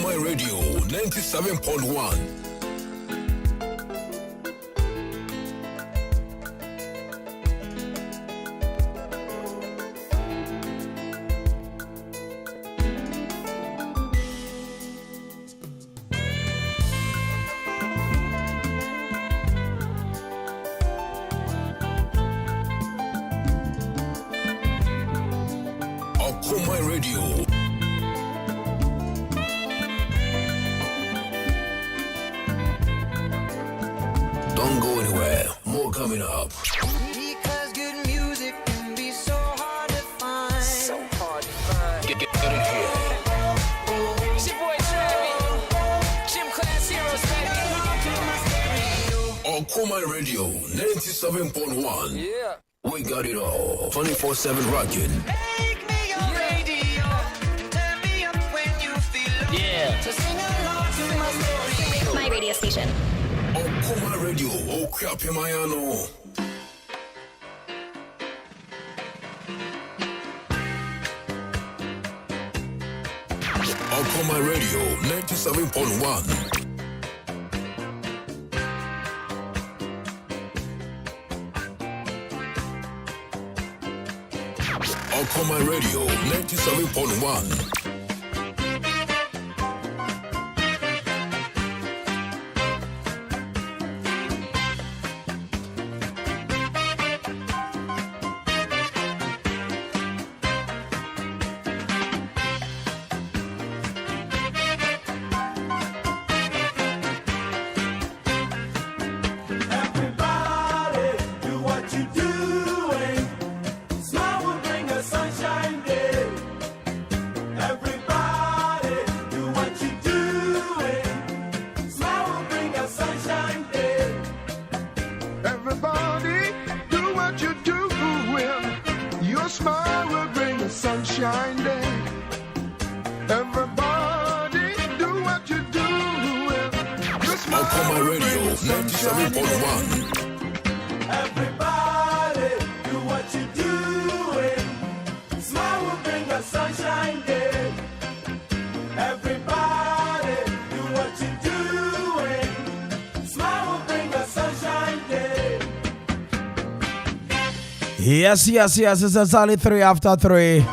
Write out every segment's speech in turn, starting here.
Okoman Radio 97.1. Okoman Radio. Don't go anywhere. More coming up. Because good music can be so hard to find. So hard to find. Get it here. It's your boy Travis. Gym class heroes, baby. Okoman Radio 97.1. Yeah. We got it all. 24/7 rocking. Make me your radio. Turn me up when you feel low. Yeah. So sing along to my story. My radio station. Okoman Radio. Okapi Mayano. Okoman Radio 97.1. Okoman Radio 97.1. Everybody, do what you doing. Smile will bring a sunshine day. Everybody, do what you doing. Smile will bring a sunshine day. Everybody, do what you do. Your smile will bring a sunshine day. Everybody, do what you do. Your smile Okoman will Radio bring a sunshine day. 97.1. Everybody, do what you doing. Smile will bring a sunshine day. Everybody, do what you doing. Smile will bring a sunshine day. Yes, it's exactly 3 after 3.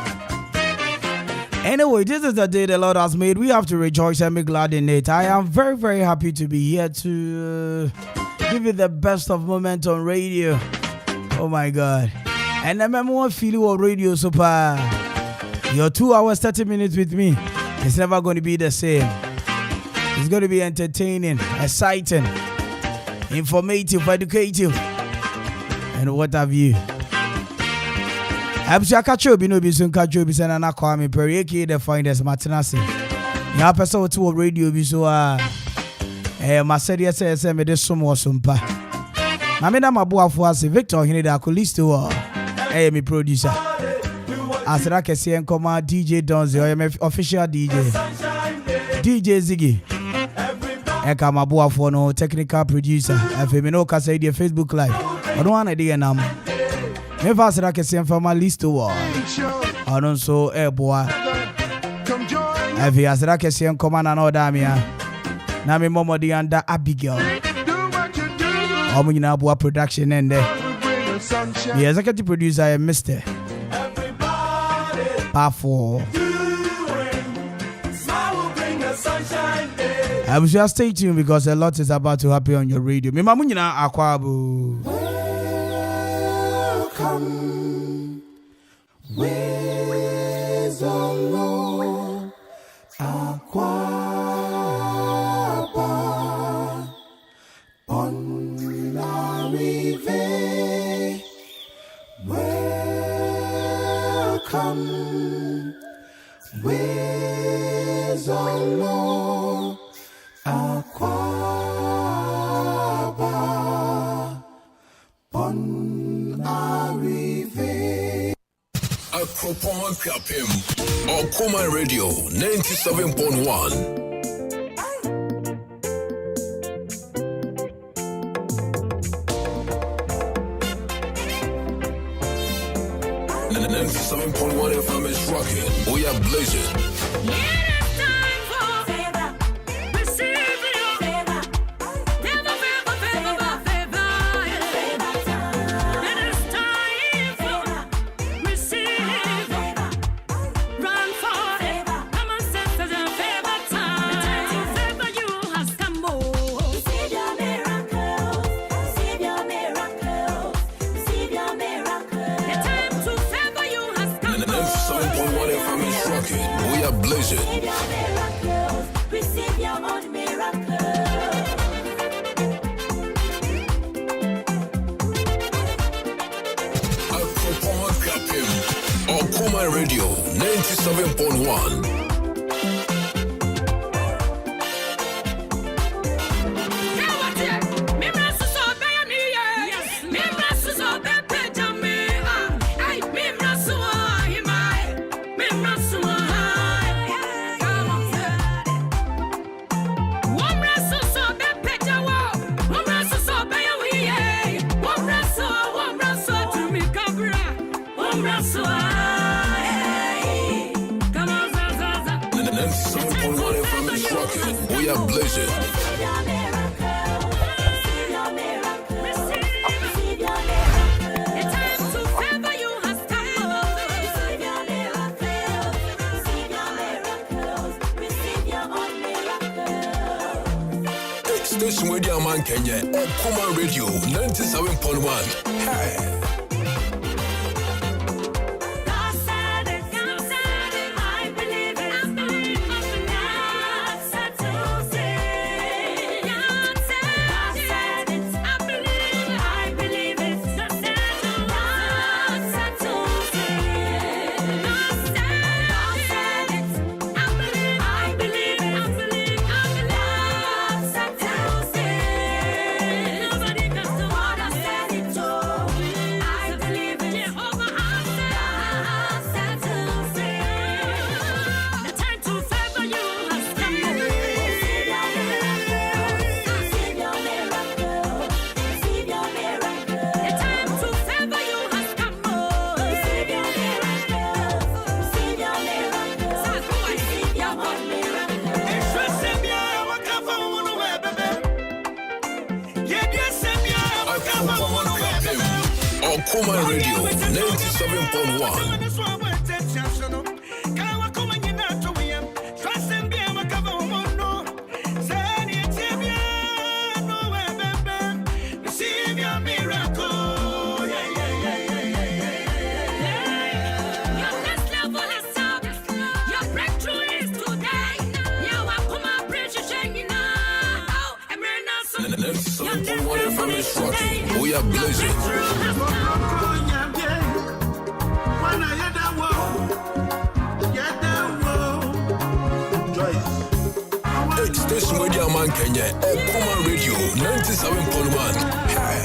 Anyway, this is the day the Lord has made. We have to rejoice and be glad in it. I am very, very happy to be here to give you the best of moment on radio. Oh my God. And I remember one feeling of radio super. Your 2 hours, 30 minutes with me, it's never going to be the same. It's going to be entertaining, exciting, informative, educative, and what have you. Absha Kachobi no bisun Kachobi sana Kwame Mpere A.K.A De Phynest Martinasi. Ya pesa otu radio bi so ma se me de somo sompa. Na me na maboafo ase Victor Hine da Kolisto me producer. Asra kese enkoma DJ Donze me official DJ. DJ Ziggy. Eka maboafo no technical producer. Efe me no kasa dey Facebook live. Odo wana dey nam. Me fast ra kese from my list to anon so boy. Come join Efe asra kese enkoma na no da me na me momo dey under Abigail. do what you do. Omunyina boa production and Will bring a sunshine. the executive producer is Mr. Everybody, Pafo. doing. Smile will bring a sunshine day. I will just stay tuned because a lot is about to happen on your radio. Me mamunyina Akwaaba. Welcome, with the Lord, Akwaaba, on la rive. Welcome, with the Lord, Akwaaba, on Akropon Kapim. Okoman Radio 97.1. 97.1 FM is rocking. We are blazing. Yeah, it's time for blazing. Receive your miracles. Receive your own miracles. Okoman Radio 97.1. We are blazing. Receive your miracle. Receive your miracle. Receive your miracle. The time to favor you has come. Receive your miracles. Receive your miracles. Receive your own miracles. Station Radio Man Kenya, Okoman Radio 97.1. Hey. Okoman Radio 97.1. We are blazing. Station Radio Man Kenya, Okoman Radio 97.1. Hey.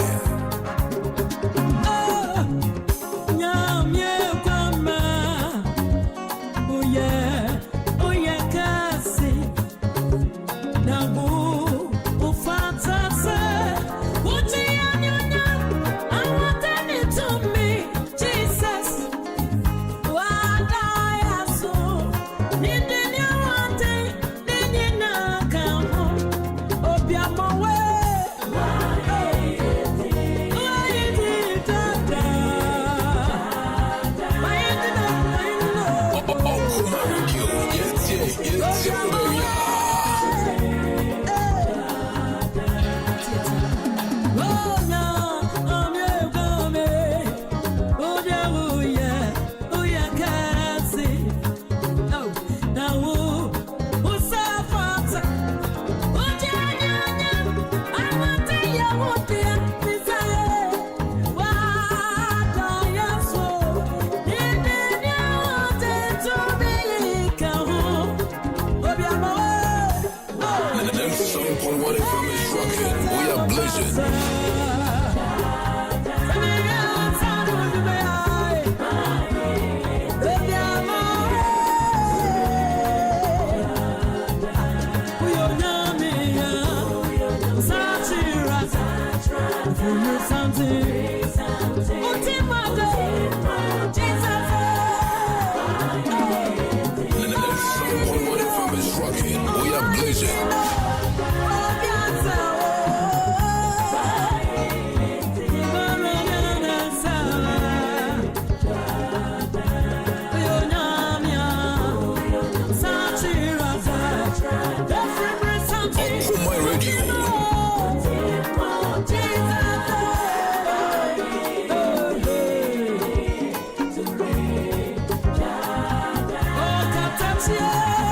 Yeah.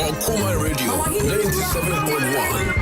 Okoman Radio 97.1.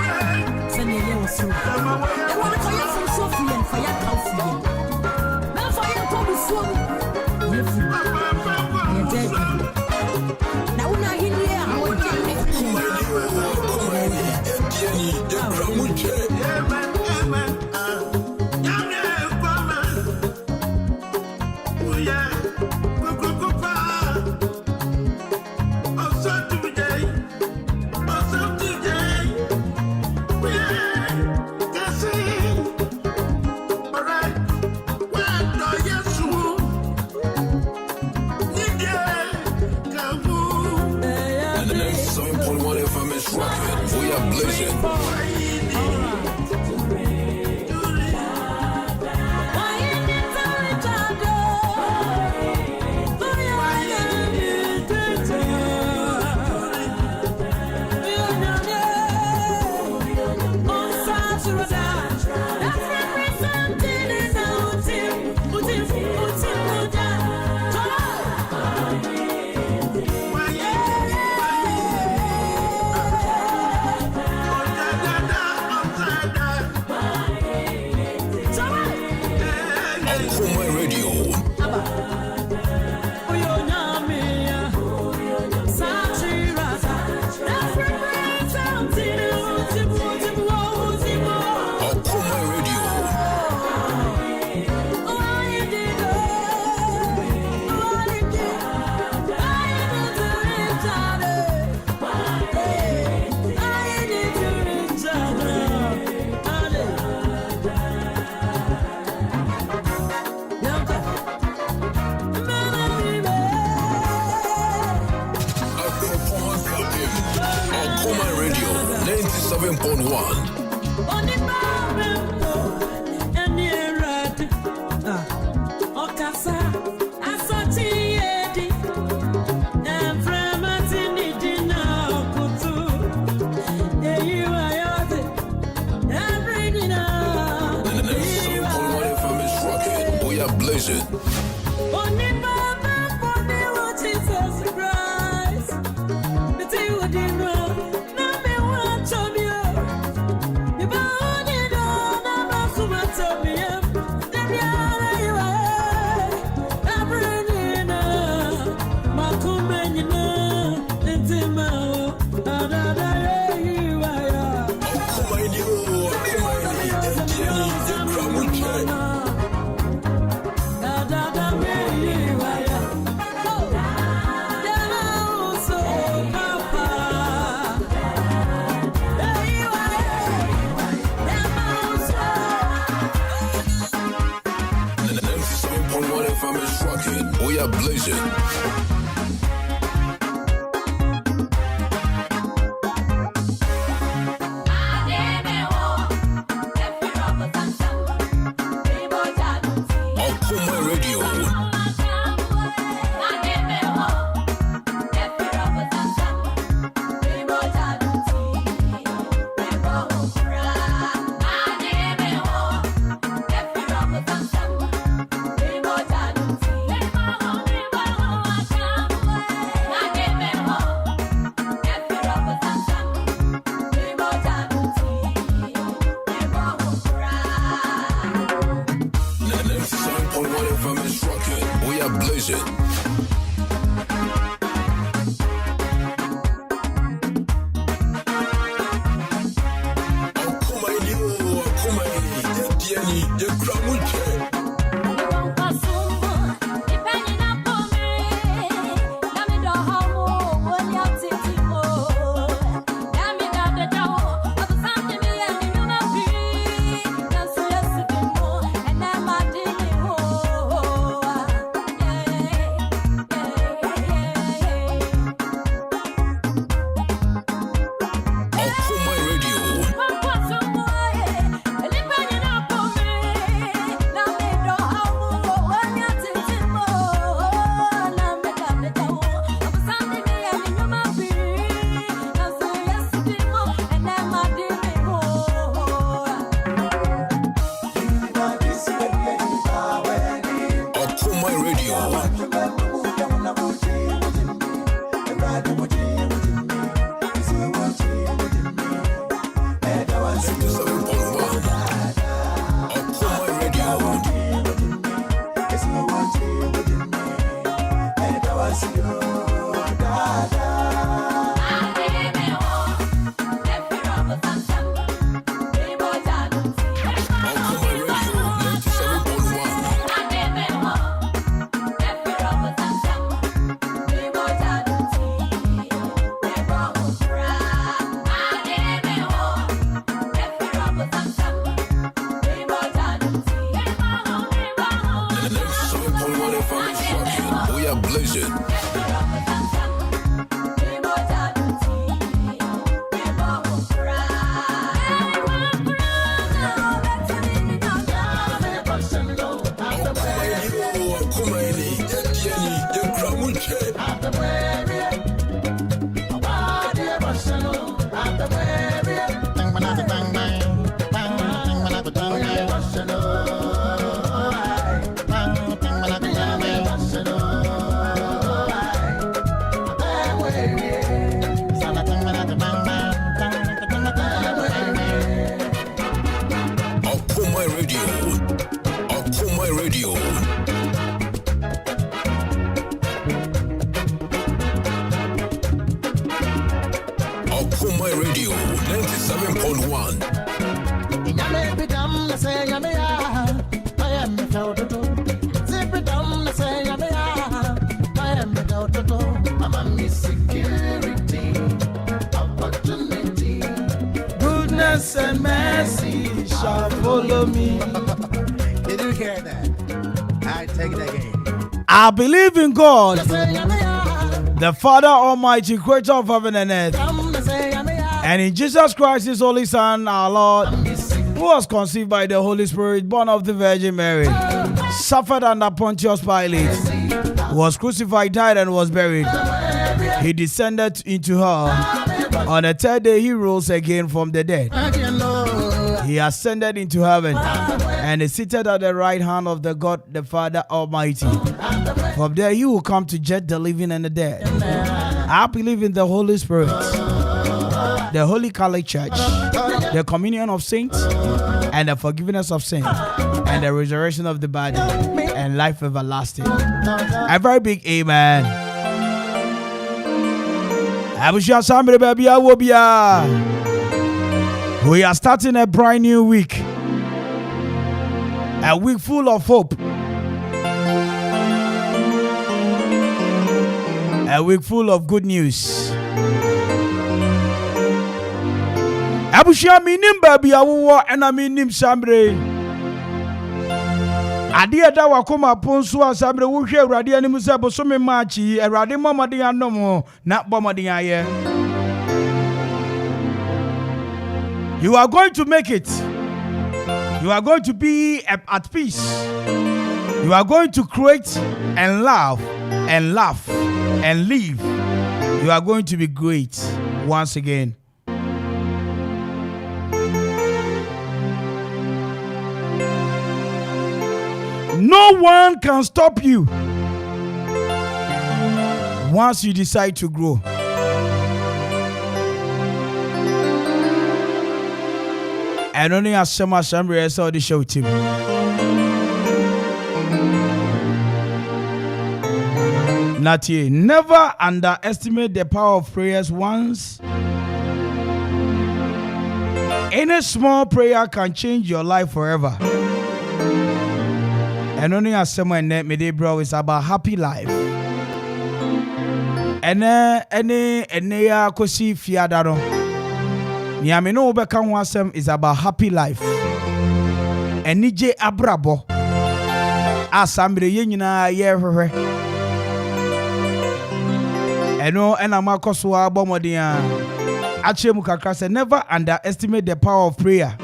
Okoman Radio 97.1. Blazing. We are blazing. Okoman Radio. We are blazing. a blessing. Okoman Radio 97.1. Goodness and mercy shall follow me. Did you hear that? I take it again. I believe in God, the Father Almighty, creator of heaven and earth, and in Jesus Christ, His only Son, our Lord, who was conceived by the Holy Spirit, born of the Virgin Mary, suffered under Pontius Pilate, was crucified, died, and was buried. He descended into hell. On the third day, He rose again from the dead. He ascended into heaven and is seated at the right hand of the God, the Father Almighty. From there, He will come to judge the living and the dead. I believe in the Holy Spirit, the Holy Catholic Church, the communion of saints, and the forgiveness of sin, and the resurrection of the body, and life everlasting. A very big amen. We are starting a brand new week. A week full of hope. A week full of good news. Abushia minim baby awo and I minim sambre. Adia da wakoma ponso asambre wo hwe awrade anim se bosome machi awrade mamade anom na bomade aye. You are going to make it. You are going to be at peace. You are going to create and laugh and laugh and live. You are going to be great once again. No one can stop you once you decide to grow. And only as some assembly saw the show team. Not here. Never underestimate the power of prayers once. Any small prayer can change your life forever. And only as someone named me, bro, is about happy life. And any kosi fiadaro. Niamino Obeka Wasem is about happy life. And Nije Abrabo. Asambre Yenina Yehe. And no, and Amakoswa Bomodia. Achemukaka said, never underestimate the power of prayer.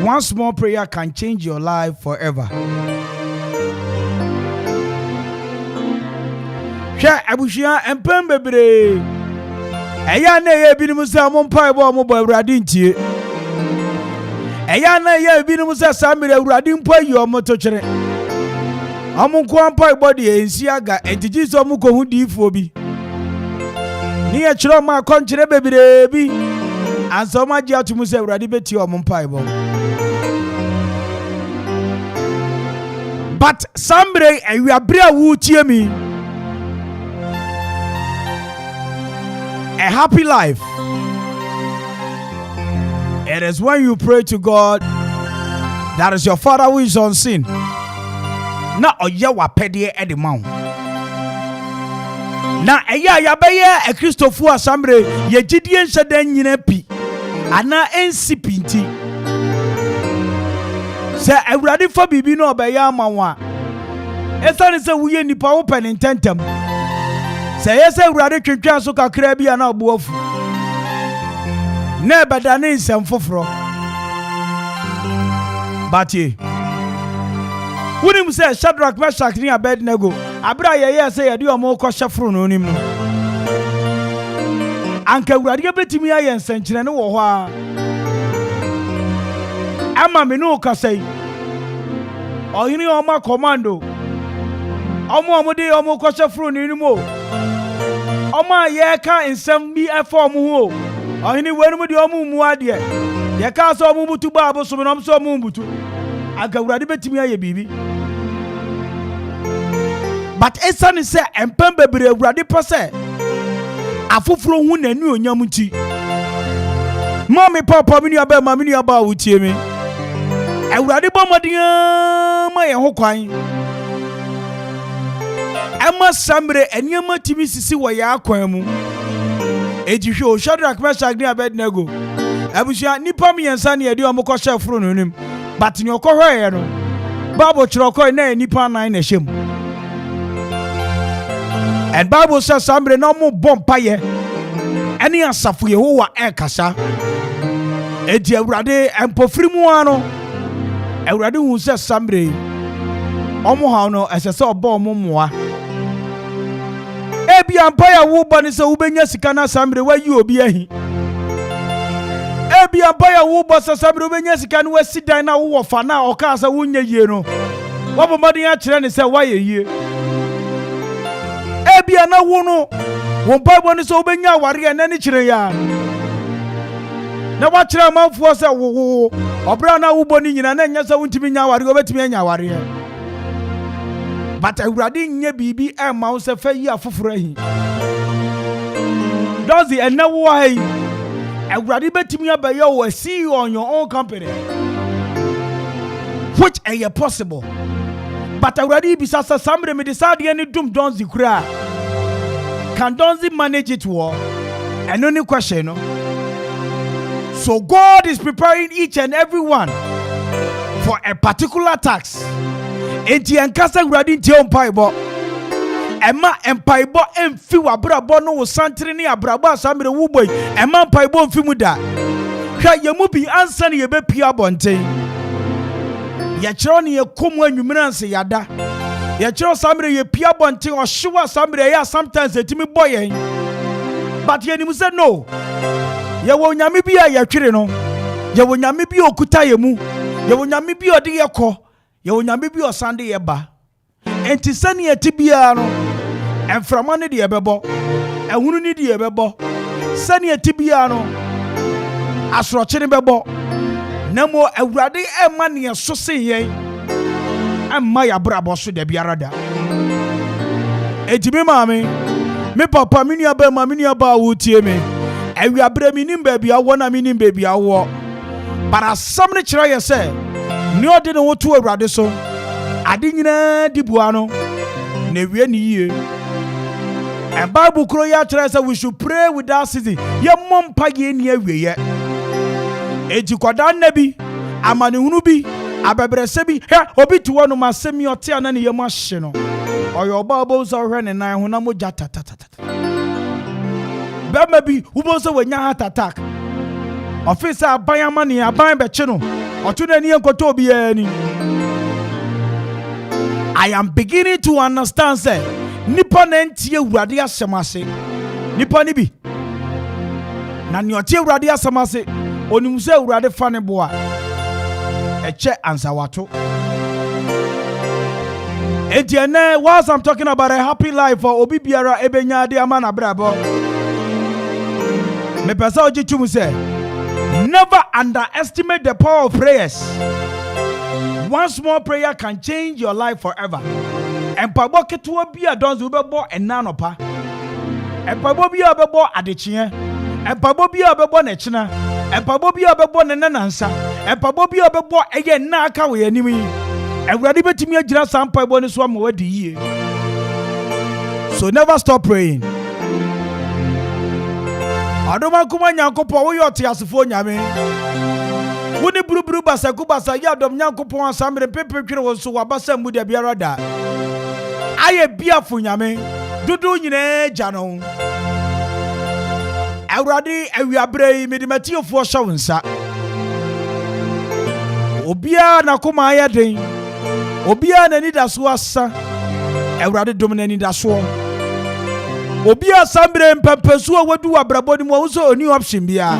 One small prayer can change your life forever. Sha Abushia and Pembebre. Eya na ye binu musa mo mpa ebo mo bo awrade ntie. Eya na ye binu musa samire awrade mpa yi o mo to kyere. Omo nko mpa ebo de ensi aga entiji so mo ko hu diifo bi. Ni e kyere ma konkyere bebere bi. Anso ma gi atu musa awrade beti o mo mpa ebo. But samire ewiabre a wu tie mi. A happy life. It is when you pray to God that is your Father who is unseen. Na oye wa pedie e de maun. Na eya ya beye e Christopher Asambre ye gidie nsedan nyina pi. Ana ensipi nti. Se awurade fa bibi no obeya amawa. Esane se wuye nipa wo pen intentem. Se yese awurade twetwa so kakra bi ana obuofu. Na bedane nsem foforo. Batie. Wunim se Shadrach, Meshach ni Abednego. Abra ye se ye de omo ko hyefro no nim no. Anka awurade betimi aye nsenkyere ne wo ho a. Ama me no kasai. Ohini oma commando. Omo de omo ko hyefro no nim o. Oma ye ka nsem bi efo mo ho. Ohini wenu de omo mu ade. Ye ka so omo butu ba aboso me no so omo butu. Anka awurade betimi aye bibi. But esane se empem bebre awurade pose afoforo hu nanu onyam nti mami papa mini aba ma mini aba wutie me awurade bomodin ma ye ho kwan ema samre eniama timi sisi wo ya akwan mu ejihwe o Shadrach, Meshach ni Abednego abusia nipa mi yensa ne edi omko hyeforo no nim but ni okohwe no Bible chiroko na nipa nan na hyem. And Bible says somebody no more bompaye. Any asafu Yehowa ekasa. Edi awurade empofiri mu ano. Awurade hu says somebody omo ha no esese obo omo moa. Ebi ampaya wo bani se ubenya sika na somebody wa yi obi ahi. Ebi ampaya wo bo se somebody ubenya sika na wasi dan na wo fa na oka sa wonye yie no. Wo bomodin a kire ne se wa ye yie. Ebia na wono won Bible ni so obenya aware na ni kire ya na wa kire manfo se wo obra na wo boni nyina na nya se wontimi nya aware obetimi anya aware but awurade nya bibi e ma wo se fa yi afoforo ahi does the na wo hai awurade betimi abaye wo CEO on your own company which are possible. But awurade bisa sa samre me decide any dum donzi kura. Can donzi manage it well? And only question, no? So God is preparing each and every one for a particular tax. Enti enkasa awurade ntie ompaibo. Ema empaibo emfi wabrabo no wo santre ne abrabo asamre wo boy. Ema empaibo emfi mu da. Hwa yemu bi ansa ne yebe pia bonten. Ya chiro ne yekomu anwumira nse yada. Ya chiro samre ye pia bonten o hyewa samre ya sometimes etimi boyen. But ye nimu say no. Ye wo nyame bi a ya twere no. Ye wo nyame bi okuta ye mu. Ye wo nyame bi ode ye kɔ. Ye wo nyame bi osande ye ba. Enti sane etibia no. Enframa ne de ye bɛbɔ. Ehunu ne de ye bɛbɔ. Sane etibia no. Asroche ne bɛbɔ. Namo awurade ema ne so se yen amma ya brabo so da biarada ejimi maame me papa mini aba ma mini aba wotie me awiabre minim ba bia wo na minim ba bia wo para sam ne kire ye se ne ode ne woto awurade so ade nyina dibua no na wie ne yie and Bible kro ya kire se we should pray without ceasing ye mompa ye ne awie ye eji koda nabi amane hunu bi abebrese bi he obi tuwo no masemi ote ana ne yemu ahye no oyo oba obo so hwe ne nan ho na moja tatatata bema bi ubo so wanya heart attack office aban amane aban be che no oto na ni enkoto obi ani. I am beginning to understand say nipa na ntie awurade asemase nipa ni bi na ni otie awurade asemase onimuse awurade fa ne boa eche ansawato etiene. Whilst I'm talking about a happy life for obi biara ebenya de amana brabo me pesa ojichum say never underestimate the power of prayers. One small prayer can change your life forever. Empabo ketuo bia donzo bebo enanopa empabo bia bebo adechie empabo bia bebo nechina empabo bia bebo nenanansa empabo bia bebo eye na aka we animi awurade betimi agira sampabo ne so am wadi yie. So never stop praying. Adoma kuma nyankopɔ wo yote asefo nyame woni buruburu basaku basa ya dom nyankopɔ asamre pepetwere wo so wabasa mu da biara da aye bia fu nyame dudu nyine jano awurade awiabrei medimatiofo hye wo nsa obia na koma aye den obia na nidaso asa awurade dom na nidaso obia sambre mpampesu awadu abrabodi mu wo so oni option bia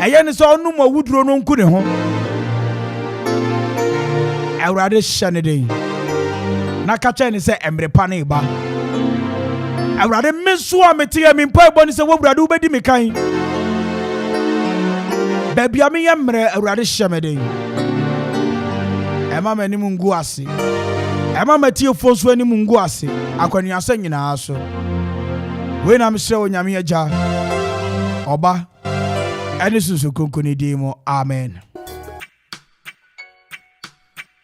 eye ne so onum awuduro no nku ne ho awurade hye ne den na ka che ne se emrepa na iba awurade meso a metia mi mpa ibo ne se wawurade ubedi me kan babia me yemre awurade hye me den ema mani mungu ase ema matie fonso ani mungu ase akwani asa nyina so we na mhye wo nyame agya oba ene susu konkoni di mo amen.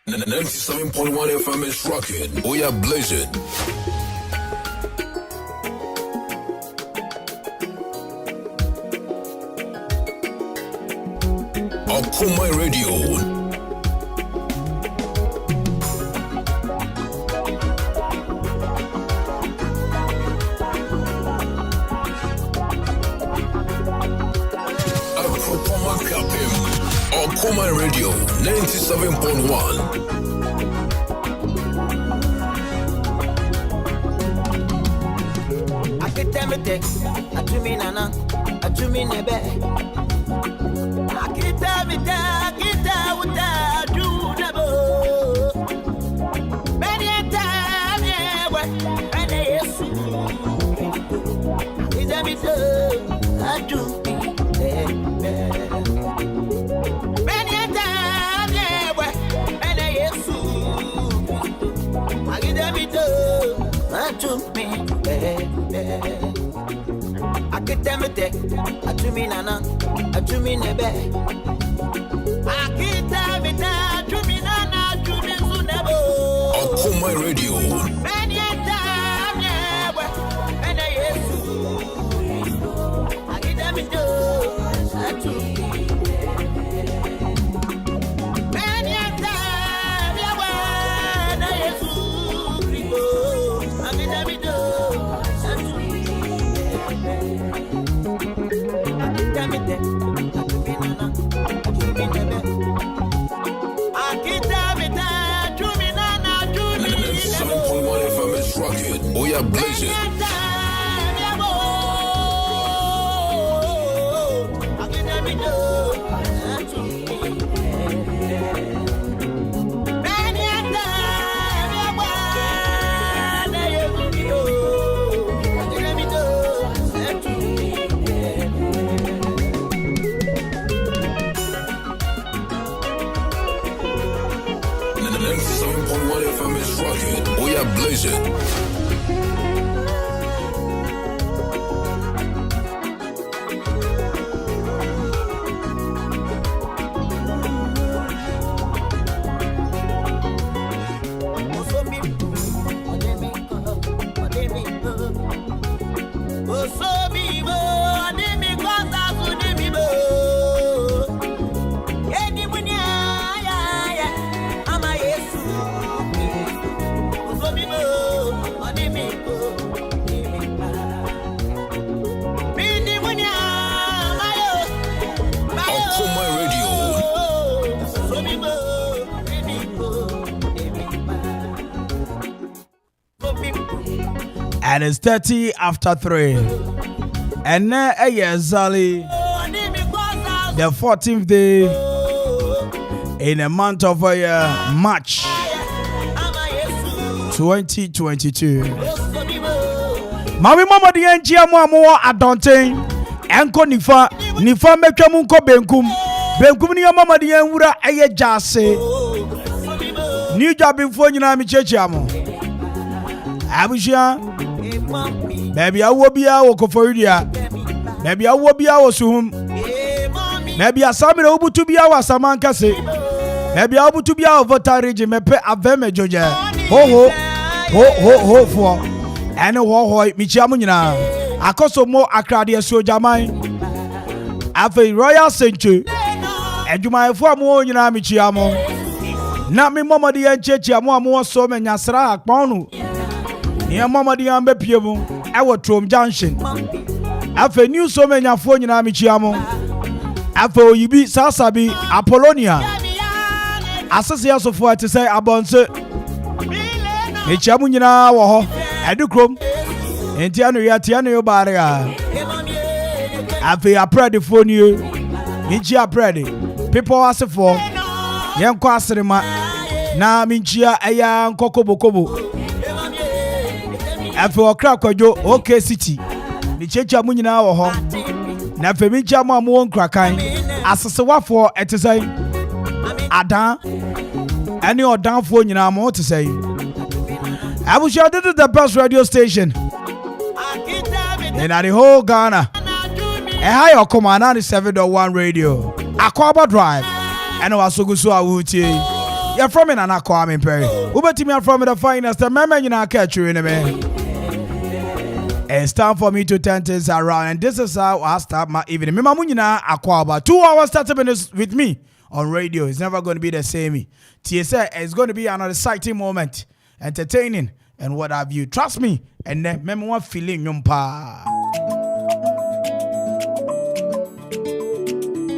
97.1 FM is rocking. We are blazing. Okoman Radio. Okoman Radio 97.1. Akitemete, atumi nana, atumi nebe. Akitemete, akitawuta, dunabo. Benieta, miewe, ene Yesu. Akitemete, atumi nebe. Akitemete, atumi nana, atumi nebe. Akitemete, atumi nana, atumi sunebo. Okoman Radio. Benieta, miewe, ene Yesu. Akitemete, atumi. Benieta, miewe, ene Yesu. Akitemete. We are blazing. We are blazing. And it's 30 after 3. And now exactly the 14th day in a month of March 2022. Mami mama di enjia mo amo adonten enko nifa metwa mu nko benkum ni mama di enwura eye jase ni jabinfo nyina mi chechi amo abushia baby awo bia wo koforidia baby awo bia wo suhum baby asamira obutu bia wo asamankase baby obutu bia wo votarege mepe aveme joje ho fo ene ho michiamu nyina akoso mo akrade aso jaman afi royal century edwumayefo amu nyina michiamu na me momodi enchechi amu so menyasra akponu Near Mama the Ambe Piemo, our Trom Junction. After new so many phone in Amichiamo. After you be Sasabi, Apollonia. Associates of what to say about Echamunina, Waho, Adukrom, and Tiano Barria. After I pray the phone you, Minchia Predi, people ask for young Quasarima, now Minchia, a young Cocobocobo. After a crack or jo, OK City, the Checha Munina or home. Now for Mincha Mamon Crackine, as a swap at to say, Ada, any or down phone you know more to say. I wish I did the best radio station in the whole Ghana. A high Okoman 97.1 radio, Akwaaba Drive, and also Gusua Wuti. You're from in an Kwame Mpere. Ubetimia from the finest, the man you know catch you in a man. It's time for me to turn things around, and this is how I start my evening. Mimamunina Akwaaba, 2 hours 30 minutes with me on radio. It's never going to be the same. TSA is going to be another exciting moment, entertaining, and what have you. Trust me, and then remember one feeling yumpa.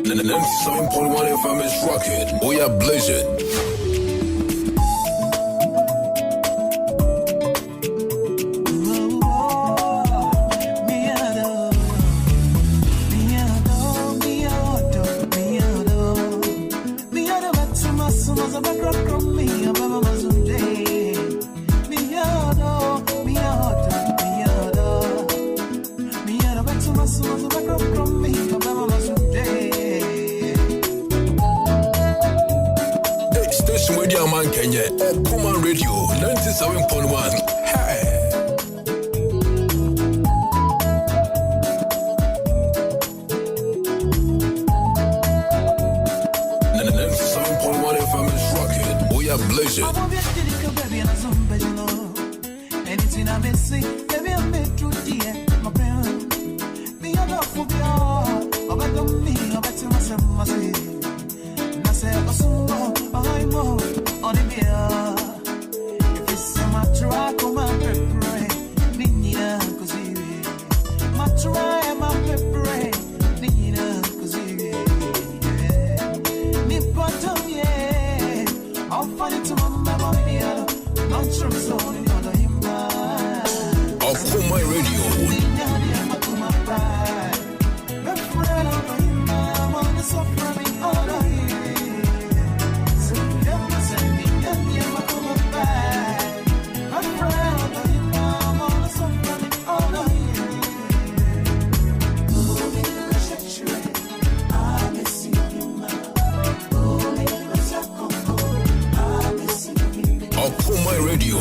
97.1 FM is rocking. We are blazing. Kenya, Okoman Radio 97.1. Hey. FM is rocking. We are blazing. Anything I may see, baby, I made true dear. My parents, me a love for you. About me, about myself, I say, I'm more on the beer. If it's a matter, come on, pepper, Nina, cause my try, my pepper, Nina, cause Nippon, yeah, I'll find it to my memory, not true, so in the other him. Okoman Radio. Okoman Radio.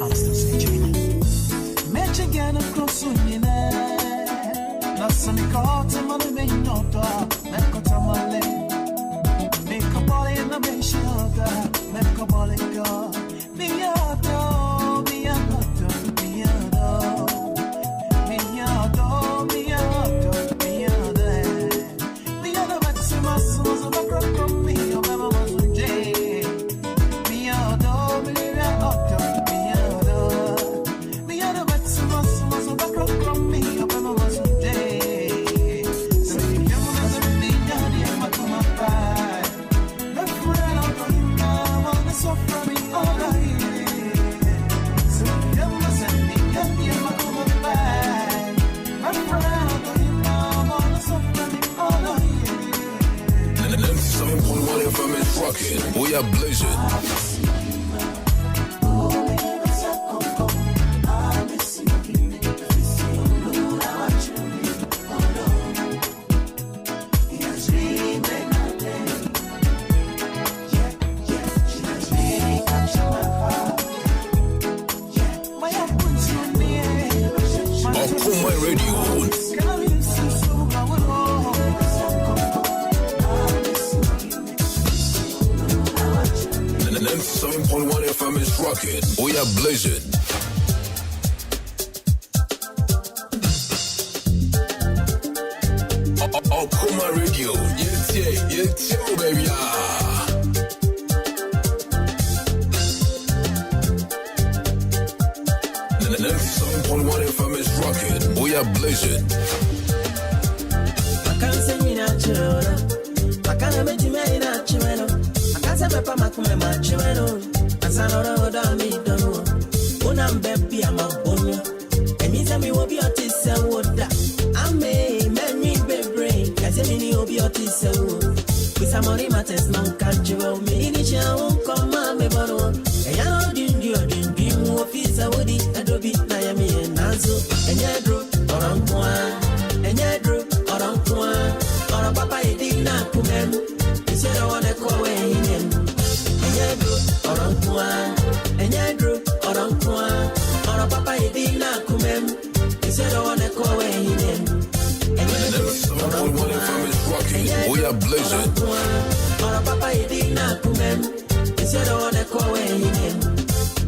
I'm still searching. Match again across Union. Nothing caught him on the main order. Make a tamale. Make a ball in the main shoulder. Make a ball in go. Me ado, me ado, me ado. Me ado, me ado, me ado. Me ado, Maximus was a back from me. Your mama was a day. Me ado, me ado, me ado. Me ado, Maximus was a back from me. Your mama was a day. So you can move as a big daddy and my come by. Left foot out of him now on the sofa me all I so you can move as a big daddy and my come by. Left foot out of him now on the sofa me all I 97.1 FM is rocking. We are blazing. Okoman Radio. rocking. We are blazing. Okoman Radio. Yeah, baby. 97.1 FM is rocking. We are blazing. I can't say me not children. I can't make you me not children. I can't say papa makume my children. I say no no me don't know. Unam baby I'm a bonyo. And me say me will be artist and water. I may me baby. I say me will be artist and water. With some money matters no can't you me initial won't come on me bono. And I know you office I would eat Adobe Miami and Nazo. And ya drew or on one. And ya drew or on one. Or a papa did not come in. He said I want to call away him. And ya drew or on one. And ya drew or on one. Or a papa did not come in. He said I want to call away him. And ya drew or on one. We are blazing. Or a papa did not come in. He said I want to call away him.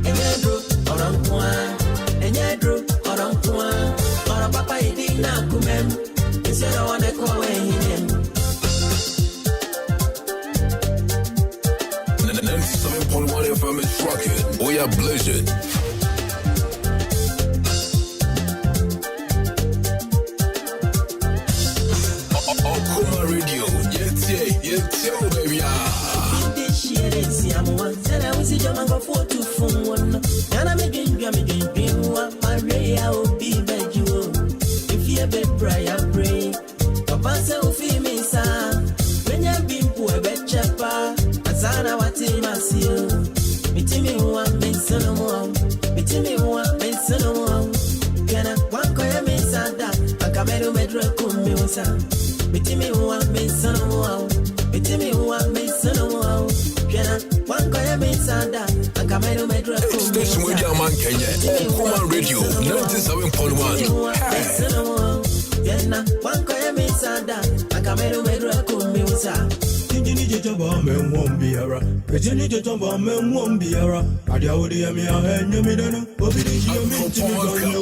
And ya drew or on one. And ya drew or on one. Or a papa did not come in. He said I want to call away him. 97.1 FM is rocking. We are blazing. Okoman Radio. Yeah, baby. This year is Yamwa. Said I was a German go for 2 from 1. And I made you what my ray I will be by you. If you be pray, I pray. Papa say will feel me, son. When you've been poor, bet chapa. Azana what in my seal. Mitimi one make Solomon. Mitimi one make Solomon. Can I one coy me sada? I come to medra come me was. Mitimi one make Solomon. Mitimi one make Solomon. Can I one coy me sada? I come to medra come me was. Station with your man Kenya. Okoman Radio 97.1. Yena one coy me sada. I come to medra come me was. Jini jaba me won't be ara. Jini jaba me won't be ara. Adia odi me a henya me dano. Obi di ji me ntimi banyo.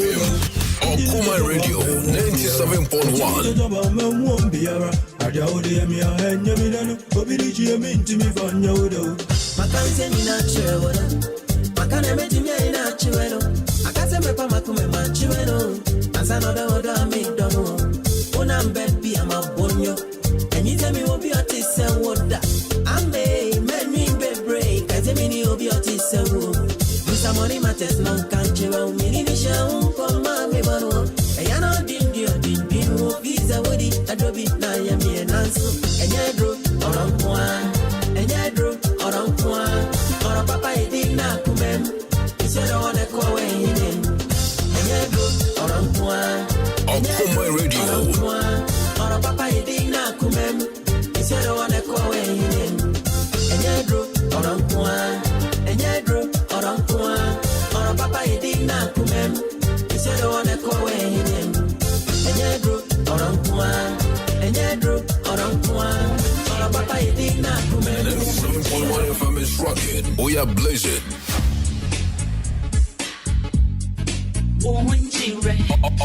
Okoman Radio 97.1. Jaba me won't be ara. Adia odi me a henya me dano. Obi di ji me ntimi banyo do. Makanse ni na chewona. Makane me di me na cheweno. Akase me pa makume ma cheweno. Asano da me dono. Una mbebi ama bonyo. And you tell me what be artist and water. I may me baby. Cause I mean you'll be artist and water. With some money matters no can't you out me in the show for my bono. And I know did you visa woody Adobe Miami and Nancy. And ya drew or on one. And ya drew or on one. Or a papa did not come in. He said I want to call away him. And ya drew or on one. Okoman Radio. Or a papa did not come in. He said I want to call away him. And ya drew or on one. And ya drew or on one. Or a papa did not come in. He said I want to call away him. And ya drew or on one. And ya drew or on one. Or a papa did not come in. 97.1 FM is rocking. We are blazing.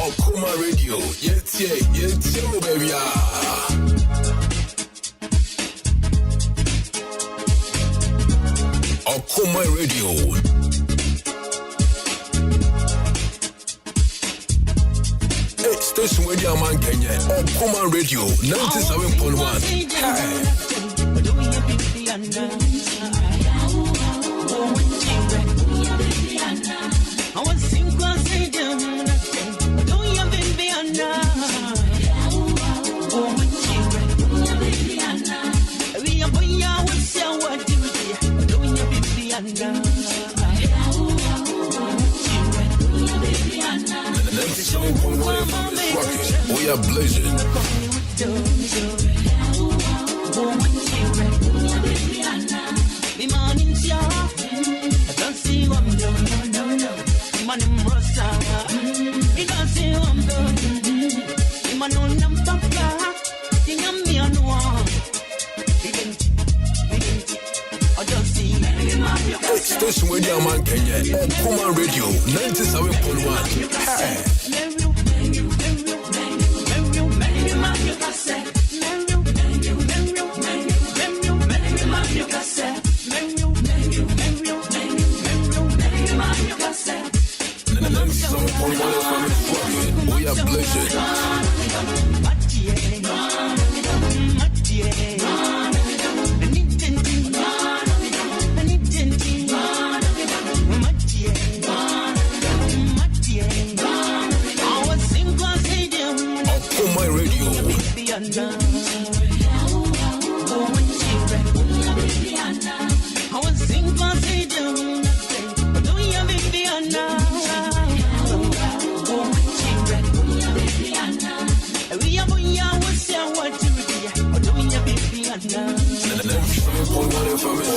Okoman Radio. Yeah, baby. Okoman Radio. Hey, station with your man Kenya. Okoman Radio 97.1. I want to sing We are blazing. Station with Radio Man Kenya, Okoman Radio 97.1. Hey. We are blessed. Okoman Radio.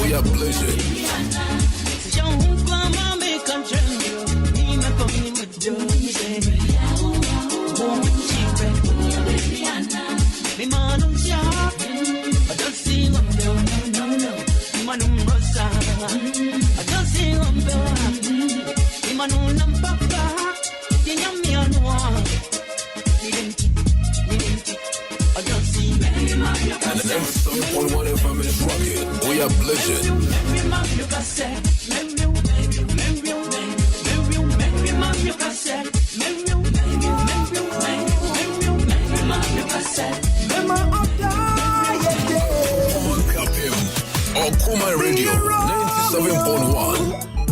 We are blessed. We are blessed. Okoman Radio 97.1.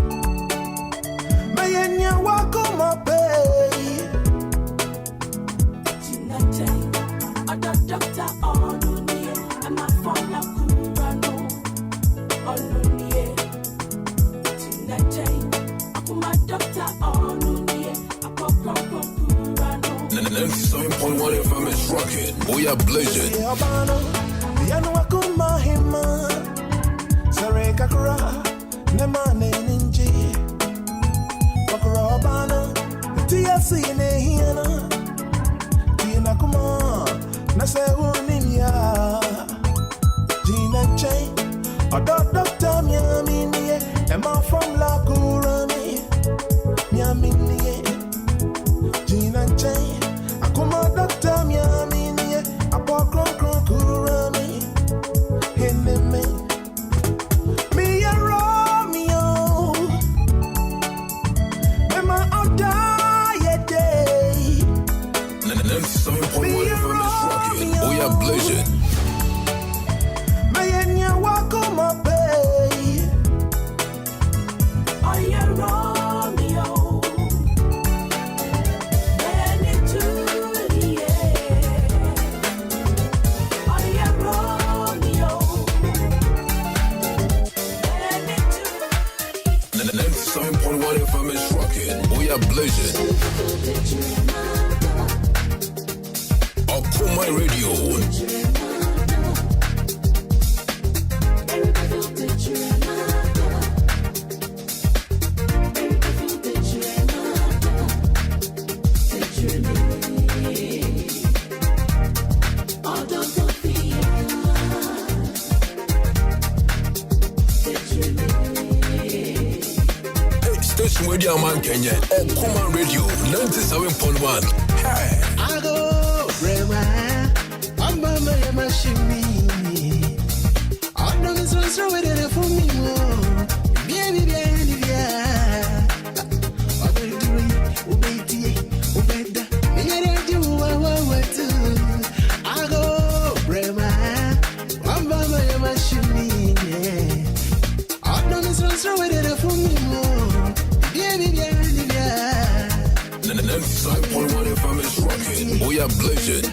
FM is rocking. We are blazing. We are blazing. FM is rocking. We are blazing. Okoman Radio. Radio Man Kenya, Okoman Radio 97.1. Hey. I go, Rema, I'm by my machine. I don't know what's wrong with it for me. Baby, I'm going to do it. Obey that. Me, I do what to. I go, Rema, I'm by my machine. I don't know what's wrong with it for me. 97.1 FM is rocking. We are blazing.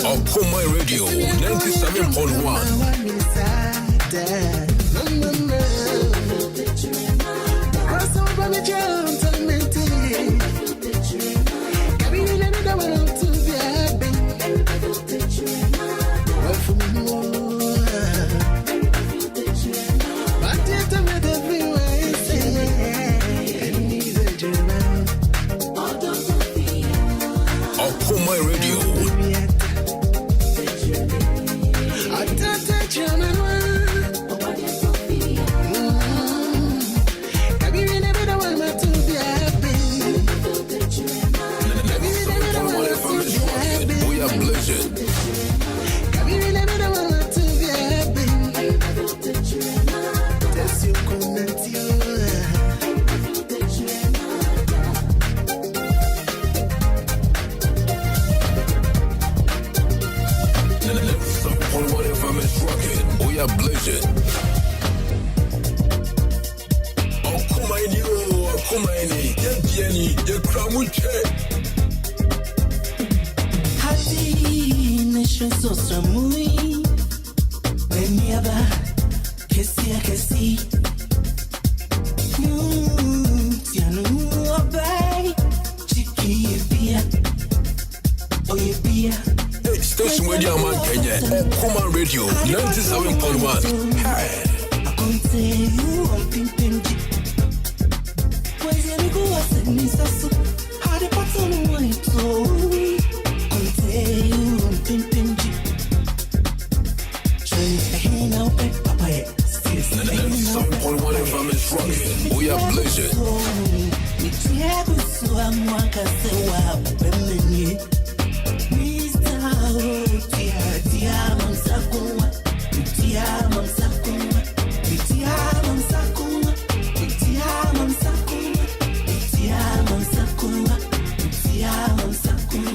Okoman Radio 97.1. Everywhere. Hey, Jenny, you cramuche. Hati nation so samui. Beniaba kesi. Tianu abai. Chiki bia. Oye bia. Hey, station where the man Kenya. Okoman Radio 97.1. Hey. I can't tell you I'm pimping. Where's your go? I said, Miss, how the pattern went so. I tell you I'm pimping. Hey, now, Papa, 97.1 FM is rocking. We are blazing. so I'm walking so well.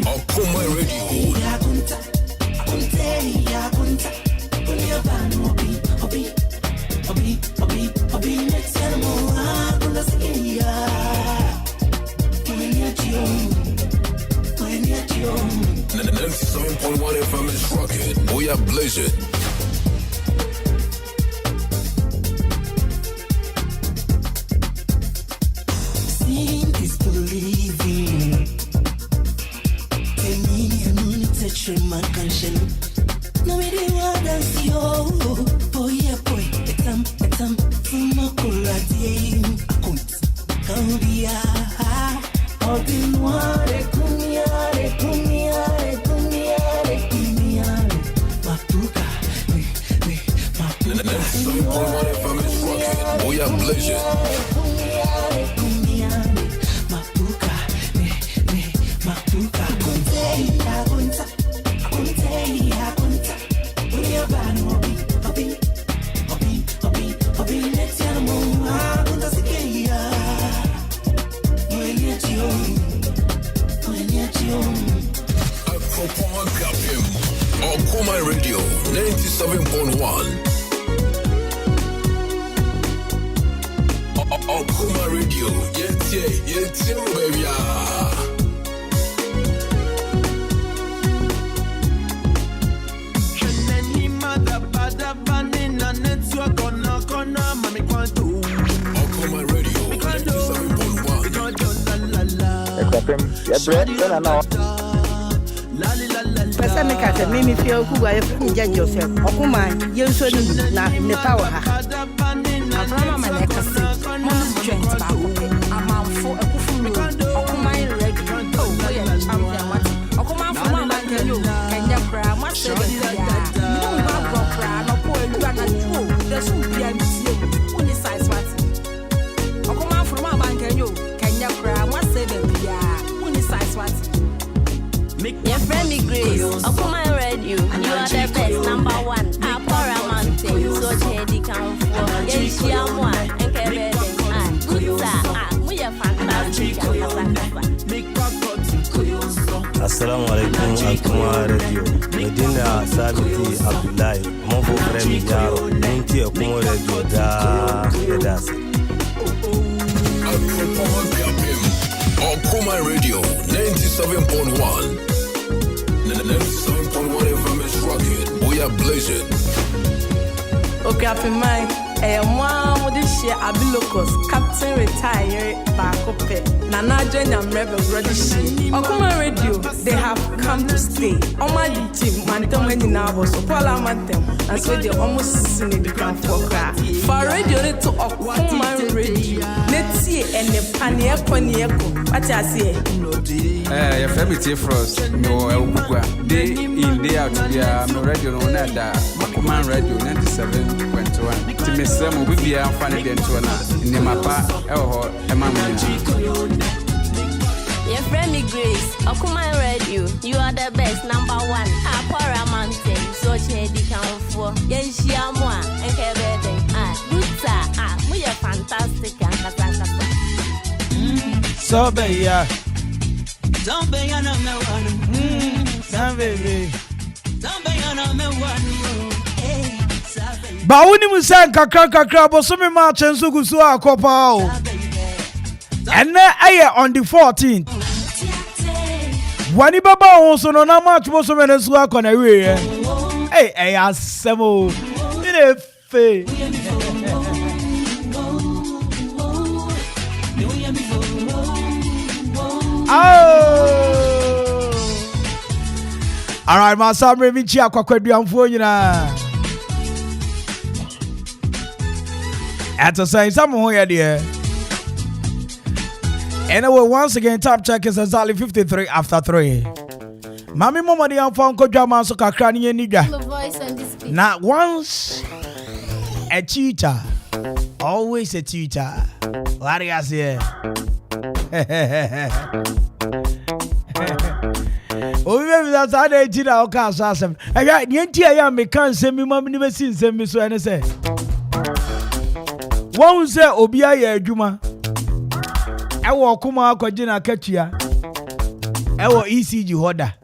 Okoman Radio. And 97.1 FM is rocking. We are blazing. Seeing is believing. My conscience. No, we didn't want to see boy, etam, fumakurati, akunt, kaudia, ordinware, kumiare, mapuka, And 97.1 FM is rocking. We are blazing. Okoman Radio 97.1. Okoman Radio, yeah, baby. Okoman Radio 97.1. Pesa meka se mimi fia okuwa ye nja Joseph Okoman ye nso ni na ne power ha Abraham ma na kase mo strength ba ko amanfo ekufuru Okoman ready oh ye champion what Okoman fo ma man kan yo kanya kra ma se be ya no ma bro kra no po elu na tuo de so bia ntie uni size what Okoman fo ma man kan yo kanya kra ma se be ya uni size what your friend me Grace, Okoman Radio, you are the best, number one. A.K.A Mountain, so Chedi come for. Yes, you are one. A.K.A Good sir, we are fantastic. Assalamu alaikum Okoman Radio. Medina Sabiti Abdullahi, Mofo Fremi Jaro, Ninti Okoman Radio da Edasi. Okoman Radio 97.1. 97.1 FM is rocking. We are blazing. Okay, up in mind. One would share Abilokos, Captain Retire, Bakope, Nana Janyam Rebel Brodishi. Okoman Radio, they have come to stay. Oma team, Mantom when you now was Paula Mantem, and so they almost seen the ground for radio to Okoman Radio. Let's see and the Paniako. What I say? Your family Frost, no Elbugua. Day in, day out, no radio, no nada. Okoman Radio 97.1. To Miss Sam, we be a funny then to in the Mapa, your friend me Grace, Okoman Radio, you are the best, number one. A.K.A Mountain, so Chedi come for. Yes, you are one. A.K.A Good sir, we are fantastic. So be ya. Don't be on me one. Don't baby. Don't be on me one. Ba woni mu san kakra boso me ma chenso gusu akopa o. And now on the 14th. Wani baba also no na match most of us work on a way. Hey, I assemble. It fe. Oh. All right, my son, me chia kwa kwedu amfo nyina. Ato say some ho ya there. Anyway, once again, top check is exactly 53 after 3. Mami mama di amfo nko dwama so kakra ne ni dwa. Now once a cheater, always a cheater. What do you say? Oh, maybe that's how they did our cars. I got the entire me can't send me mammy never seen send me so and say. One will say Obia Juma. I will come out Kojina Katia. I will ECG holder.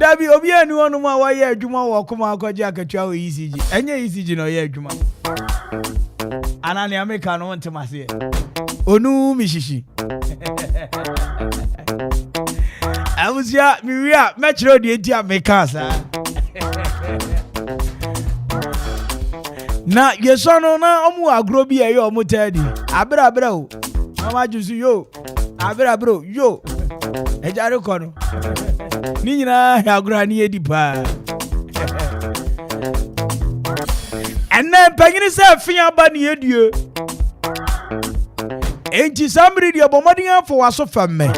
That be Obia no one why yeah Juma will come out Kojia Katia ECG. Any ECG no yeah Juma. And I American want to my say. Onu Mishishi. I was ya Miria Metro the India makers. Na yesono na omu agro bi eyo omu tedi. Abra o. Mama jusu yo. Abra bro yo. Ejare ko no. Ni nyina agro ni edi pa. Enne pagini se afia ba ni edie. Enti samri di obomodi afo waso famme.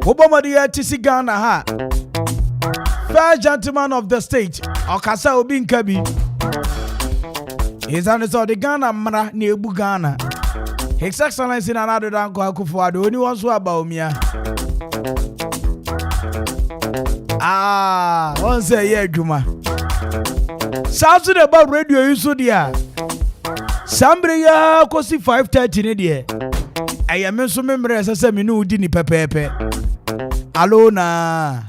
Obomodi tisi Ghana ha. First gentleman of the state. Okasa obi nkabi. Is an so the Ghana mara ni ebu Ghana. His Excellency Nana Danko Akufo-Addo only wants to about me. One say yeah Juma. Sounds about radio you so dear. Somebody kosi 5:30 ni dear. I am so memory as I me no di ni pepepe. Alona.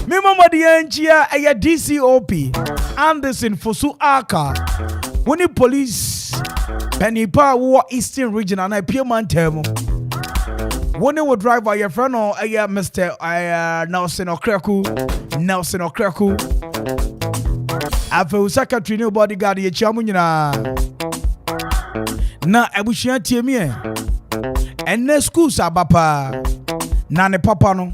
Me mama di enchia aya DCOP Anderson Fosu Aka. Woni police Penny Pa wo Eastern Region and I pure man term. Woni wo driver your friend or aya Mr. Nelson Okreku. Afa secretary no bodyguard ye chiamu nyina. Na ebushia tie mi e. Enne school sabapa. Na ne papa no.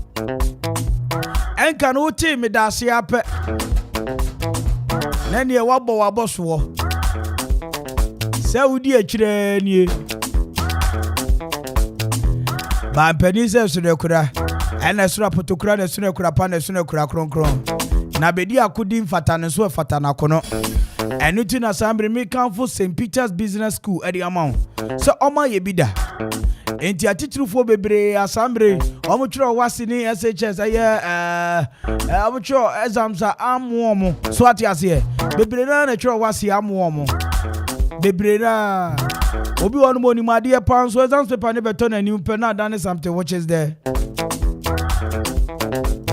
Enka no ti me da se ape. Na ne wabo so. Se udi akire nie. Ba mpani se so de kura. Ena sura potokura de sura kura pa na sura kura kronkron. Na bedi akudi mfata ne so fata na kono. Enu ti na sambre me kanfo St. Peter's Business School e de amount. So oma ye bida. Enti atitrufo bebre asambre omo tro wase ni SHS omo tro exams amu omo so ati ase bebre na tro wase amu omo bebre na obi wonu mo ni made pan so exams paper ne beto na new pen na done something which is there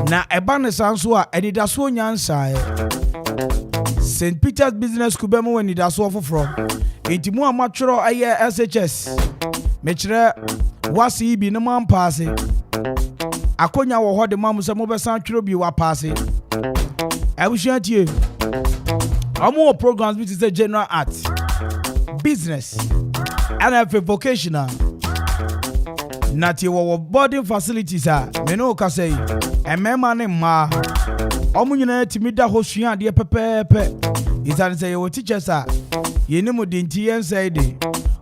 na eba ne sanso a edidaso nyansa St. Peter's Business School be mo wani daso foforo enti mu amatro SHS mechire wasi bi no man passe akonya wo hode mam se mo be san twero bi wa passe abushia tie omo programs bi say general art business and vocational nati wo boarding facilities me no ka say emema ne ma omo nyina timi da ho sua de pepepe isan say wo teachers ye ni mo dinti yen say de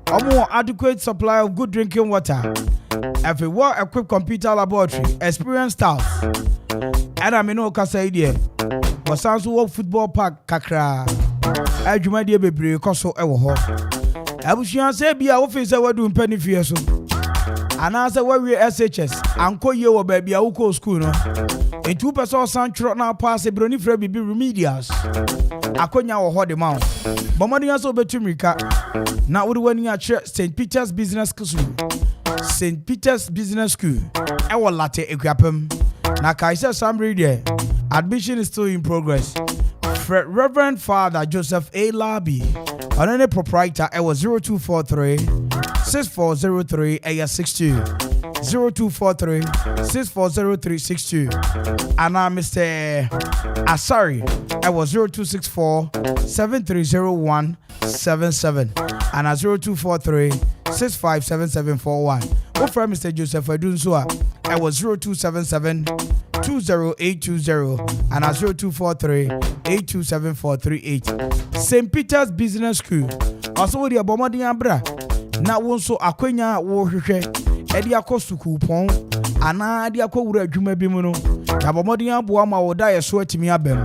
omo adequate supply of good drinking water. If you work equipped computer laboratory, experienced staff. And I mean no kasa idea. But sounds work football park kakra. Adwuma de bebre koso ewo ho. Abusuan say bia wo fe say wadu mpani fie so. Ana say we SHS anko ye wo ba bia wo ko school no. In 2% santro na pass broni fra bibi remedials. Akonya wo ho de ma. Bomodi aso betumika. Na wo de wani a St. Peter's Business School. St. Peter's Business School. Ewo latte ekwapem. Na kaisa summary there. Admission is still in progress. Reverend Father Joseph A. Labi ɔno ne proprietor ɛwɔ 0243 6403 62 0243 6403 62 ana Mr. Asari ɛwɔ 0264 7301 77 ana 0243 657741 wofrɛ Mr. Joseph Adunso a ɛwɔ 0277 20820 and 0243 827438. St. Peter's Business School. Also with the Bomadi Abra. Na wonso akwenya wo hwehwe edi akosu coupon ana edi akowura adwuma bi mu no. Ya Bomadi aboa ma wo da ye so atimi abem.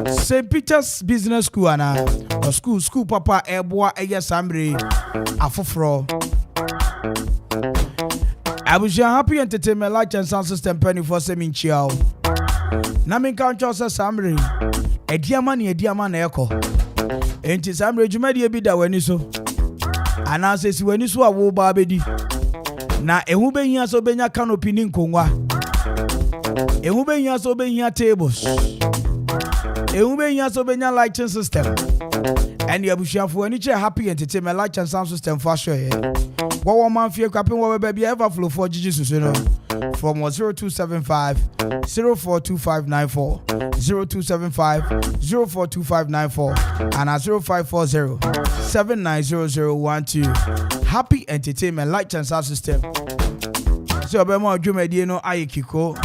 St. Peter's Business School ana school papa eboa eye samre afoforo. Abuja Happy Entertainment Light and Sound System penny for Seminchiao. Namin count us a summary. A diamond, na echo. Ain't it some regiment be that when you so? And I says when you saw a woe barbedy. Na a hube here so benya canopy in Kongwa. A hube here so benya tables. A hube here so benya lighting system. And the Abuja Furniture Happy Entertainment Light and Sound System for sure. What one man fear capping what baby ever flow for Jesus from 0275 042594 0275 042594 and 0540 790012 Happy Entertainment Light and Sound System. So Bema Jumedi no Ayikiko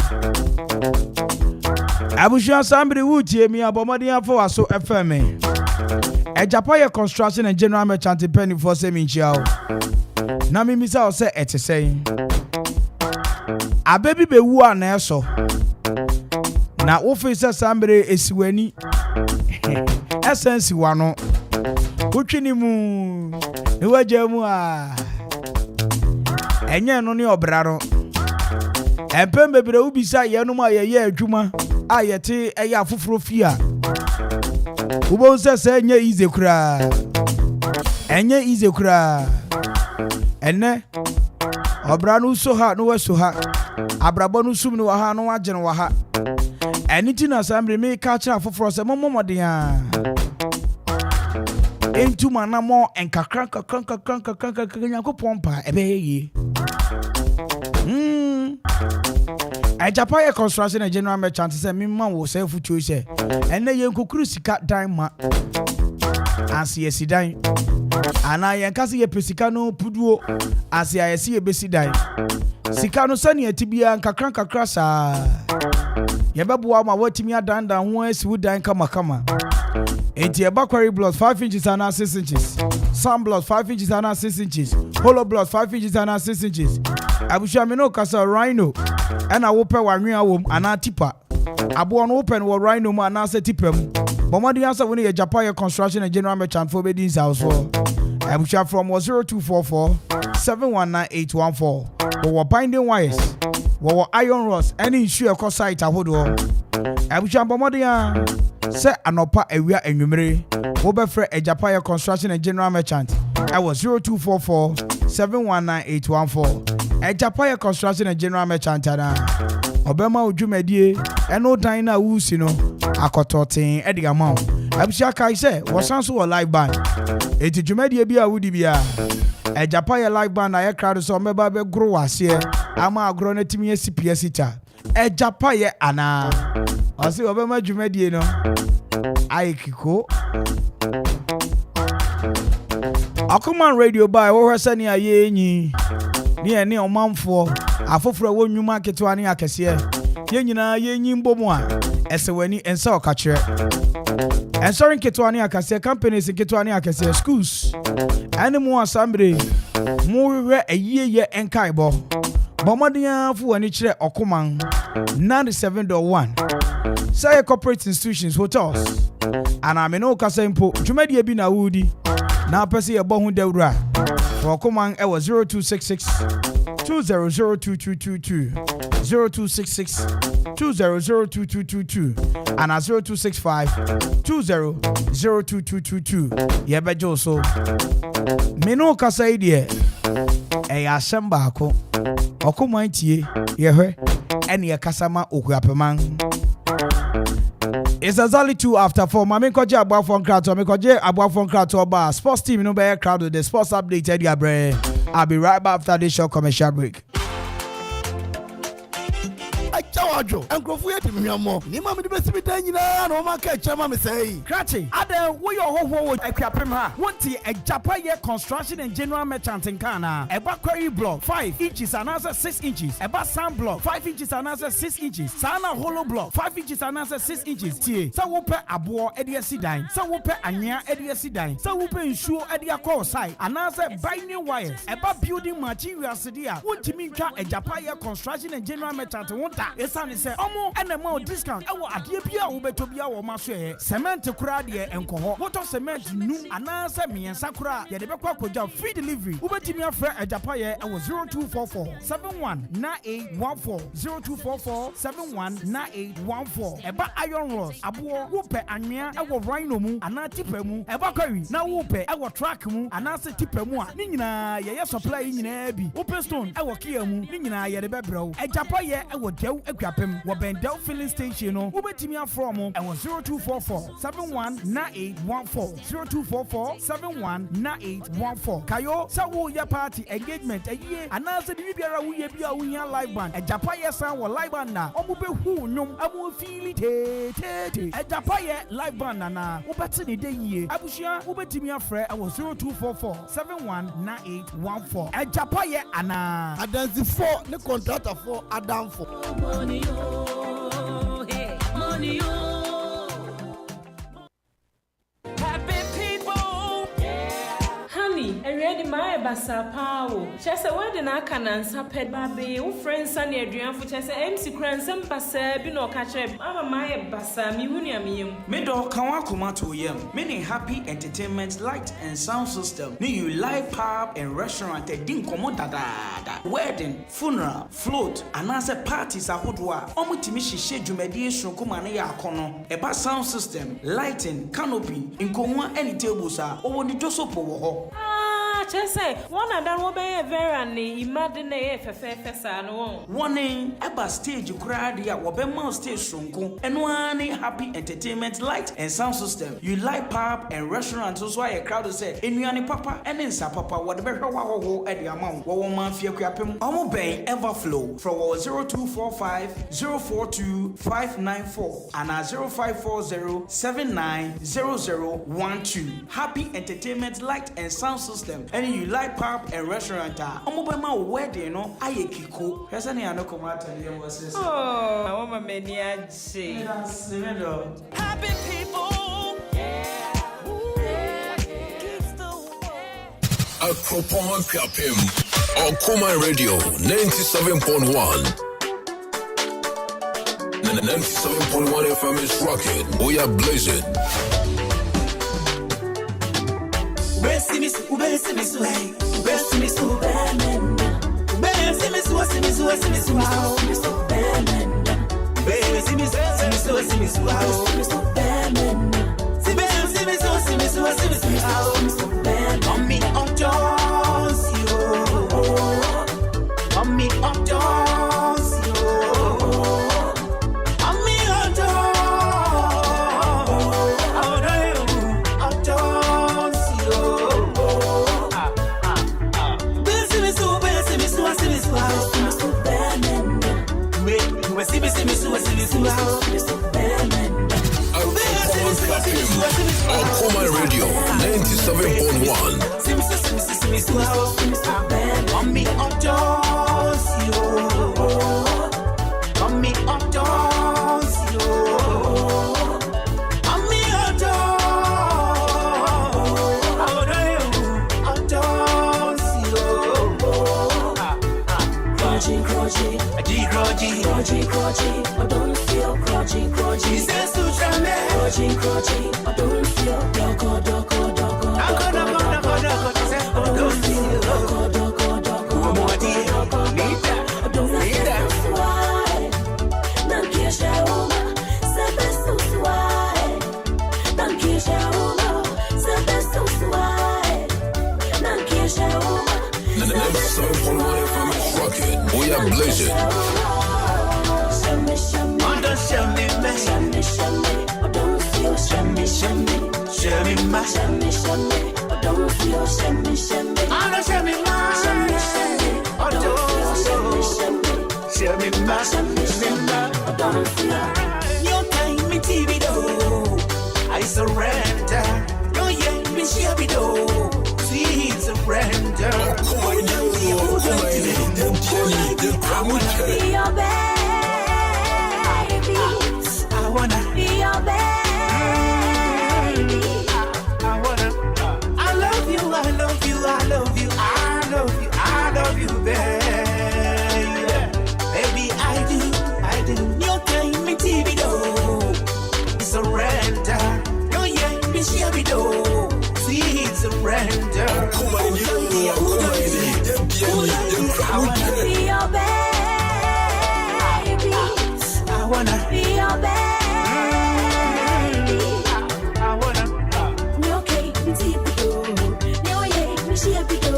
Abusha somebody would hear me about for so FM. A Japaya Construction and General Merchant penny for Seminchiao. Na mi misa o se ete sei abebi be wu ana eso na wo fe se sambre esiwani essence wano wotwini mu ne waja mu a enye no ne obra no empem bebre wo bisa ye no ma ye adwuma a yete eye afoforo fi a wo bo se enye ize kura ene obra no so ha no weso ha abrabo no sum no wa ha no wagene wa ha eni ti na sambre me ka kira foforo se momoden a entu manamo enkakran yakopon pa ebe ye Japaya Construction and General Merchant say me man wo say futu say ene ye nkokuru sika dan ma asi esidan ana yen kase ye pesika no puduo asi ayesi ye besidan sika no sane atibia nkakran sa ye beboa ma watimi adanda ho asi wudan kama enti e bakwari block 5 inches and 6 inches some block 5 inches and 6 inches hollow block 5 inches and 6 inches abusha me no kasa rhino ena wo pe wanwe awom ana tipa abo no open wo rhino ma na se tipam bomadi answer when ye Japaya Construction and General Merchant for bedins house for abusha from 0244 719814 wo binding wires wo iron rods any issue across site ahodo abusha bomadi se anopa ewia enwumere wo be frɛ Japaya Construction and General Merchant I was 0244 719814 Japaya Construction and General Merchant ana obema odwumadie eno dan na wusi no akototen ediga ma abusha kai se wo sanso wo live band eti dwumadie bia wudi bia Japaya live band na ye crowd so meba be gro wase ama agro na timi CPS ita Japaya ana osi obema dwumadie no Aikiko Okoman Radio by wo hwese ne aye enyi ne ene omanfo afoforo wo nwuma ketewa ne akese ye nyina ye enyi mbomu a ese wani ensa okakire ensorin ketewa ne akese companies ketewa ne akese schools ene mu asambre mu hwe ayiye enkaibo bomodin fu wani kire Okoman 97.1 say corporate institutions hotels and I no kasa impo dwumadie bi na wudi na pese ye bo hu dawura for Okoman e was 0266 2002222 0266 2002222 and 0265 2002222 ye bejo so me no kasa ide e asamba ako Okoman tie ye hwe ene ye kasama okuapeman It's exactly 2 after 4. Mami koje abua phone crowd to me koje abua phone crowd to ba sports team no be crowd with the sports update Eddie Abre. I'll be right back after this short commercial break. Ajo enkrofo yɛ timi hwamɔ ni ma me de besi bitan nyina na o ma ka kyema me sɛyi Krachi ada wo yɛ hoho wo akuapem ha wonti Ajapa yɛ construction and general merchant in Ghana eba quarry block 5 inches and another 6 inches eba sand block 5 inches and another 6 inches sana hollow block 5 inches and another 6 inches tie sa wo pɛ abo ede asidan sa wo pɛ anya ede asidan sa wo pɛ nsuo ede akɔ side another binding wires eba building materials dia wontimi ntwa Ajapa yɛ construction and general merchant wonta Esani say omo enema discount ewo adie bia wo beto bia wo maso cement kura de enkoho water cement nu ananse miensa kura ye de bekwa koja free delivery wo betimi afre Ajapa ye ewo 0244 719814 0244 719814 eba iron rods abo wo pe anwea ewo rhino mu ana tipa mu eba kwari na wo pe ewo track mu ananse tipa mu a ni nyina ye supply nyina bi open stone ewo kia mu ni nyina ye de bebrɛw Ajapa ye ewo dew Akuapem Wabendel filling station no ubetimi afrom e 0244 719814 0244 719814 kayo sa wo ya party engagement aye anase bi biara wo ye bia wo hia live band Ajapa ye san wo live band na omo be hu nnwom amo feel te Ajapa ye live band na wo beti ne de yie abushia ubetimi afre e 0244 719814 Ajapa ye ana adansi 4 ne contractor 4 adam 4 Money, oh, hey, money, oh. Happy people, yeah. Honey, I ready my basa power. Chese wede na aka na nsa ped babe. Wo friends and aduan fo chese MC Kransem basa bi no ka kire. Mama my basa mi hunu amiyem. Me do kan wa koma to yem. Me ne Happy Entertainment Light and Sound System. Ni you live pub and restaurant din komo dada. Wedding, funeral, float, anase parties ahodo a omutimi hihye dwumadi esunkoma ne ya akono. Eba sound system, lighting, canopy, nkonwa any tables a owo ni dosopo wo ho. Chese one and that will be a very imagine a fefesa no one eba stage crowd ya wobema stage sunko and one Happy Entertainment Light and Sound System. You like pub and restaurants so why a crowd say enuane papa and nsa papa whatever ho at the amount wo man fie kwapem omo ben Everflow from 0245 042 594 and 0540 790012. Happy Entertainment Light and Sound System. And you like pub and restaurant omobema wedding no ayekiko pesa ne anokoma atade was oh mama meni aje Happy people, yeah. Okoman Akwaaba Okoman Radio 97.1 97.1 FM is rocking. We are blazing. Okoman Radio 97.1. We are blazing. I surrender. No, yeah, me shabby do. Sweet surrender. Be your baby. I wanna be your baby. I love you, I love you, I love you, I love you, I love you, baby. Baby, I do. Your time, me TV do. Surrender. No, yeah, me shabby do. Sweet surrender. I wanna be your baby. I wanna be your baby. I wanna. Okay, me deep do. No, yeah, me shabby do.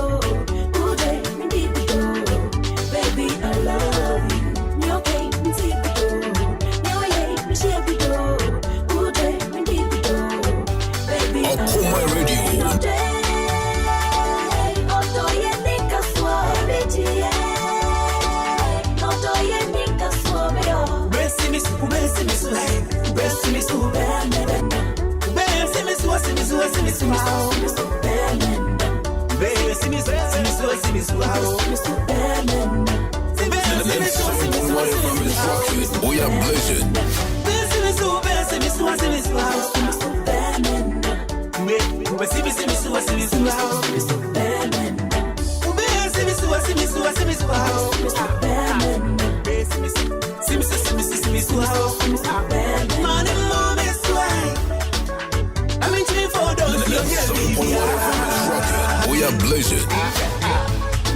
Good day, me deep do. Baby, I love you. Okay, me deep do. No, yeah, me shabby do. Good day, me deep do. Baby, I love you. We are blessed. We are blessed.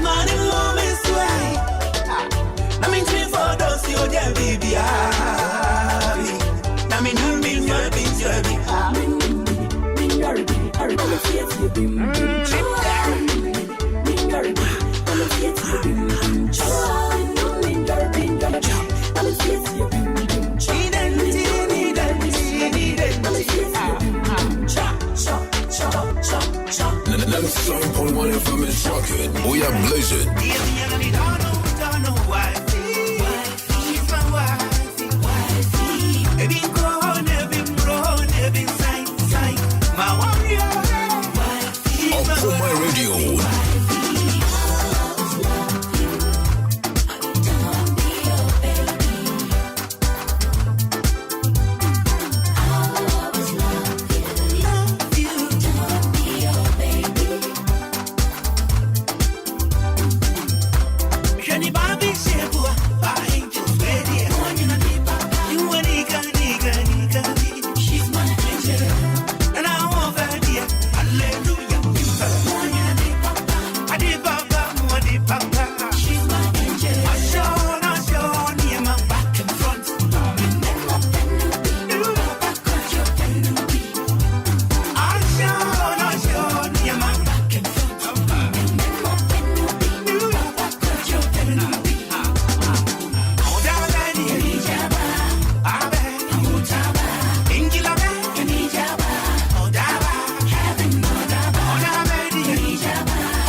Money moments right. I mean, me for those you dear baby. I mean, you mean your baby. We are blessed. Don't know why. She's my wifey. Baby, go on, every side. My warrior. Okoman Radio.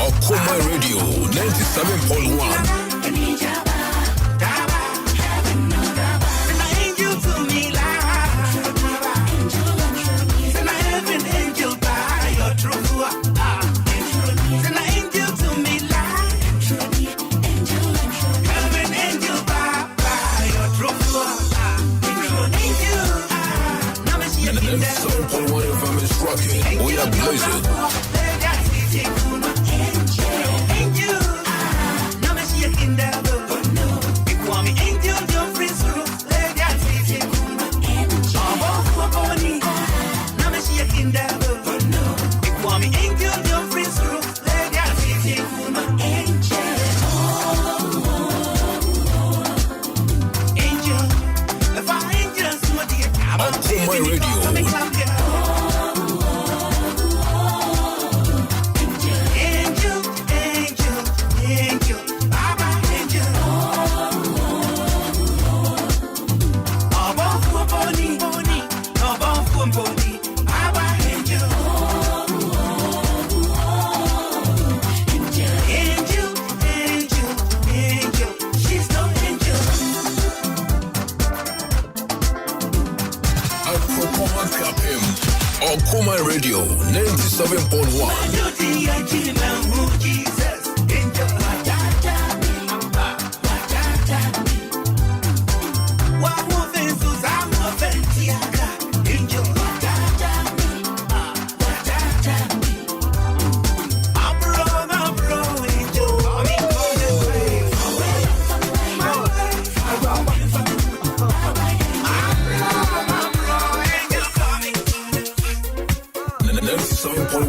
Okoman Radio 97.1. We are blessed. Okoman Radio 97.1.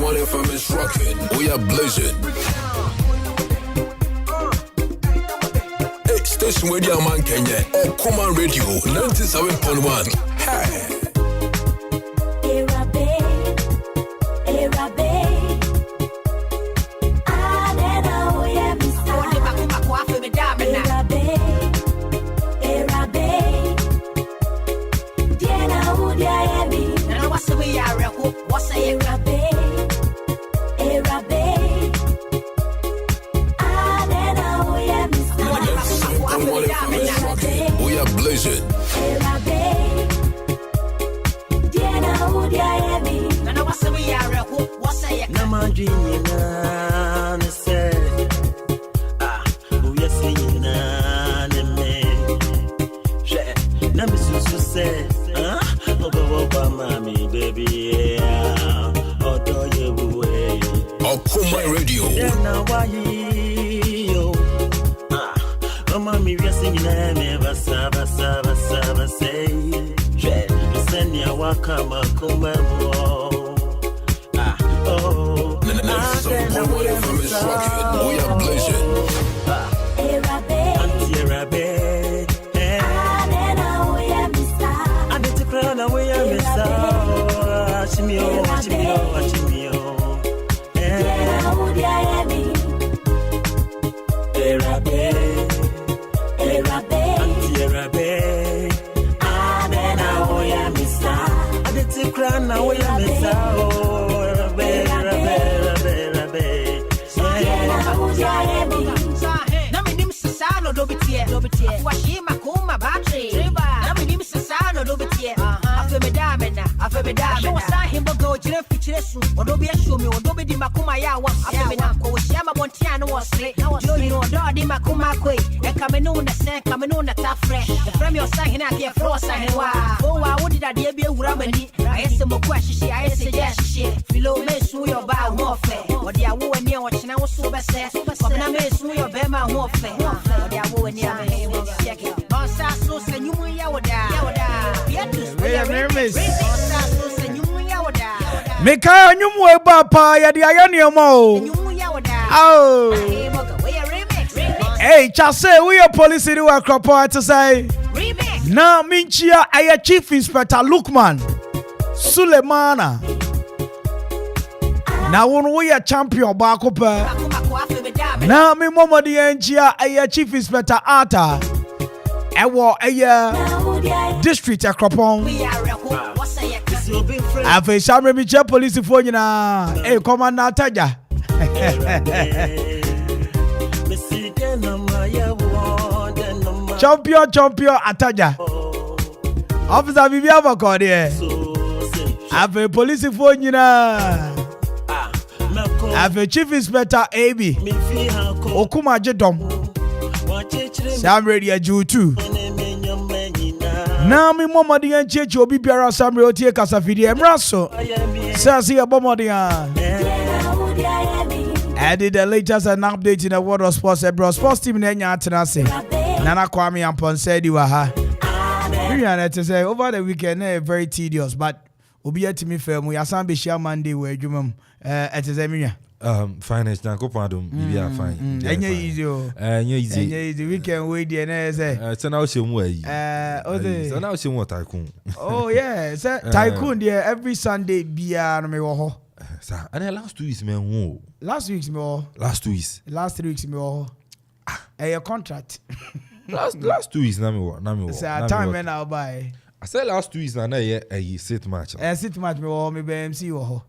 One FM is rocking. We are blazing. Hey, station radio man Kenya. Okoman Radio 97.1. Hey. We are blazing. Okoman Radio. Mami, we are singing basa basa basa basa. Send ya wakama kumemo. Oh, We are blazing. Anti-Rabe. I bet you crown away a missa. Chimio, chimio, chimio. Meka nyumu eba pa ya di ayani omo. Oh. Hey, chase we are police in our crop to say. Na minchia aya Chief Inspector Lukman Sulemana. Na won we are champion bako pa. Na mi momo di enchia aya Chief Inspector Ata. Ewo aya district akropon. Afe Shamre mi che police fo nyina. Eh Commander Ataja. Champion Ataja. Officer Vivian Bakode. Afe police fo nyina. Afe Chief Inspector AB. Okuma Jedom. Shamre dia Jutu. Na mi momodi enchechi obi biara Samre otie kasafidi emraso. Sasi abomodia. Added the latest and update in the world of sports. Ebro sports team nenya atenase. Nana Kwame Mpere A.K.A. Miriam to say over the weekend very tedious, but obi etimi firm we asan be share Monday we adwumam. Etese Miriam. Finance Nankopado, we are fine. Easy. Easy. Weekend we dey na say. So now she way. So now she want tycoon. Oh yeah, say tycoon there every Sunday bia no me wo ho. Sir, and last 2 weeks me ho. Last 2 weeks me wo. Last 2 weeks. Last 3 weeks me wo. Your contract. Last 2 weeks na me wo. Say time when I buy. I said last 2 weeks na a sit match. Sit match me wo me be MC wo ho.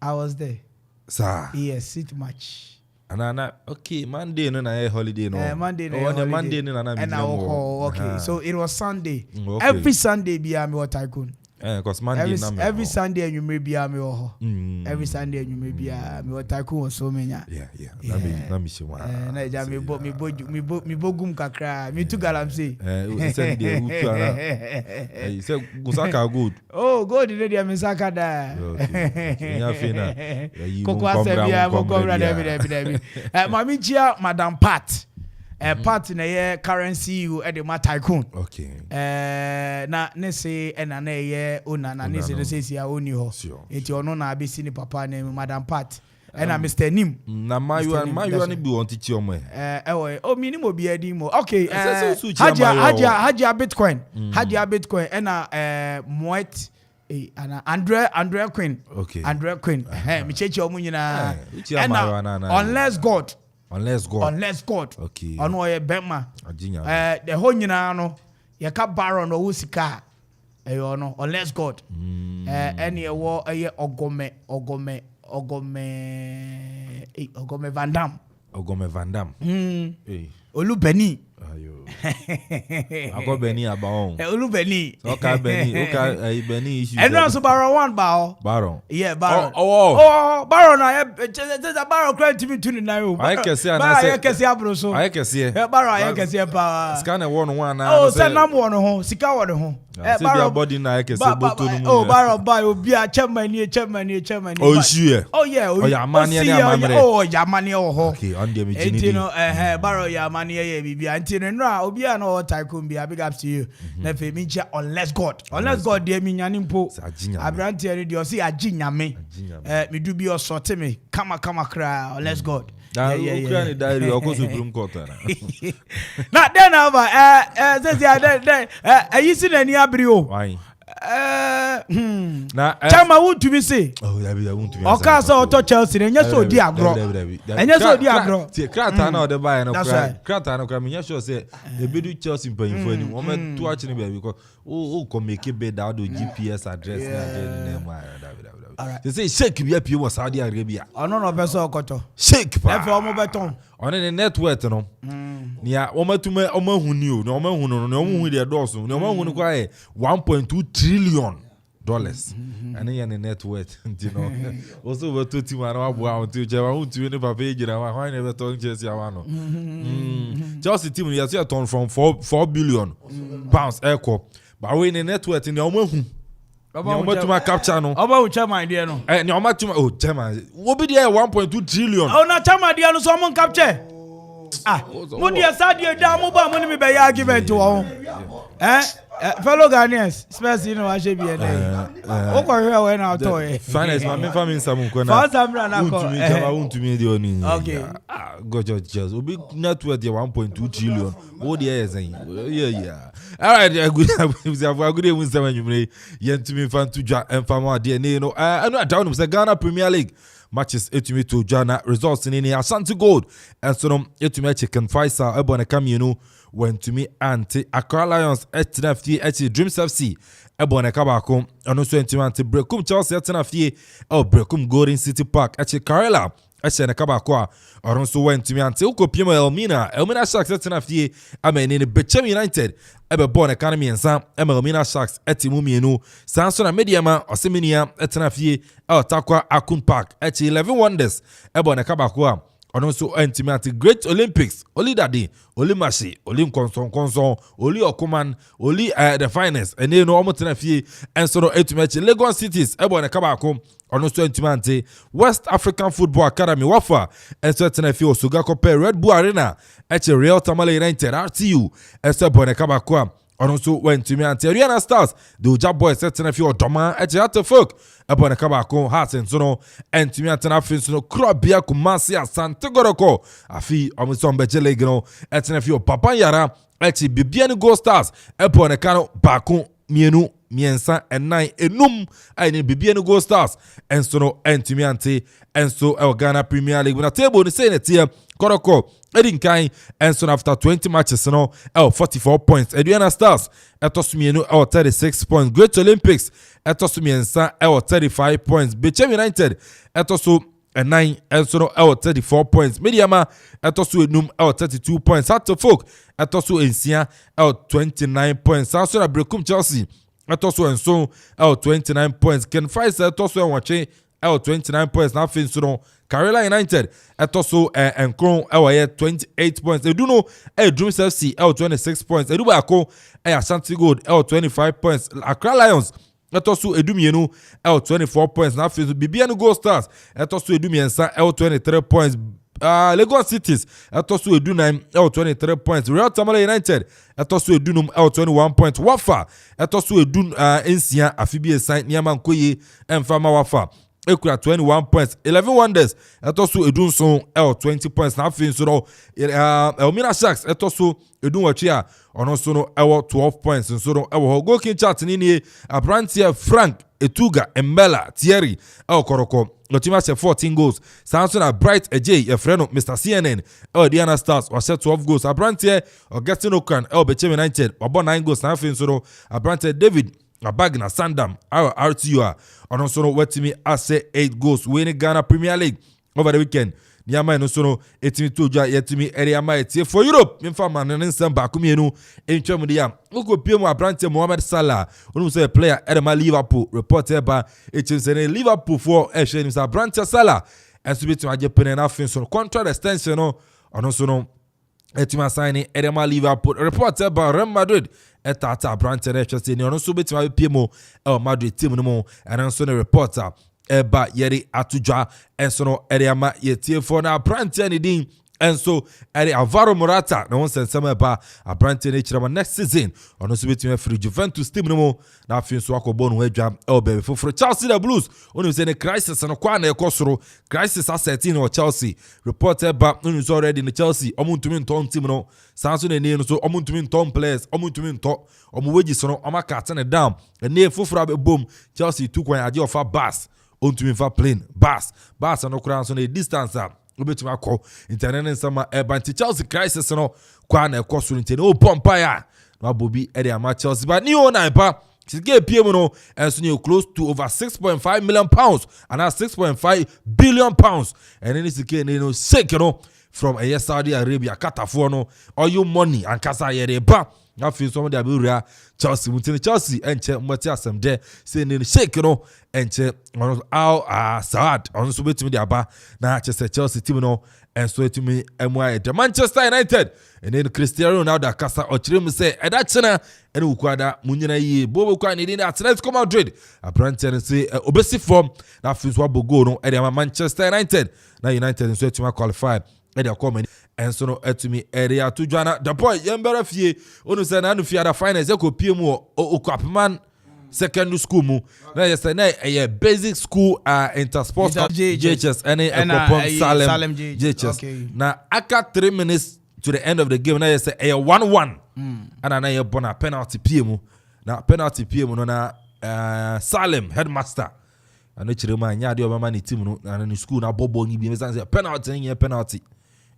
I was there. Sir. Yes, sit match. And okay, Monday no na holiday no. Monday no. Monday no na. And okay. So it was Sunday. Okay. Every Sunday be me tycoon. Cause Monday every Sunday you may be me ho. Every Sunday you may be me what tycoon was so many. Yeah. Na me she one. Na ja me bogum kakra. Me too galam say. Say dey utu ara. You say Gusaka good. Oh, good dey me saka da. Okay. Nya fe na. Koko asebia mo komra David. Mami chia Madam Pat. Part na ye currency you at the tycoon. Okay. Na ne say na ye ona na ne say sia oni ho. Eti ono na abesi ni papa na Madam Pat. Na Mr. Nim. Na mayu ani bi won teach omo o mi ni mo bi adi mo. Okay. Haja Bitcoin. Haja Bitcoin na Moet ana Andrea Queen. Okay. Andrea Queen. Mi chechi omo nyina. Unless God. Unless God. Okay. Ono ye bema. Ajinya. The whole nyina no ye ka baron no wusika. Eyo no unless God. Any wo ye Ogome Van Dam. Ogome Van Dam. Olu Beni. Ayo. Ako Beni abaon. Olu Beni. Oka Beni issue. And also Baron one bao. Baron. Yeah, Baron. Oh, Baron na the Baron credit me tuni na yo. I can see na say. I can see abro so. I can see. Baron I can see pa. Scan one na. Oh, say nam one ho. Sika one ho. Baron body na I can see boto no. Oh, Baron buy obi a chairman. Oh, issue. Oh yeah. Oh, ya mani ani amamre. Oh, ya mani ho. Okay, on the me you know, Baron ya mani ye bibi anti no obi a no tycoon bi big up to you. Na fe mi cha unless God dey mi nyane mpo. Abrante ere dey o say aginyame. Me do bi o sorte me kama kra unless God. Yeah. Ukraine diary oko Supreme Court na then over say ayi si na ni abri o. Why? Chama won't to be say. Oh, I won't to be. Oka so to Chelsea enya so di agro. Enya so di agro. Ti krata na de buy no krata na kra me nya sure say e be do Chelsea paying for any. O me to achi ni be because o come make bed out do GPS address na name David. They say shake bi apie was Saudi Arabia. Ono no be so okoto. Shake pa. E fe omo beton. On the network no. Nia o matuma o mahuni o no mahunu no o mahuni de doso no mahunu kwa 1.2 trillion dollars. And in the net worth, you know. Also, over 20 man, I want to win a page. I never told Chelsea. Chelsea team, you see a ton from 4 billion pounds echo. But we in the net worth in the Omo. To my capture no. About Chama idea no. And your match, oh, Chama. What be there 1.2 trillion? Oh, not Chama idea no, someone capture. Mudia Sadia Damuba, money me by argument to all. Fellow Ghanaians, especially I should be a name. When I toy. Finance, my family, some to me the only. Okay. Go just will be not worth 1.2 trillion. Oh, yeah. All right, good day, Winston, when you may yet to me fan to Jack and Fama DNA. No, I'm not down with the Ghana Premier League. Matches etumi to Jana results in Ashanti Gold and so etumi chicken Faisal ebona kamino went to me anti Accra Lions etnafie Dreams FC ebona kabako ono so etumi anti Brekum Chelsea etnafie Brekum Golden City Park Karela na kabako a ono so went to me anti ukopiem Elmina Sharks etnafie amene ne Bechem United ebe born economy ensa Elmina Sharks etimu mienu sanso na mediama oseminia etnafie Takwa Akun Park 11 Wonders ebe na kabako a ono so entimi Great Olympics oli dade oli mashi oli konson oli Okoman oli the Phynest ene no omotenafie enso no etimi Lagos Cities ebe na kabako ono so entimi West African Football Academy wafa enso etnafie Osuga Kope Red Bull Arena Real Tamale United RTU enso ebe na kabako a ono so wentimi Rihanna Stars the Uja Boys etnafie Odoma Atefok ebe na kabako Hearts enso no entimi atnafie no Krobia Kumasi Asante Goroko afi omuso mbeje league no etnafie Papa Yara Bibiani Gold Stars ebe na kano bako mienu miensa enai enum aini Bibiani Gold Stars enso no entimi enso Ghana Premier League na table ni say netia Koroko Edinkai enso after 20 matches no 44 points Rihanna Stars etosumienu 36 points Great Olympics etosumiensa 35 points Bechem United etosu 9 enso no 34 points Mediama etosu enum 32 points Hatofok etosu ensia 29 points Sanso na Brekum Chelsea ɛtɔ so nso 29 points. Ken Faisal ɛtɔ so ɛwɔtwe 29 points. Na afei nso no Carolina United ɛtɔ so nkron ɛwɔ 28 points. Edu no Dreams FC 26 points. Edu baako Ashanti Gold 25 points. Accra Lions ɛtɔ so edu mienu 24 points. Na afei nso Bibiano Gold Stars ɛtɔ so edu miensa 23 points. Lagos Cities ɛtɔ so edu 9 23 points. Real Tamale United ɛtɔ so edu num 21 points. Wafa ɛtɔ so edu nsia afibie sign niama nkoye emfama Wafa ekura 21 points. 11 Wonders ɛtɔ so edu nso 20 points. Na afei nso no Elmina Sharks ɛtɔ so edu watwe a ɔno nso no 12 points. Nso no ɛwɔ Goal King chart ni nie Abrantia Frank Etuga Mbella Thierry Koroko Team has 14 goals. Samson a Bright AJ, a friend of Mr. CNN, Diana Stars, or set 12 goals. Abrante, or Getting Okan, Bechem United, or 9 goals. Now, so Abrante David, a Bagna Sandam, our RTUR, and also what to me, I say 8 goals. Winning Ghana Premier League over the weekend. Niama no sono etimi toja yetimi area ma etie for Europe mfa manen nsem ba kumienu entwam dia uko piemu Abrante Mohamed Salah onu say player edema Liverpool reported by HSN Liverpool for ehwe ni Abrante Salah enso bitu aje pene na fin so contract extension no onu so no etimi assign edema Liverpool reported by Real Madrid etata Abrante na ehwe ni onu so bitu piemu Madrid team no mo enso no reporter Eba yeri atujwa enso no eriama yetie for na Abrante ni din enso eri Alvaro Morata na won sensema eba Abrante ni chirama next season ono so betime free Juventus team no mo na afin so akobo no adwa elbe foforo Chelsea the Blues ono se ne crisis no kwa na ekosoro crisis asset no Chelsea reported ba ono so already in Chelsea omuntumi nton team no sanso ne ne no so omuntumi nton players omuntumi nton omuweji so no amaka tene down ne foforo abom Chelsea tu kwan ade ofa bass on to me for plane bass no crown so the distance obetumi akọ internet nsama ebanti Chelsea crisis no kwa na ekoso ntene o pompa ya na bobi e dey ama Chelsea but ni o na pa sike PM no enso ni close to over 6.5 million pounds and 6.5 billion pounds and then sike no shake no from Saudi Arabia Qatar no all you money and kasa ye dey ba na fi so de abura Chelsea mutene Chelsea enche mwati asem de say ne shake no enche Al Saad on so betimi de aba na Chelsea team no enso etimi emwa de Manchester United and then Cristiano Ronaldo kasa ochirem say eda chena ene ukwada munyina yi bobo kwa ne din Atletico Madrid Abrante say obesi form na fi so abogo no e de Manchester United na United so etimi qualify e de Okoman and so no etumi area to join the boy yembere fie onu say na no fie ada finance e ko pie mu Okoman secondary school mu na yes na a basic school intersport JHS and Okoman Salem JHS na aka 3 minutes to the end of the game na yes a 1-1 and na ye bona penalty pie mu na penalty pie mu no na Salem headmaster and chire ma nya de obama ni team no na no school na bobo ni bi me say penalty ni penalty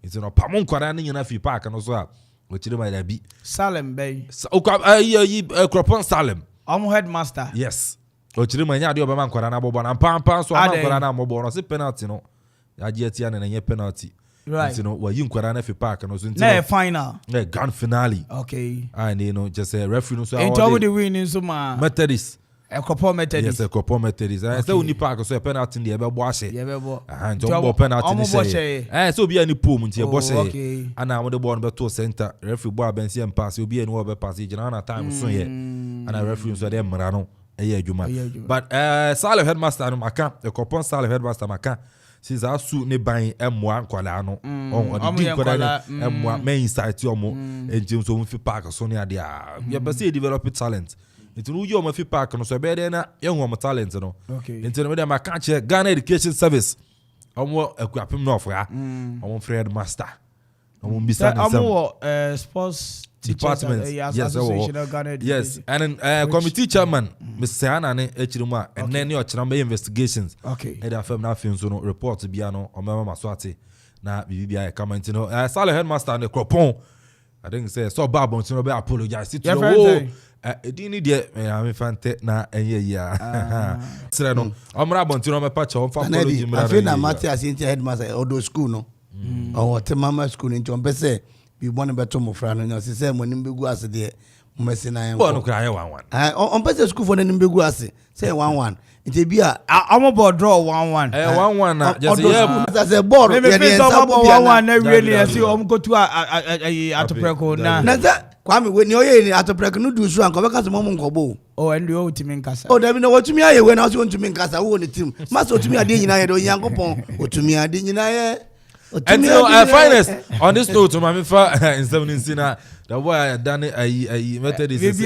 it's no pamon kwara ni na fi park no so a o chire ma da bi Salem bay Kropon Salem headmaster yes o chire ma nya de obama kwara na bobo na pampan so ama kwara na bobo no se penalty no ya je tia na nye penalty right you know wa yin kwara na fi park no so na final grand finale okay and you know just a referee no so all the winning so ma Methodist Okoman Methodist. Yes, Okoman Methodist. I say uni park so penalty dey be bo ase. Yeah, be bo. Don't penalty ni say. So be any pool nti e bo say. Okay. Ana am the ball be to center. Referee bo abensi em pass obi any wo be pass e na time so here. Ana referee so dey mra no e adwuma. But Saleh headmaster no maka, Okoman Saleh headmaster maka. Since asu ne ban emwa nkwala no. On di nkwala emwa main site yo mo. Enti so mfi park so ne ade a. You be say develop talent. It's no you my park no so be there na young talent no. Okay. Into no ma catch Ghana Education Service. Omo ekwapem no for ya. Omo Fred Master. Omo bisa na some. Sports department. Yes. And then committee chairman Mr. Hana ne echiruma and then your chiramba investigations. Okay. E da fam na film so no report bia no omema maswate na bibia e comment no. Saleh headmaster ne Kropon. I think say so babon so no be apologize to edini de me fante na enye ya sere no omra bontino me pacha on fa apology mra na na Matthias into headmaster odo school no o te mama school nti on pese bi bon beto mo fra no se mo nim begu ase de Mmesi na yen. Ball no cry 1-1. On pese school for nanim begu ase. Say 1-1. Nti bia I'm ball draw 1-1. 1-1 na just yeah. That's a ball. Me feel so 1-1 na really see go to atopreko na. Na za Kwame we ni oye ni atopreko no du so anko be ka so mom nkobo. Oh and you otimi nkasa. Oh David no watumi aye we na so otumi nkasa wo ni team. Maso otumi ade nyina ye do Yankopon otumi ade nyina ye. And so Phynest on this note mama fa in 17 na the boy done a Methodist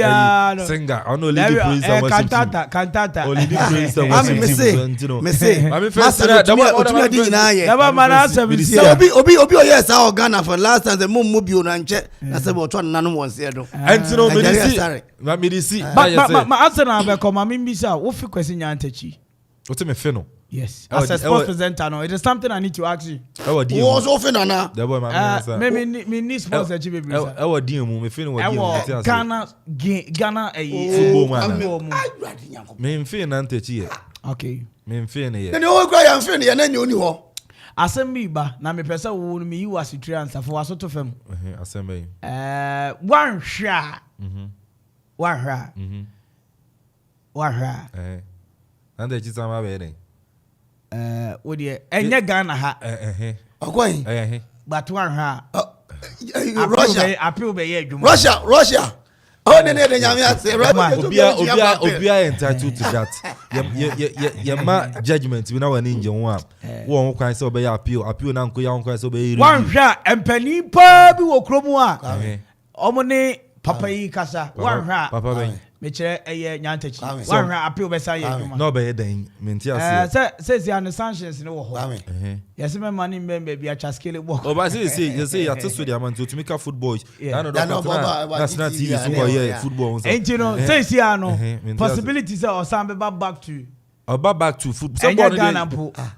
singer on no lady praise and worship cantata o lady praise and worship me say mama first the boy otumi ade nyina ye. Never man answer me see. Obi o yes our Ghana for last time the mum bio na nche na say but one nanom won say do. And so me see ma answer na be come me bisa wo fi kwesi nyantachi. What me fe no? Yes, as a sports presenter, no, it is something I need to ask you. What's often na? The boy, my me need sports achieve. Our dear me feel what Ghana, football man. Me feel nante chi. Okay. Me feel ne. Na o kra ya feel ne na ni oni ho. Asem bi ba na me pesa wo me yi wasi triansa for waso to fam. Asem bi. One hwa. One hwa. One hwa. Nante chi sama be den. What dear, enye Ghana ha. Okwan. But one ha. Russia. Appeal be ye adwuma. Russia. Oh ne nyame ase. Obia entitled to that. Ye ma judgment we na wani nje ho wo kwan se obe ya appeal na nko ya kwan se obe iri. One hwa empani pa bi wo kromu a. Omo ne papa yi kasa. One hwa. Papa ben. Me chere eye nyantachi. One hwa appeal be say adwuma. No be den menti ase. Say the sanctions no ho. Yes me money member bi acha scale work. O ba say ya teso dia man to make football. Na no national TV so here football. Enti no say no possibility say o sam be back to back to football.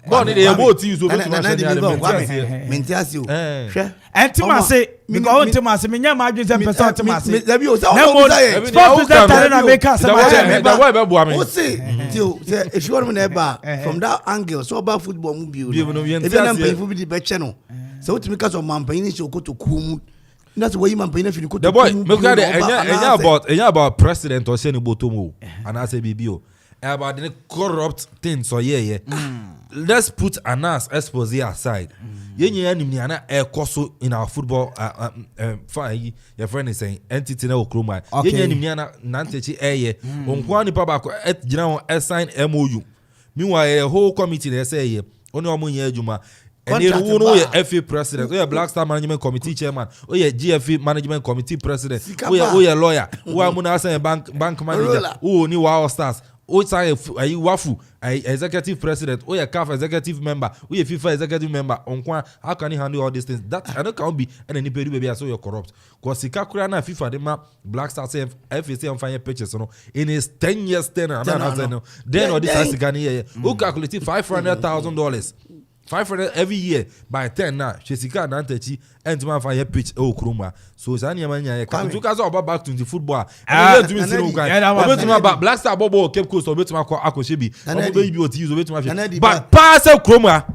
Ball ni dey both use over to menti ase o. Hwe. Enti ma say me go enti ma say me nya ma adwen say person enti ma say. Let me o say sports presenter na make us the boy be boa me. O say if you want me never from that angle so about football mu bi o. If you na pay bi be che no. So what me ka so man pay ni se okoto kumu. That's why man pay na fi ni koto. The boy me go enya about president or say ni botomo and I say bibio. About the corrupt things so yeah. Let's put Anas expose aside. Yenye ni ana ekoso in our football fine your friend is saying entity na okroma. Yenye ni ana nantechi onkwa ni pa ko gina on assign MOU. Meanwhile a whole committee they say only omo yen adwuma. And you know your FA president, your Black Star Management Committee chairman, or your GFA Management Committee president, or your lawyer, who are Munasa bank manager, who knew our stars. O say ayi wafu executive president o CAF executive member o FIFA executive member onkwa how can he handle all these things that I don't can be and any period baby so you corrupt cause sika kura na FIFA de ma Black Stars FAC on fire purchase no in his 10 years tenure then all this sika ni here who calculate $500,000 $500 every year by 10 now. Jessica Nantechi and man fire pitch Kruma. So Zania Mania come to us about back to the football. And doing zero guy. Black Star Bobo Cape Coast or Betma Akoshibi. And baby what use of but pass Kruma.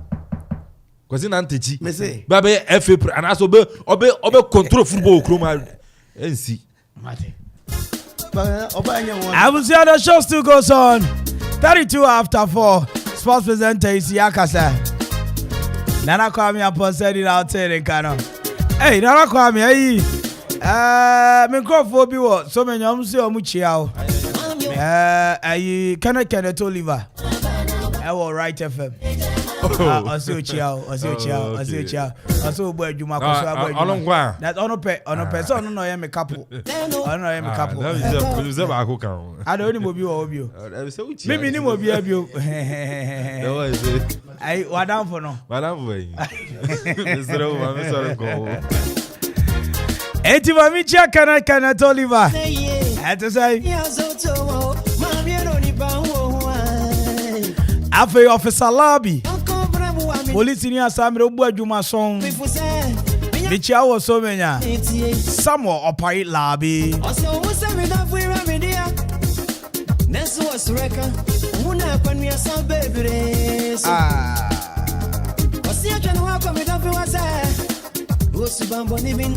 Because in Nantechi. Baby FA and also obey control football Kruma. And see. I will see how the show still goes on. 32 after 4. Sports presenter is Yakasa. Nana Kwame said it out there in Kano. Hey, Nana Kwame, me crop bi wo so many say omuchiao. Can to liver. I will write FM. Oso chiao. Oso boy juma ko so boy. That ono pe so no no me couple. Ono ye me couple. That is ba ko kan. I don't know bi wo bio. Me ni mo bi bio. Ai wadam for no. Wadam boy. Zero ma me sorry ko. Eti ma mi chia kana to liver. Ati say. Afe officer Labi. Police ni asamre obu adwuma son. Bichia wo so menya. Samuel Opai Labi.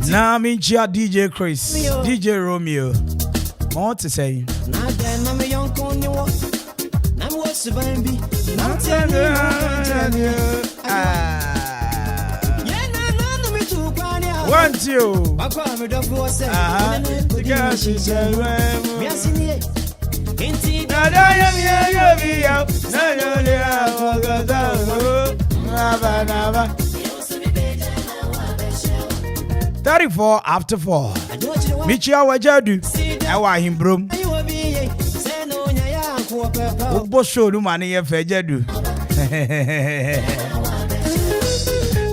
Na minchia DJ Chris, DJ Romeo. want to say. Now then, I'm a young con you walk. Now what's the baby? Now tell you. Want you. I call me the force. Never. 34 after 4. Michia Wajadu. I want him broom. Ubo show no money if I do.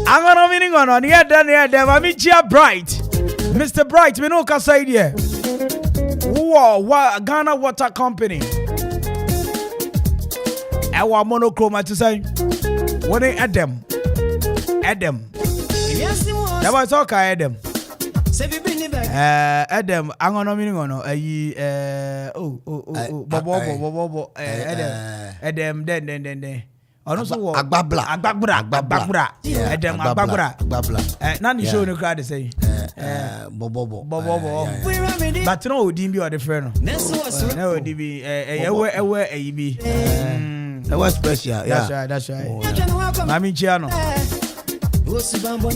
I'm gonna meaning on the other Michia Bright. Mr. Bright, we know Kasai here. Wow, Ghana Water Company. I want monochroma to say. What they Adam? That was okay, Adam. Adam, I'm gonna meaning on Bobo, Adam, then. Also, Agbabra. Adam Agbabra. None is showing the crowd to say, Bobo. But no, Dimby or the friend. No, DB, That was special. Yeah, that's right. Mami Chiano.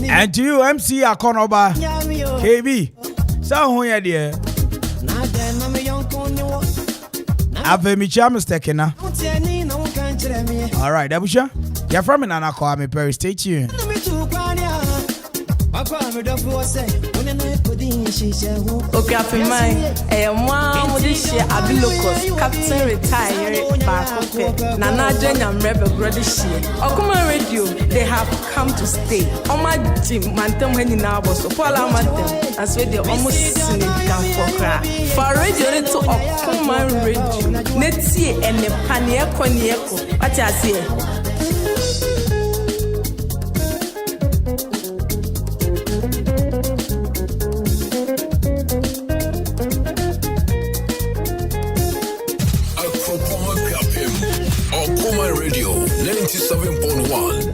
And to you, MC Akonoba, KB. So who you there? Have a Micha mistake now. All right, Abusha. You're from Nana Kwame Mpere A.K.A. Stay tuned. Okay, I feel mine. One with this year, I be locals. Captain retired back. Nana Jenya Rebel Brother Shea. Okoman Radio, they have come to stay. On my gym, Mantem when you now was so Paula Mantem. That's where they almost sing it for cry. For radio to Okoman Radio. Netsie and the Paniako. What I say? Okoman Radio 97.1.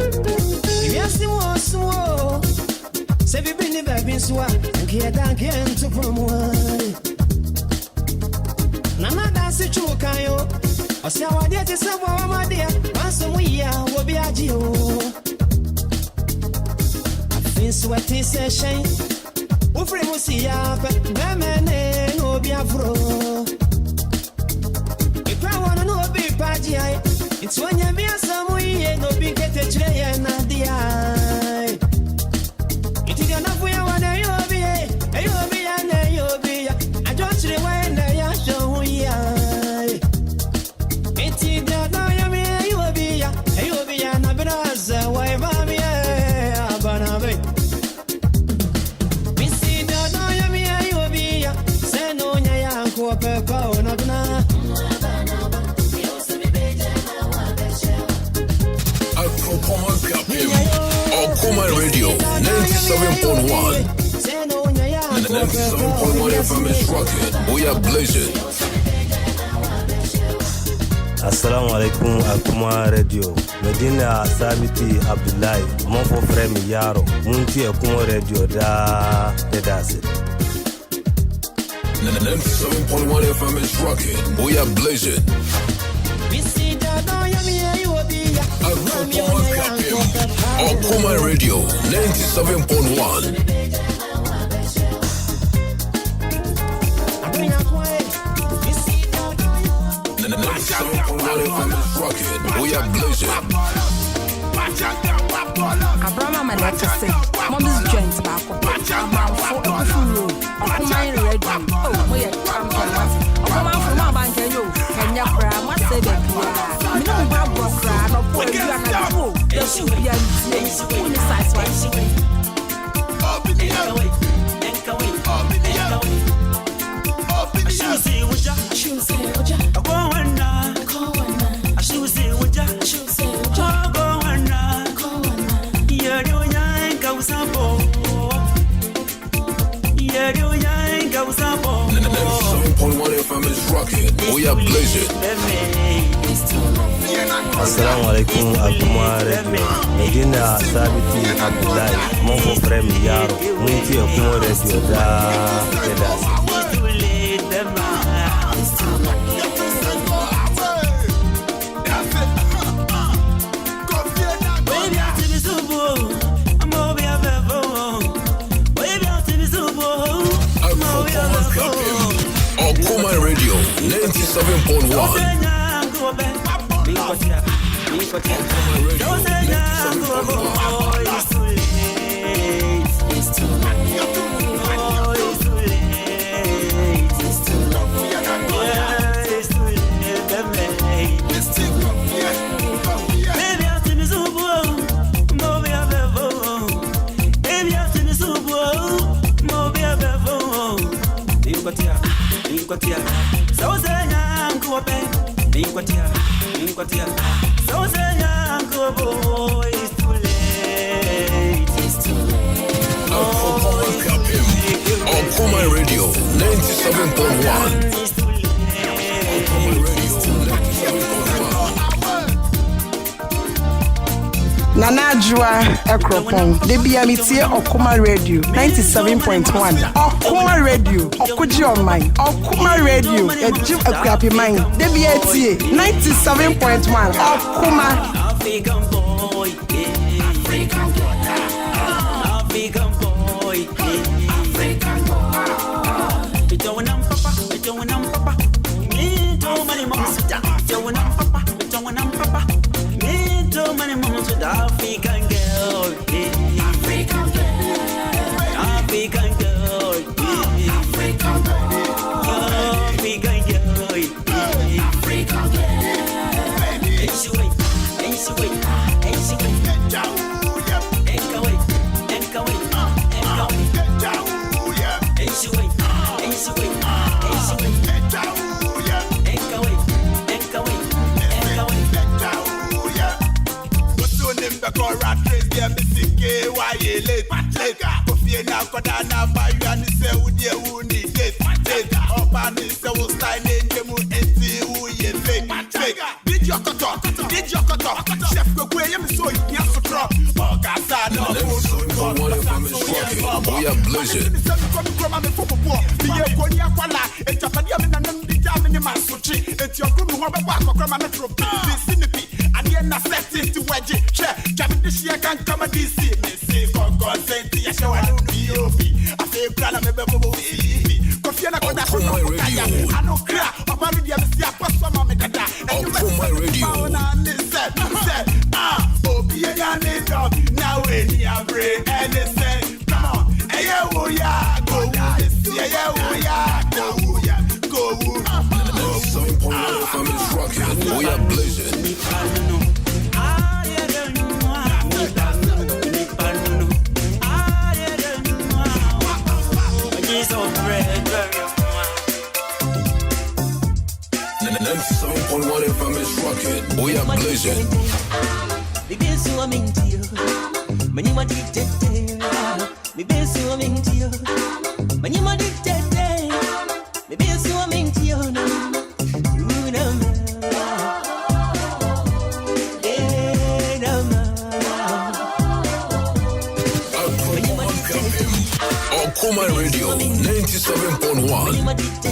It's when you be some way, no big get a tray and a DI. It is enough we want a yobi, and a yobi. I just rewind a show ya. It is the Diami, a yobi, and a brother, why, Mammy, a banabe. We see the Diami, a yobi, send on your young cooper, no. Okoman Radio 97.1. 97.1 FM is rocking. We are blazing. Assalamu alaikum Okoman Radio. Medina Sabiti Abdullahi. Monfo Fremi Yaro. Munti Okoman Radio da Dedase. 97.1 FM is rocking. We are blazing. Okoman Radio 97.1. We are blazing. Abraham and Legacy. Mom's joint back. I'm for Okoman Radio. Oh, we are champions. Okoman from my bank, you. Kenya Bram, what say that? We don't have Brokra, no boy, you are not true. There should be a only size one. We are blazing. Assalamu alaikum Okoman Radio. Medina Sabiti Abdullahi. Monfo Fremi Yaro. Munti Okoman Radio da Dedase. Okoman Radio 97.1. Nana Jua Ekropon, Debiamitie Okoman Radio 97.1. Okoman Radio, Okuji on mine. Okoman Radio, Ejim Ekwapi mine. Debiatie 97.1. Okoman. African boy, African boy, African boy, African boy. Don't papa, me too many months. Don't papa, me too many months with African girl, African girl, African girl, African girl, African girl, African girl. Okoman Radio 97.1.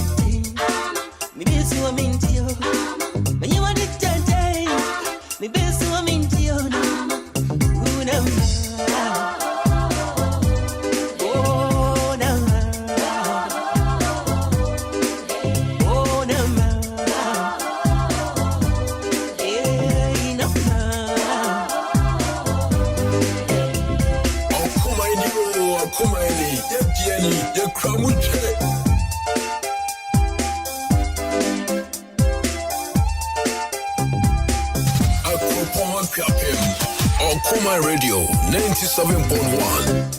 Okoman Radio 97.1.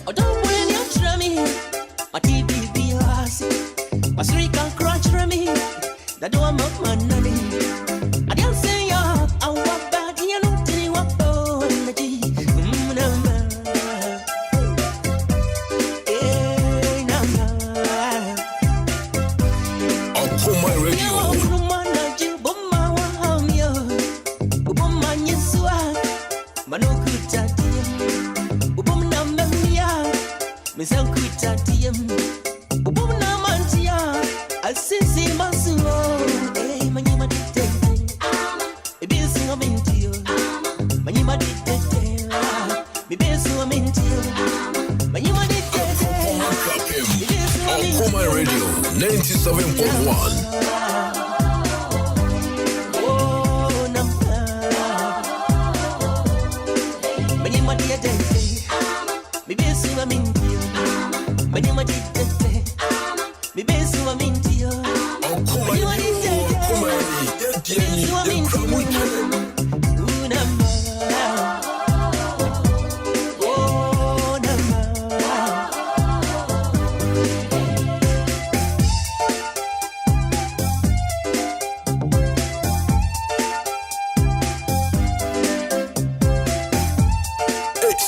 Okoman Radio 97.1.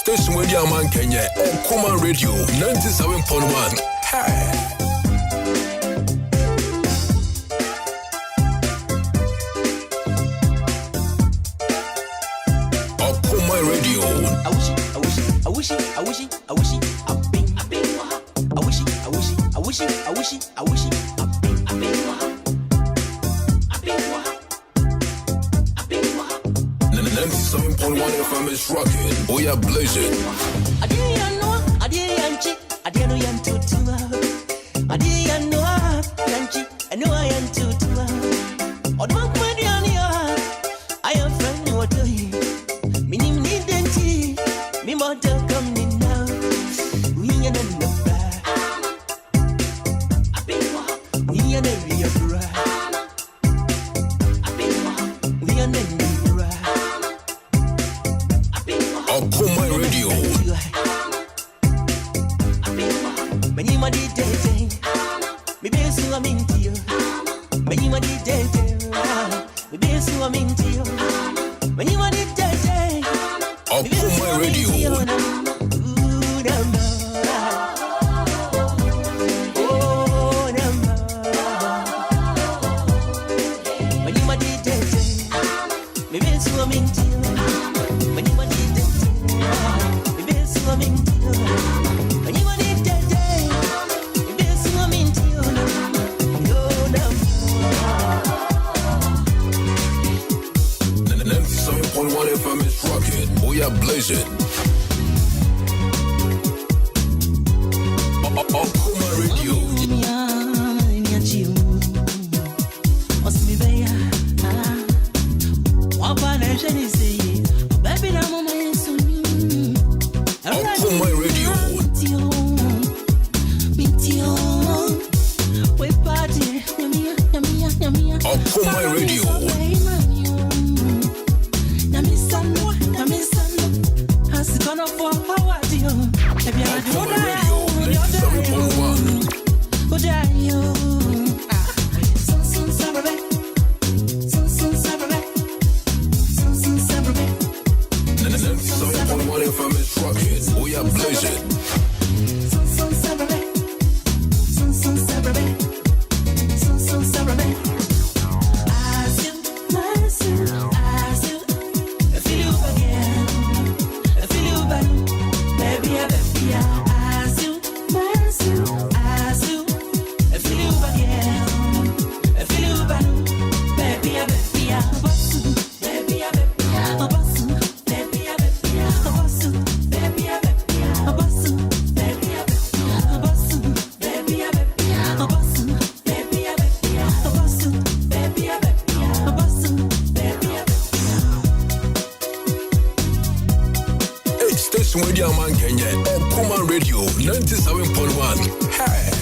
Station where the man Kenya, Okoman Radio, 97.1. Hey. Okoman Radio. I wish it, I wish it, I wish it, I wish it, I wish it, I wish it, I wish it, I wish it, I wish it, I wish it, FM is rocking. We are blazing. I didn't know, I didn't cheat, I didn't know to I didn't know, I know I am to or don't put you on your I am friend, what do you meaning? Need me more to come in now. We are not the bad. We are not real bad. We are not Okoman Radio. When you did dating, maybe I'm into you. When you did dating, maybe I'm into you. When you did dating, Okoman Radio. When you did dating, maybe I'm into you. When you did dating, maybe I'm into you. When you did dating, maybe I'm into you. The 97.1 FM is rocking. We are blazing. Okoman Radio. Okoman Radio. Okoman Radio. Media man Kenya, Okoman Radio, 97.1. Hey.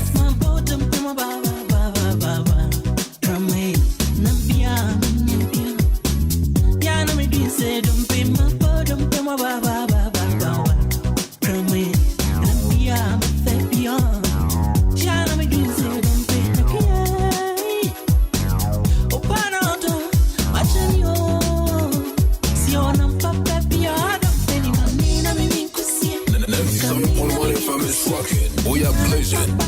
We are blazing.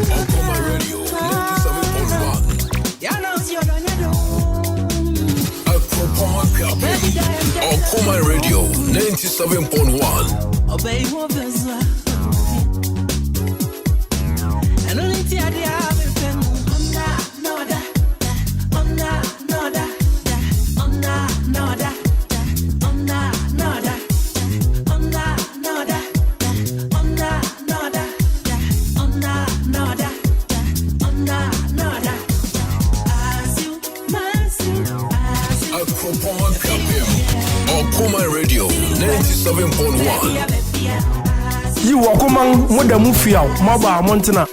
Okoman Radio, 97.1. Okoman Radio, 97.1. Obey what and only Akropong Piapim. Okoman Radio 97.1. You Okoman Moda Mufia, Maba Montana.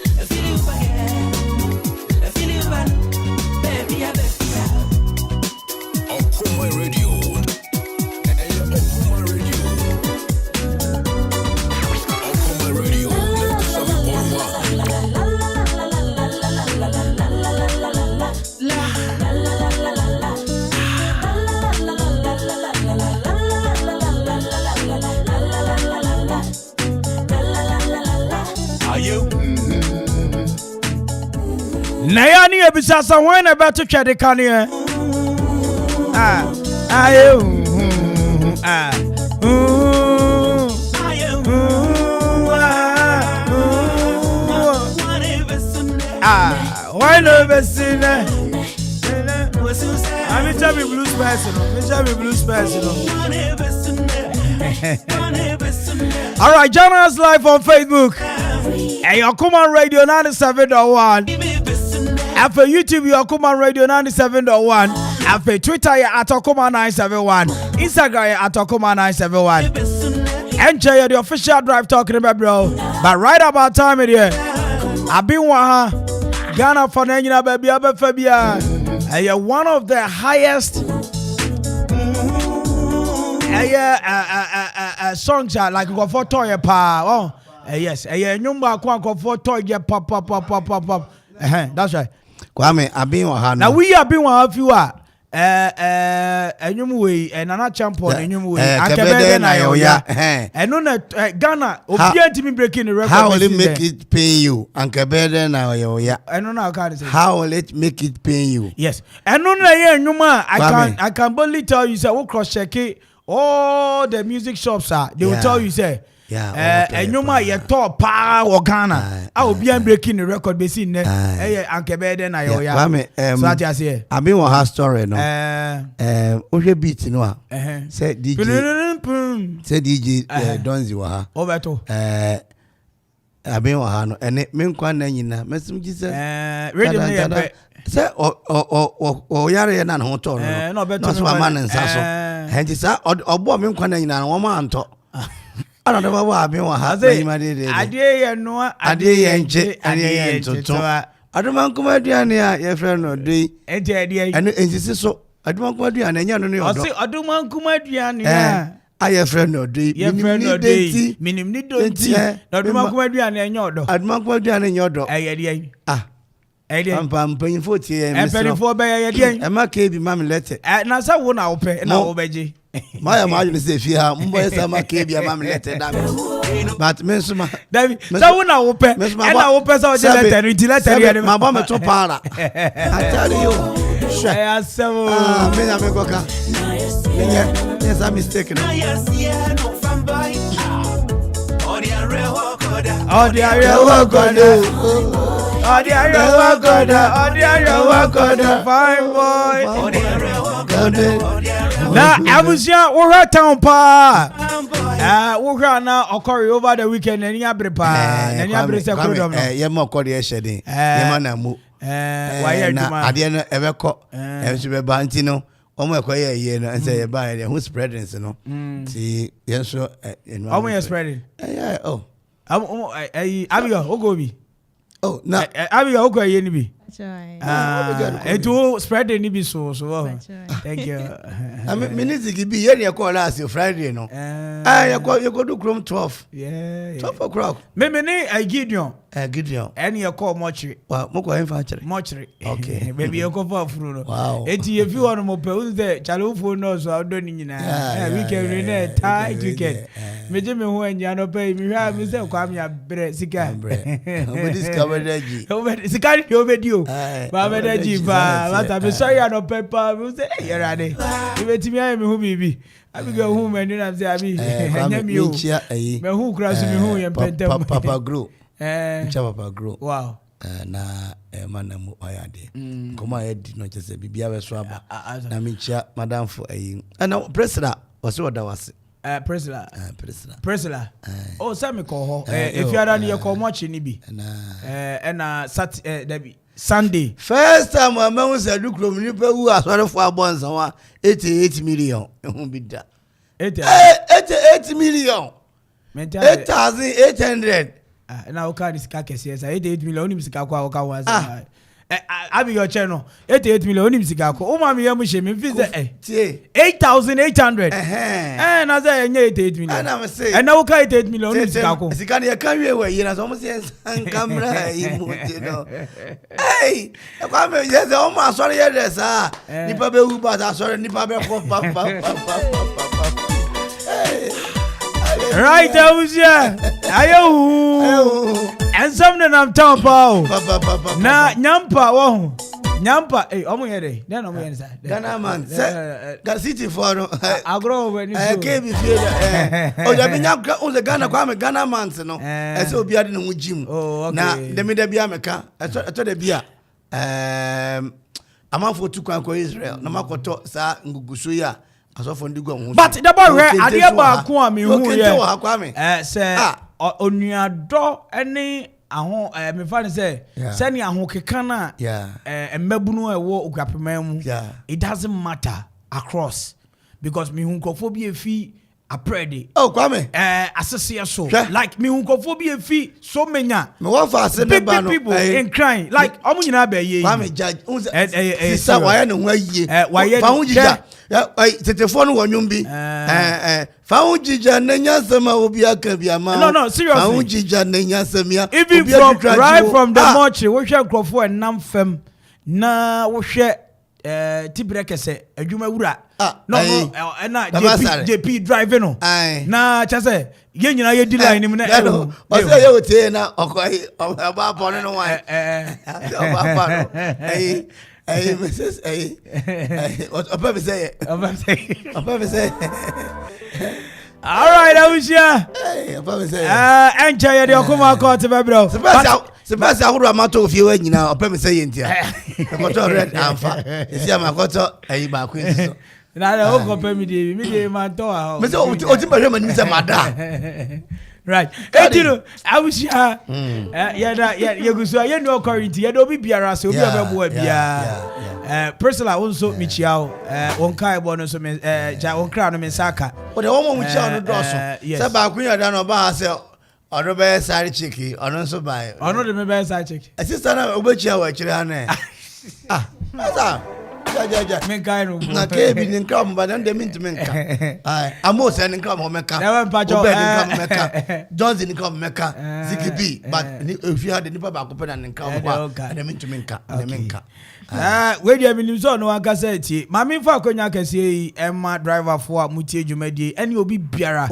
Okoman Radio. Okoman Radio. Okoman Radio 97.1. Nayani ebisasa when about to try the kanye. Why no besine? I'm tell me blues person. All right, join us live on Facebook. Hey, Okoman Radio 97.1. After YouTube, you Okoman Radio 97.1. After Twitter, you at Okoman 971. Instagram, you at Okoman 971. Enjoy the official drive talking about, bro. But right about time it here. I've been Ghana for Nanya baby, Fabia. You're one of the highest songs like go for toy pa. Oh, yes. Number go for toy pop. That's right. Kwame, I've been now we have been one of you are. Anyway, and another champion. Anyway, A.K.A Na yoya. And no, Ghana. Obianti me breaking the record. How will it make it pay you? A.K.A Na yoya. I don't know how can say. How will it make it pay you? Yes. And no, I can boldly tell you, say, we cross check it. All the music shops are. They will tell you, say. And you might yet talk power or Ghana. I will be breaking the record basing there. A.K.A Na yoya. So I just say, I've been on her story no. Oje beat no. Say DJ Donzi wa ha. Obeto. I've been on her no. And me nkwa na nyina. Mesim ji say. Radio na ye. Say o yare na ho to no. No beto. No so ama nsa so. Henti sa obo me nkwa na nyina no wo ma anto. I don't know what I've been on her. I dare no. I dare nche. I dare ntoto. I don't want come aduane your friend no dey. And insist so. I don't want come aduane anya no no. I say I don't want come aduane. I your friend no dey. Your friend no dey. Minim ni donti. I don't want come aduane anya odo. I don't want come aduane anya odo. I'm paying 40. I'm paying for by again. I'm not keeping mammy letter. Na sa wona ope na obeji. My imagine say if you have mbo sama kebi mammy letter that. But mensuma. David, sa wona ope. Na ope sa oje letter, iti letter ya. My mama to para. I tell you. Sure. Me na me goka. Yes, I'm mistaken. Fine boy. Now, I was young, we're town pa. We're now occurring over the weekend, and you prepared. And you prepared. You're more cordial shedding. Yamanamu. Why are you ever caught? And she be bantino. Omo koye ye no and say you buy who spreading no. See, yes so omo you spreading. Yeah, oh. Abiga ogobi. Oh, na Abiga ogoye ni bi. And to spread the nibi so. Thank you. I mean, minutes give be here call us Friday no. You go do Chrome 12. Yeah. 12 o'clock. Me I Gideon. Gideon. And you call Mochri. Well, moko infantry. Mochri. Okay. Baby you go for fruit. Wow. Eti if you want mo pe who say chalo phone no so do ni nyina. We can read tight weekend. Meje me ho anya no pay me hwa me say Kwame abre sika. We discover that G. Sika ni obedio. Ba me da G ba. But me sorry no paper. Me say you ready. You bet me I me hu bibi. Abi go hu me na say abi. Anya mi o. Me hu kra so me hu yem pentem. Papa grow. Papa grow. Wow. Na manamu oyade. Koma edi no chese bibia we so aba. Na me chia madam for ayi. Na president was what that was. President. Oh, Sammy call. If you are on your call much in Ibi. And sat Debbie. Sunday. First time I met with a look from who are sorry for a bonds 88 million. 88 million. 8,800. Now, can this cactus? Yes, 88 million. I be your channel. 88 million. Oh, mommy, I'm ashamed. 8,800. And as I 88 million. And I'm saying, and now 88 million. It's can you carry away? You know, almost yes, and camera. You know, hey, yes, almost sorry, yes, Nipa be Uba, sorry, Nipa be right, I was here. And something I'm talking about. Na nyampa, oh, nyampa. Hey, omo here. Then omo here. Ghana man. Ghana city for no. Agro when you. KB feel. Oh, the nyampa. Oh, the Ghana Kwame Ghana man, no. Ese obi ade no gym. Oh, okay. Na dem de bia meka. Eto de bia. Amanfo tu kwan ko Israel. Na makoto sa nguguso ya. But the boy adia ba ko ami hu ye say onuado ene aho me fa say sani aho keka na embabunu ewo okwapema mu it doesn't matter across because me hu nkofo bi efi aprede Kwame asese so like me hu nkofo bi efi so menya me wan fa ase ne ba no people in crying like omo nyina ba ye Kwame judge sister why no hu aye fa hu jija telephone wonum bi fa hu jija nanya sama obi aka bi ama no seriously fa hu jija nanya samia even from right from the mortuary wo hwe nkrofo enam fam na wo hwe tibrekese adwuma wura no na JP driving no na chase ye nyina ye di line nim na o se ye otie na okoi oba pon no wan oba pa no Hey, Mrs. Hey, Papa say. All right, I wish ya. Hey, Papa say. Enjoy the Okoman Akwaaba, bro. Sebasa ahuru amato ofie wa nyina Papa say ntia. Ekoto red amfa. Esi amakoto ayi ba ku nso. Na le o Papa mi de man to a. Me say o ti ba hwe mani say mada. Right. Etino, I wish ya. You go so you know current. You do be biara so be obo bia. Personal also michiao. Won kai bono so me ja won kra no me saka. O de won mo michiao no do so. Say ba kun ya da no ba say ono be sari chiki, ono so bai. Ono de me be sari chiki. Sister na obechia wa kire ane. Asa. Ja. Me guy no. Na kebi ni nkam ba dan de mint menka. Ai, amos en nkam ho meka. Obe ni nkam meka. Johnson ni nkam meka. Zikibi, but if you had the nipa ba ko pe na nkam ba, de mint menka. De menka. We dey me so no aka say tie. Ma me fa akonya kase yi Emma driver for mutie dwumadi ene obi biara.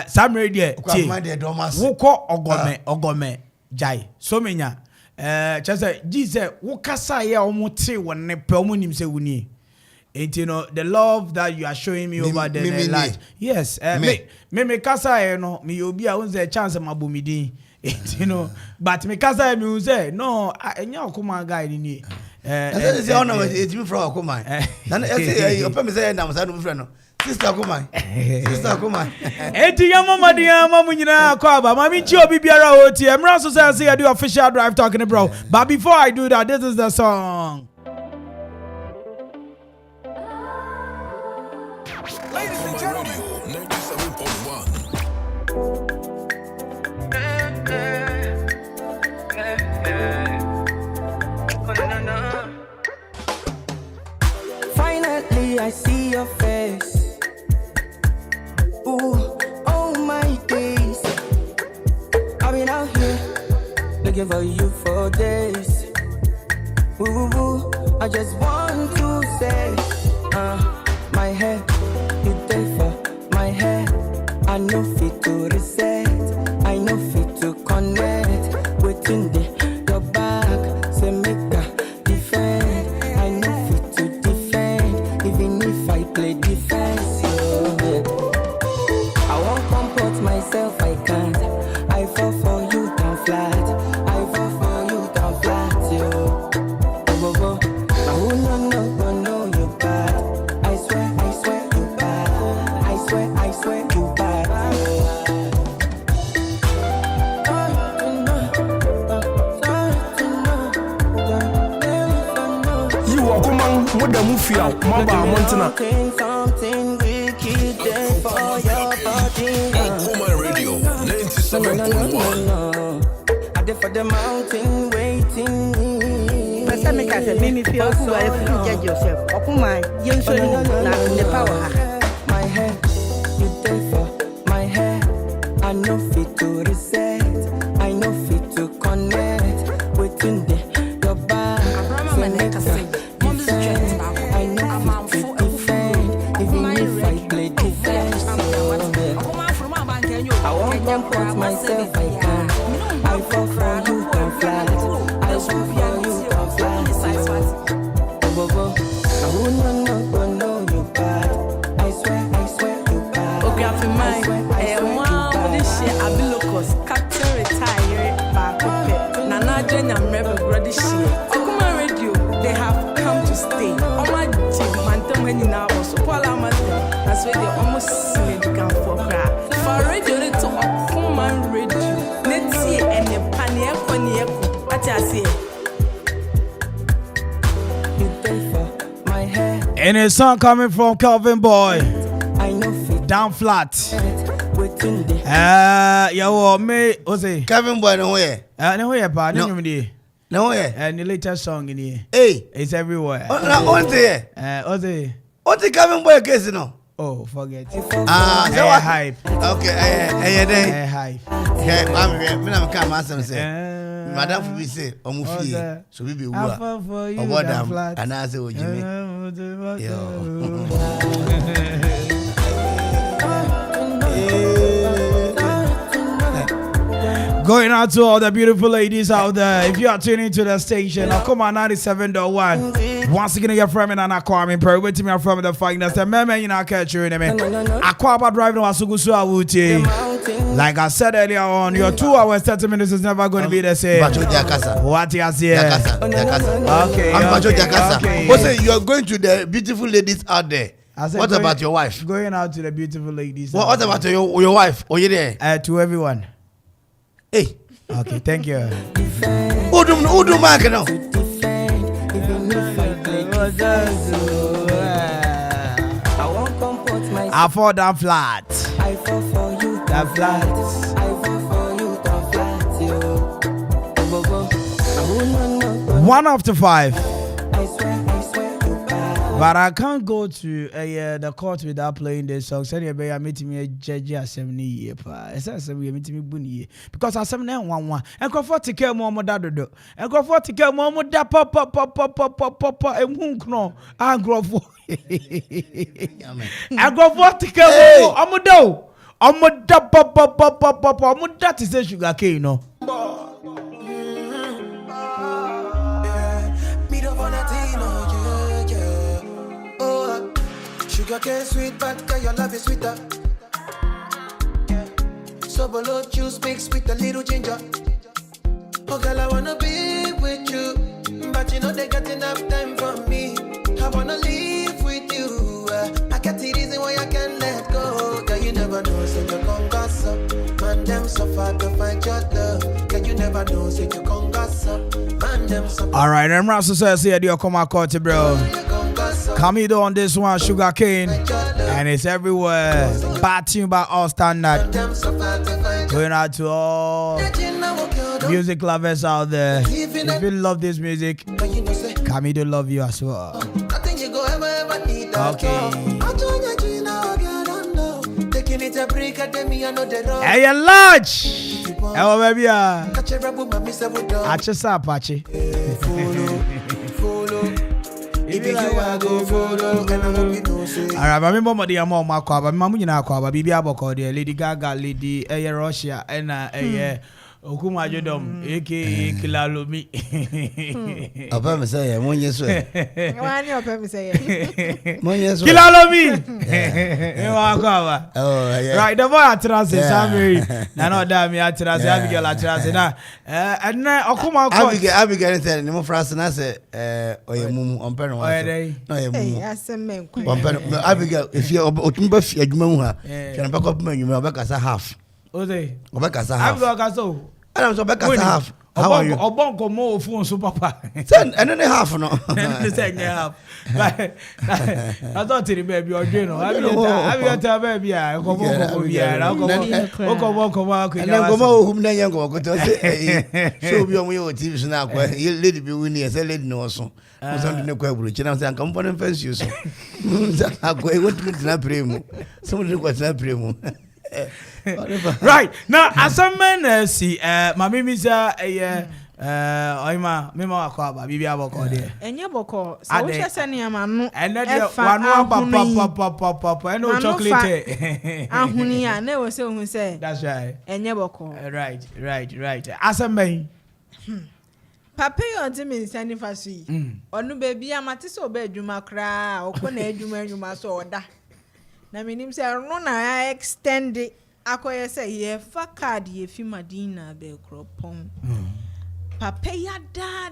Sam radio tie. Wo ko ogome jai. So menya chase Jesus wo kasa ya omote wonne pe omonim se wuni. And you know the love that you are showing me over the light. Yes, me kasa ya no me obi a unze chance mabomidin. You know, but me kasa me unze no enya Okoman guy ni. I say ono it's me from Okoman. Na say you me say na mo friend no. Sister Okoman. Eti yamama dia mamu nyina Akwaaba. Mami chi obi biara oti. Emra so say I do official drive talking bro. But before I do that, this is the song. Ladies and gentlemen, 97.1. Finally, I see your face. Ooh, oh my days. I've been out here looking for you for days. Ooh, I just want to say, my hair, you there for my hair. I know fit to reset, I know fit to connect. Waiting there, your back, say make a defend. I know fit to defend, even if I play defense. I won't comport myself, I can't. I fall for you down flat. I fall for you down flat, yo. Now who no, you moda mu fia maba montena Something wicked there for your body. Okoman Radio 97.1. I did for the mountain waiting. Person make us make me feel cool. I have to judge yourself. Okoman, you should know the power. My hair, you there for my hair. I know fit to reset. I know fit to connect. Waiting there, your back. I know fit to defend. Even if I play defense. I won't comport myself, I can. I fall for you, can fly. I swoop for you, can fly. Bobo, I wouldn't know you bad. I swear you bad. Okay, for mine. This shit, I be locals. Captain retired back up. Nana Jenya Mrebe brother shit. Okoman Radio, they have come to stay. On my team, man, when you now also Paula Master. That's why they almost see me can for cry. For radio, they to Okoman Radio. Let's see any panic on the echo. What I say. And a song coming from Calvin Boy. I know fit. Down flat. Yo, me, Ose. Calvin Boy, no way. No way, pa. No way. No way. And the latest song in here. Hey, it's everywhere. On there. Ose. What the Calvin Boy case, no? Oh, forget. So what? Hype. Okay, Hype. Yeah, I'm come answer say. Madam for be say, Omufi. So we be wa. Obodam. And I say, Jimmy. Going out to all the beautiful ladies out there. If you are tuning to the station, Okoman 97.1. Once again, you're from Nana Kwame Mpere. Wait till me from the finest. The man, you know, catch you in a minute. Akwaaba driving was so good. Like I said earlier on, your 2 hours, 30 minutes is never going to be the same. What you say? Okay. Okay. You are going to the beautiful ladies out there. What about your wife? Going out to the beautiful ladies. What about your wife? Are you there? To everyone. Hey. Okay, thank you. Udu mark now. I fall down flat. I fall for you, down flat. I fall for you, down flat. 1 after 5. I swear you bad. But I can't go to the court without playing this song. Said you are meeting me a judge at 70 years. It's a 70 meeting me bunny because I 7-1-1. And go for to care more dad. And go for to care more dad papa and won't know. I grow for. I go for to care more. I'm a dough. I'm a da papa. I'm a that is a sugar cane, no. Sugar cane sweet, but girl, your love is sweeter. So below juice mixed with a little ginger. Oh girl, I wanna be with you, but you know they got enough time for me. I wanna live with you. I get the reason why I can't let go. Girl, you never know, so you gon' gossip. Man, them suffer to find your love. Girl, you never know, so you gon' gossip. Man, them suffer. All right, I'm Russell says here, do you come across, bro? Camido on this one, Sugar Cane, and it's everywhere. Bad tune by all standard. Going out to all music lovers out there. If you love this music, Camido love you as well. Okay. Hey, large. Oh, baby. Ache Apache. Alright, but remember the amount of Akwaaba. Mamu nyina Akwaaba. Bibi aboko there. Lady Gaga, Lady Russia, and Okoman A.K.A. Kilalomi. Opa me say, monye so. Wani opa me say. Monye so. Kilalomi. Akwaaba. Oh yeah. Right, the boy atrase Samiri. Na no da me atrase Abigail atrase na. And na Okoman Abigail say ni mo France na say oyemumu ompere wa. No oyemumu. Asem ompere Abigail if you otumba fi adwuma mu ha. Kana bako puma adwuma obeka sa half. Ode. Obeka sa half. Abigail ka so. Adam so beka half. How are you? Obonko mo phone so papa. Then and then half no. Half. I thought it baby or Jeno. I mean, baby, I go and then go home then you go to say show me on your TV now. You lady be winning as a lady no so. Something no quite and I'm saying come on and fence you so. I go what to not primo. Somebody was not primo. Right now, as a man, see, my mimisa Oima, Mema Akwaaba, Bibi Aboko there. And your boko, so we shall send him a no, and then papa, and no chocolate. Ahunia, never so who say. That's right. And your boko. Right. As a man. Papa, you to me sending for see. Or no baby, I'm at so bed, you ma cry, or when you must order. Na minim say no na extend akoye say ye fa card ye fi madina be kropon papa ya da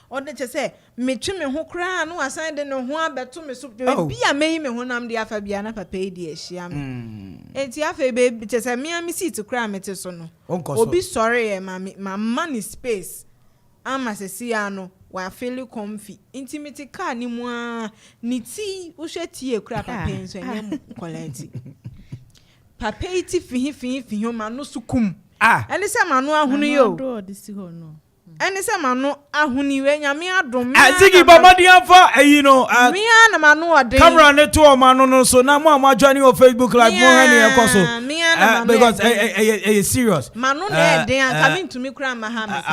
o de say me twi me ho kra no asan de no ho abeto me so bia me ho nam de afa bia na papa de ahia me enti afa be che say me am seat kra me te so no obi sorry e ma money space ama se sia no wa feel comfy intimate car ni mu a ni ti wo hwe tie kura papa enso enyem quality papa iti fi ho ma no sukum ene se ma no ahunu yo ene se ma no ahuni we nyame adom azigi babadi afa eyi no me na ma no ode camera ne to ma no so na mo joining on Facebook live mo hani e koso because e serious ma no na den aka me ntumi kura ma ha me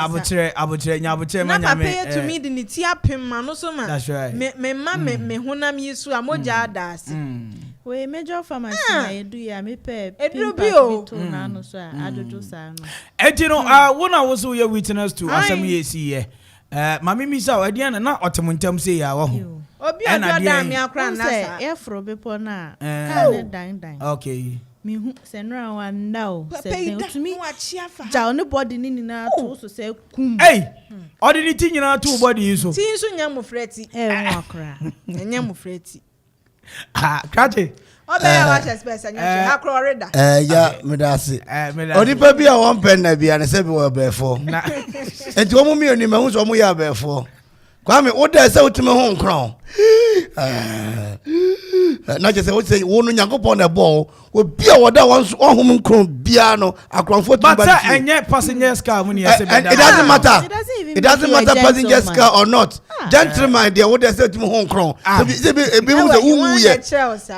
abotire nya abotire ma nya me na papa to me de ni ti apem ma no so ma me ma me honam yesu amoja adase we major pharmacy na edu ya me pe edubio to na no so adojo sa no etino wona wo so ye witness to asem ye si ye mami mi sa odian na otemuntam se ya wo ho obi oda mi akra na sa e fro bepo na ka ne dan okay mi hu senra wa ndao se utumi ja no body ni na to so se kum odi ni ti nyina to body so ti so nya mo freti wo akra nya mo freti Kaje. Obe wa space anya akro reda. Ya medase. Onipa bi a won pen na bia ne se bi wo befo. Enti wo mu mi oni ma hu so mu ya befo. Kwame wo da se utime ho nkron. Na je se wo say wo no Nyankopon na bo wo bia wo da won hom nkron bia no akronfo tu ba. But enye passengers car mu ni ese be da. It doesn't matter. It doesn't matter passengers car or not. Gentleman there wo da se utime ho nkron. Se bi mu se wu ye.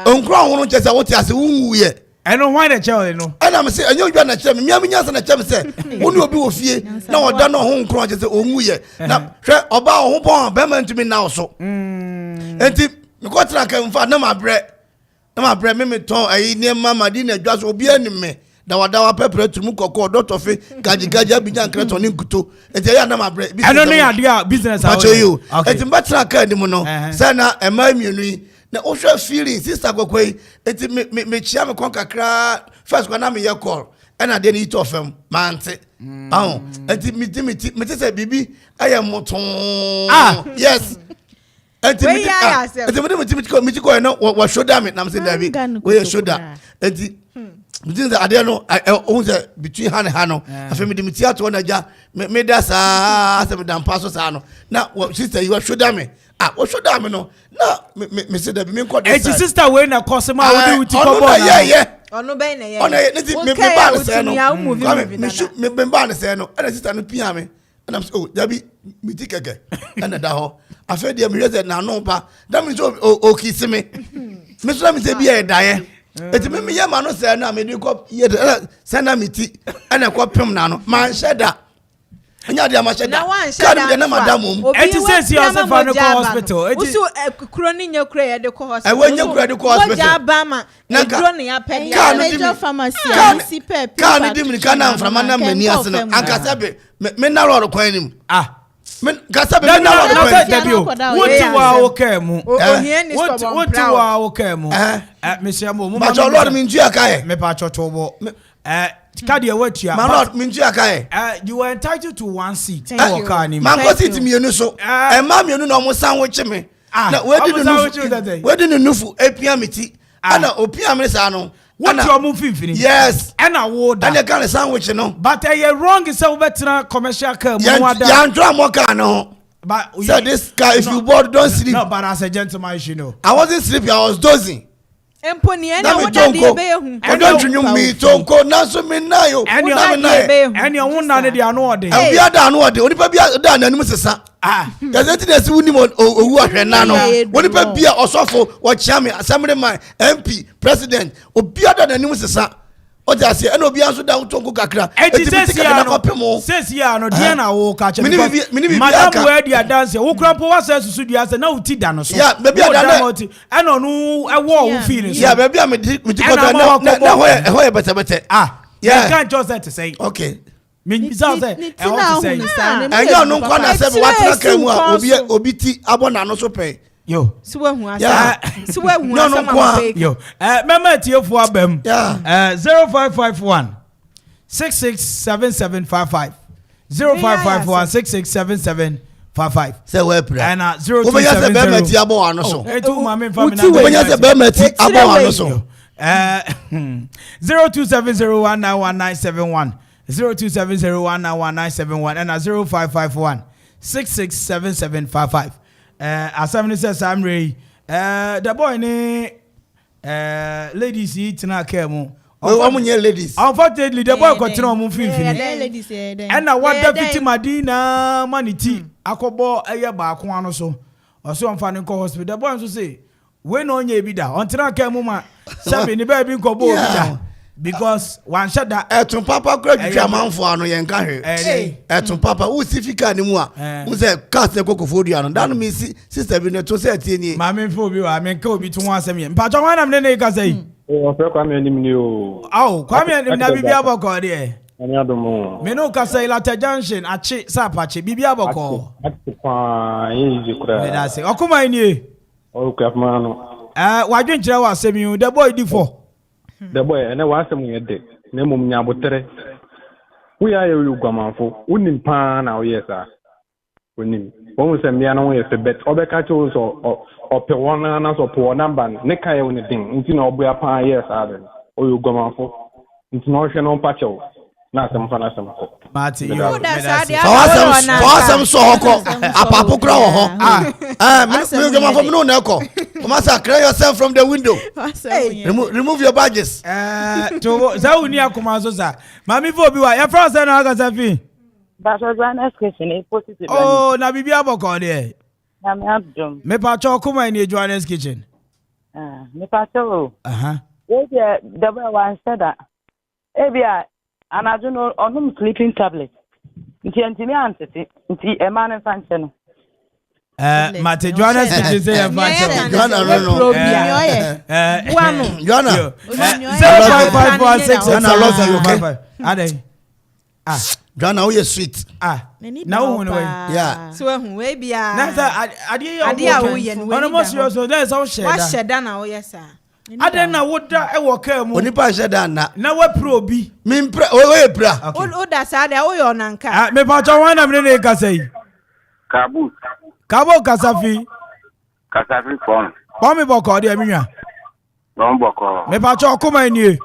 Nkron wo no je se wo ti ase wu ye. Eno why the child no. Ana me say enyo dwa na chem me nya na chem say wo ni obi wo fie na oda no ho nkron je se onwu ye. Na hwe oba ho bon be man tumi na so. Enti me ko tra ka mfa na ma bre me ton ayi ne mama di na dwa so obi ani me da wadawa pepre tumu kokko doctor fe gajigaja binya nkreto ni nkuto enti ya na ma bre eno ne ade a business a wo enti mba tra ka ni mu no say na ema mienu yi na o hwe feeling sister kokoi enti me chia me kon kakra first kwa na me ye call ena de ni to fam mante enti me say bibi aye moton yes enti me ko no wa shoulder me na me say David we shoulder enti between the ade no o say between hand and hand afemi de me tiato na ja me da sa se me dan paso sa no na sister you shoulder me o shoulder me no na me say David me ko de sister we na cosma wo di uti ko bo yeah ono be na ye ono me ba na say no me ba na say no and sister no pia me and I'm so David me tikeke and da ho afa dia me reason na no pa that means o kiss me me so me say bia da ye eti me ye ma no say na me di ko ye say na me ti ana ko pem na no man sheda anya dia ma sheda ka me na madam eti say si yourself no ko hospital eti usu kuro ni nya kura ye de ko hospital e nya kura de ko hospital ja ba ma e dro ni ya pe dia major pharmacy si pe ka no dim ni ka na mframa na mani ase no anka sabe me na ro kwan nim men gasa be na ro kwan woti wa okay mu ohie ni so bon woti wa okay mu me sia mo ma jo lord min ntua kae me pa chochobo Kadi watia. My lord, minjia kai. You were entitled to one seat. Man go sit mienu so. E ma mienu na omo sandwich me. Na we di nufu. We di nufu epia meti. Ana opia me sa no. What your movie finish? Yes. And I would. And they kind of sandwich, you know. But you're wrong. It's a better commercial car. Yeah, drama car, no. But so this car, if you board, don't sleep. No, but as a gentleman, you know. I wasn't sleeping. I was dozing. Empony and don't you me tonko naso me nayo and your own none they are no day and we are done what the only baby done and Mrs. There's anything that's winning on who are nano what if be or suffer or chammy assembly my MP president or be other than Mrs. O ja se eno bia so da utonko kakra says ya no dia na wo ka che madam we dia dance wo kra po wa say susu dia say na uti da no so ya baby ada eno no e wo wo feel so ya baby am me ko na ho e bete yeah can't just say okay me bisa say e want to say enyo no kwa na say what na kan mu a obi ti abona no so pe yo siwehu asa siwehu asa mama yo mama tiefo abam 0551 667755 0551 667755 say we pray and 0270 we say be mati abo ano so etu mama family na we say be mati abo ano so 0270191971 0270191971 and 0551 667755 Assembly says I'm ready. The boy ne ladies eat na kemu. Ladies. Unfortunately, the boy continue on ladies. And now what deputy Madina maniti akobo eye ba ko ano so. Oso amfani ko hospital. The boy so say, "We no nye bi da. Ontina kemu ma. Sabi ni baby ko bo bi da." Because one shot that etun papa kura twitwa manfo ano yen ka hwe etun papa wo sifika ni mu a wo say cast e kokofo ano dan me sister bi ne to say tie ni ma me fo bi wa me ka obi tun asem ye mpa twa wana me ne ka say o fe kwa me ni mi o Kwame anim na bibi aboko de ani adomo me no ka say Lata Junction achi sapachi bibi aboko ati kwa yin kura me da say Okoman ni o ka ma no wadwen kire wa asem you the boy di for the boy and was some yede na mum nya botere we are you guamanfo unim pa na o yesa unim won se mia na won yesa bet obeka cho so o pe wona na so po number ne kai woni din nti na obo ya pa yesa den o you guamanfo nti no hwe no pacho na asem fa na asem ko mati yo awasem so hoko apapo kra wo ho me guamanfo me no na ko Masa, cry yourself from the window. Remove your badges. To Zauni Akumazo, sir. Mammy Fobia, your first and August. But was one kitchen, positive. Oh, Nabibia Bocode. I'm Abdom. Me Pacho Kuma in your Joanna's kitchen. Me Pacho. The one said that. Ebia, and I don't know on whom sleeping tablet. It's me answer it. It's a man and function. Mate Joanna say Joanna no Joanna 0556 Joanna we sweet now we yeah so we bia na ade wo ye no we no serious so there is how share wa sheda na wo yes ade na wo da e wo ka mu oni pa sheda na we pro bi mi mpra o pra o da sa de wo yo nanka me pa cho wana me ne ka say Kabo Kasafi phone. Kwame Boko de minwa. Don Boko. Me pa cho Okoman ni.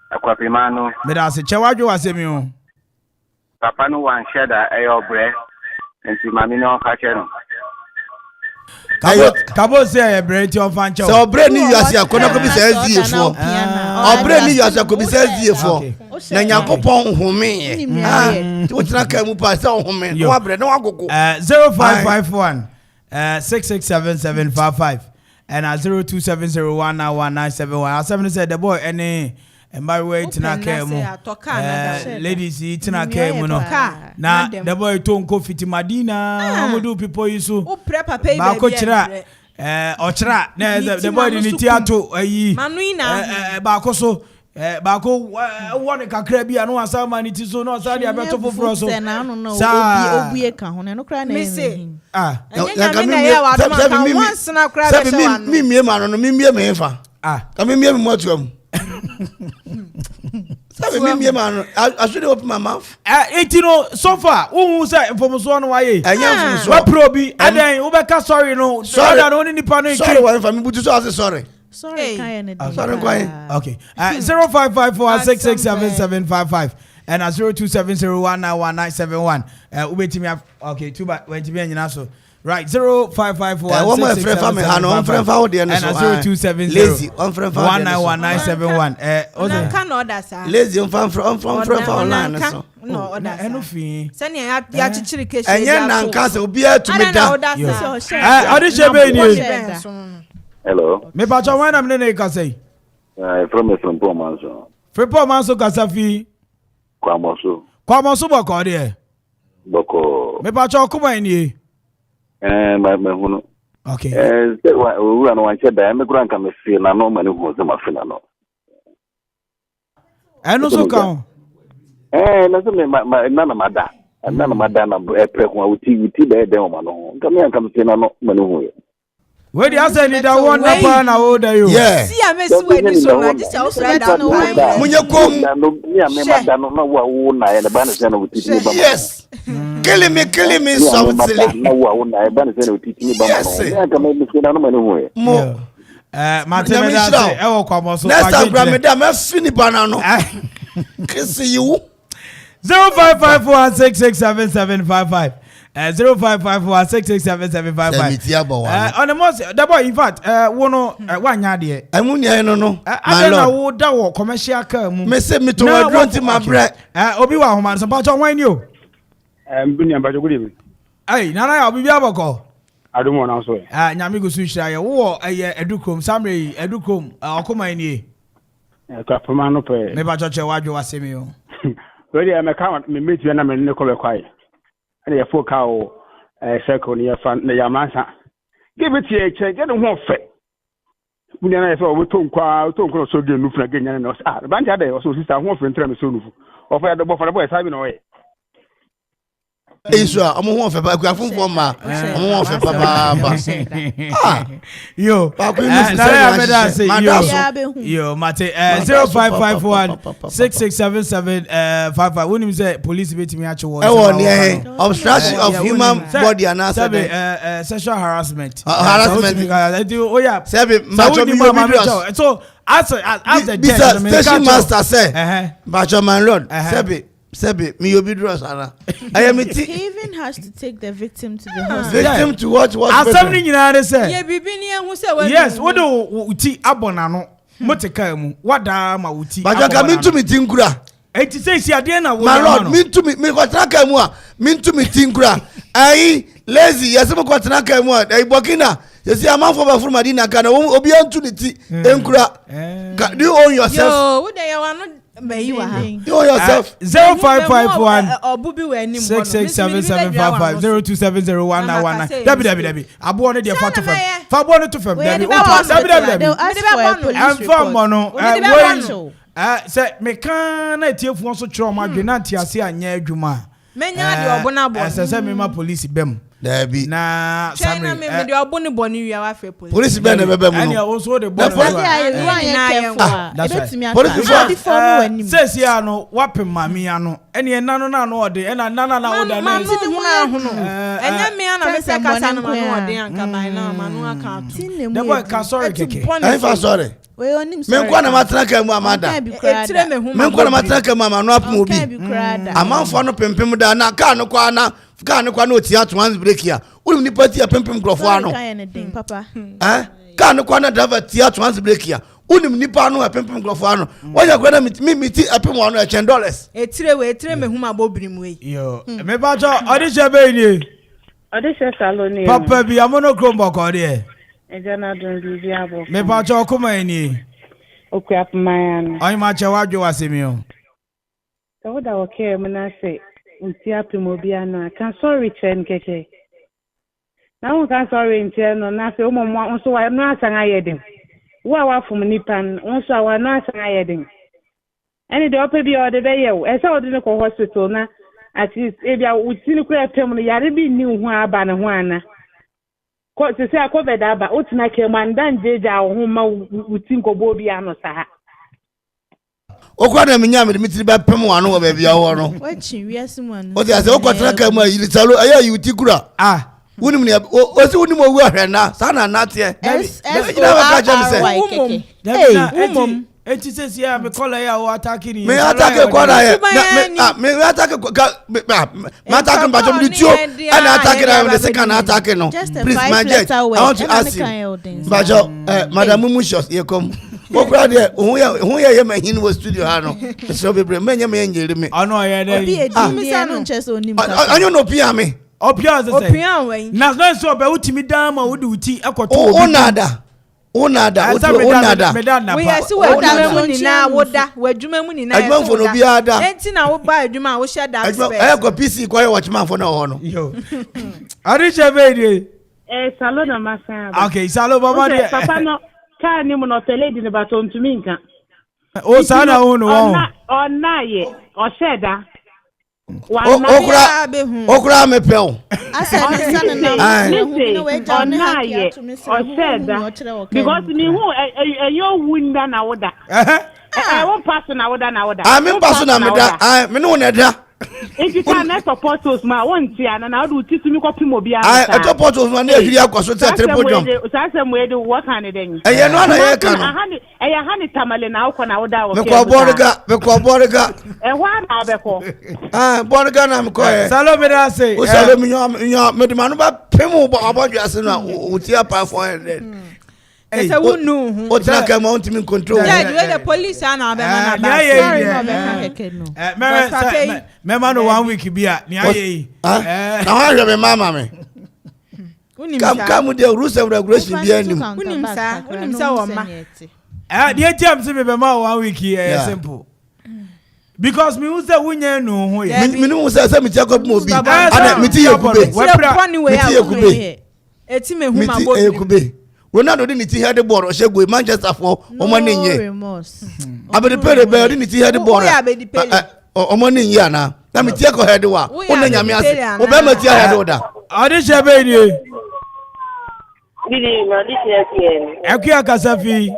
Akwapi manu. Me da se chewadwo wasemi o. Papa no wan sheda eyobre. Enti mami no ka che no. Kabo say e bre ti on fan che. So bre ni yase akona ko bi say SDA fo. Obre ni yase ko bi say SDA fo. Na Nyankopon home ti wotina ka mu pa say home no abre no agoko 0551 667755 and 0270191971 7 said the boy any my way tina ka mu ladies tina ka mu no na the boy ton ko fiti Madina amudu people yisu ba ko kira ochira na the boy ni tiato ayi ba ko so ba ko won kakra bia no asa maniti so no asa dia beto foforo so sa obuye ka ho no kra na me ma no me me fa ka me mo atuam sabe me ma no I should open my mouth no so far who say information no waye enye wa probi adan wo be ka sorry no sorry no ni nipa no sorry wa fa me butu so sorry Sorry, sorry, quiet. Okay. 0554667755 and 0270191971. Wait me up. Okay, too bad. Wait me and so. Right, 0554667755 lazy. Lazy online. No, no fee. Send ya chichiri case. And yen nankasa obi to me hello. Me pa chwa na me ne ka say. From Poor Manso. Poor Manso kasafi. Kwamoso boko de. Boko. Me pa chwa kuma ni. My hunu. Okay. We run one shed. I'm a grand come see na no money who my fina no. No so kan. Na so me my nana mada. Nana mada na pre ho uti be dem ma no. Come see na no money who. Where the answer need that one na na o da you. Yeah. See am so we this so na just also that no one. Munye kom. No me mada no na wo na e ba na se na uti ni ba. Yes. Killing me softly. Na wo na e ba na se na uti ni ba ma. Me aka me see na no money who. Mo. Martin da say e wo kwamo so. Next time gram me da me fini banana no. Kiss you. 0554667755 0554667755 on the most the boy in fact wono wanya de amunya no I don't know da wo commercial car mu me say me to we don't my bread obi wa homa so pa cho wan ni o bunya ba good evening nana ya obi bia boko adumo na so nyame go su hira ye wo edukom samre edukom Okoman ni ka pama no pe me ba cho che wadwo wasemi o Ready, I'm a count, me meet you and I'm in the cover quiet. And a full cow, circle near front, the Yamasa. Give it to a check, get a one fit. When I saw we don't call so good, no again, and us. The bank had also sister, one friend, soon. Or for the boy, having away. Israel, I'm one for Bagrafun for ma. I'm one for Papa. Yo, yo, Mate, 0551667755. When you say police beat me at your obstruction of human body and sexual harassment. Oh, yeah, so as the station master said, Bacho man Lord, Sebi, me obi dress ana. I am it. He even has to take the victim to the hospital. Victim to what? Something you know say. Yeah, bibi ni hu say what. Yes, what do uti abona no. Moteka mu. Wada ma uti. But you can mean to me tinkura. Enti say si ade na wo. My lord, mean to me ko traka mu a. Mean to me tinkura. Ai lazy, yes mo ko traka mu a. Ai bokina. You see, I'm for Madina. Can obi antu ni ti enkura. Do you own yourself? Yo, what they are not. You yourself 0551 667755 02701919 Debbie abo no dey fa to fam Debbie I'm from mono say me kan na tiefu so kire o ma dwe na ntiase anya adwuma menya de obona bo say me ma police bem Debbie na China me de oboni boni wi a fa police be na bebe mu and you also the boss says ya no wapem mami ano ene na no na no ode ena na ode na enya me ana me se kasa no ma ode anka bai na ma no aka to the boy ka sorry keke I fa sorry we onim me kwa na matraka mu amada etire me hu me kwa na matraka mu amano apum obi amanfo no pempem da na ka no kwa na oti at once break here uli ni party pempem grofo ano papa ka no kwa na driver ti at once break here uli ni pa no pempem grofo ano wanya kwa na mi ti apem wano $10 etire me hu ma bobrim we yo me ba jo odise be ni odise saloni papa bi amono krombo ko de ejana don bibi abo me ba jo Okoman ni Akwaaba ai ma che wadwo asemi o so da okay me na say nti apimobia no kan sorry chen keke na won kan sorry chen no na say omo nso wa no asan ayedin wa fom nipan nso wa no asan ayedin any de ope bi o de be yew e say o de ne ko hospital na at least e bia utini kura pem no yare bi ni hu aba ne ho ana ko se say COVID aba utina ke mandan jeja wo ma utin ko bo bia no sa ha okwa na menya me mitiri ba pem wano wo ba bia wo no wachi wiase mu anu o ti ase okwa traka mu ayiri salo aya yuti kura Unim ne o si unim owu ahwe na sa na natie. Hey, eti sesi ya me call ya o attack ni. Me attack kwara ya. Me attack me attack mbajom di tio. And attack na the second attack no. Please my jet. I want to ask you. Bajo Madam Mumushos ye come. Okra de hu ye ma hin wo studio ha no. So bebre menye me nyere me. Ano ye dey. Obi edi no ncheso onim ka. Anyo no pia me. Opia ze say. Opia wen. Na so be utimi dan ma wudi uti ekoto. Onada. Onada. We asi we adwuma mu ni na woda. We adwuma mu ni na. Adwuma fo no bia da. Enti na wo ba adwuma wo hye da space. Go PC kwa watchman fo na ho no. Yo. Arisha be Salo na masan. Okay, salo baba de. Papa no ka ni mo no tele di ne baton tumi nka. O sana ho no wo. Ona ye, o sheda. Okra me pel. Because me who you wunda na woda. I won't pass na woda na woda. I mean pass na me da. I me no na da. If you can not support us ma won tia na na do titi mi kopi mo bia. I support us na ehiri akwaso te triple jump. Say we do work and then. Eh no na ye kan. Hani tamale na ukọ na woda wo. Me ko borga. Wa na obeko. Borga na me ko e. Salo me da say. O salo me nyo me de manu ba pemu abodwo ase na o tia pa 400. Hey, wunu. O tira ka ma ontimi control. Yeah, the police na be na ba. Sorry, me man 1 week bia ni aye. Na wa hwe me mama me. Come the rules and regulations bia nim. Unim sa wo ma. The time say me be ma 1 week here simple. Because me who say wunya no ho ye. Me no say me tia kop mo bi. Ana me ti Yakube. Eti me hu ma bo. Yakube. Ronaldo didn't see how the ball or shego Manchester for money ye. Abedi pere be didn't see how the ball. O money ye na. Na me tie ko head wa. O na nyame ase. O be ma tie head oda. Ade she be ni. Didi no dis ye. Akuya kasafi.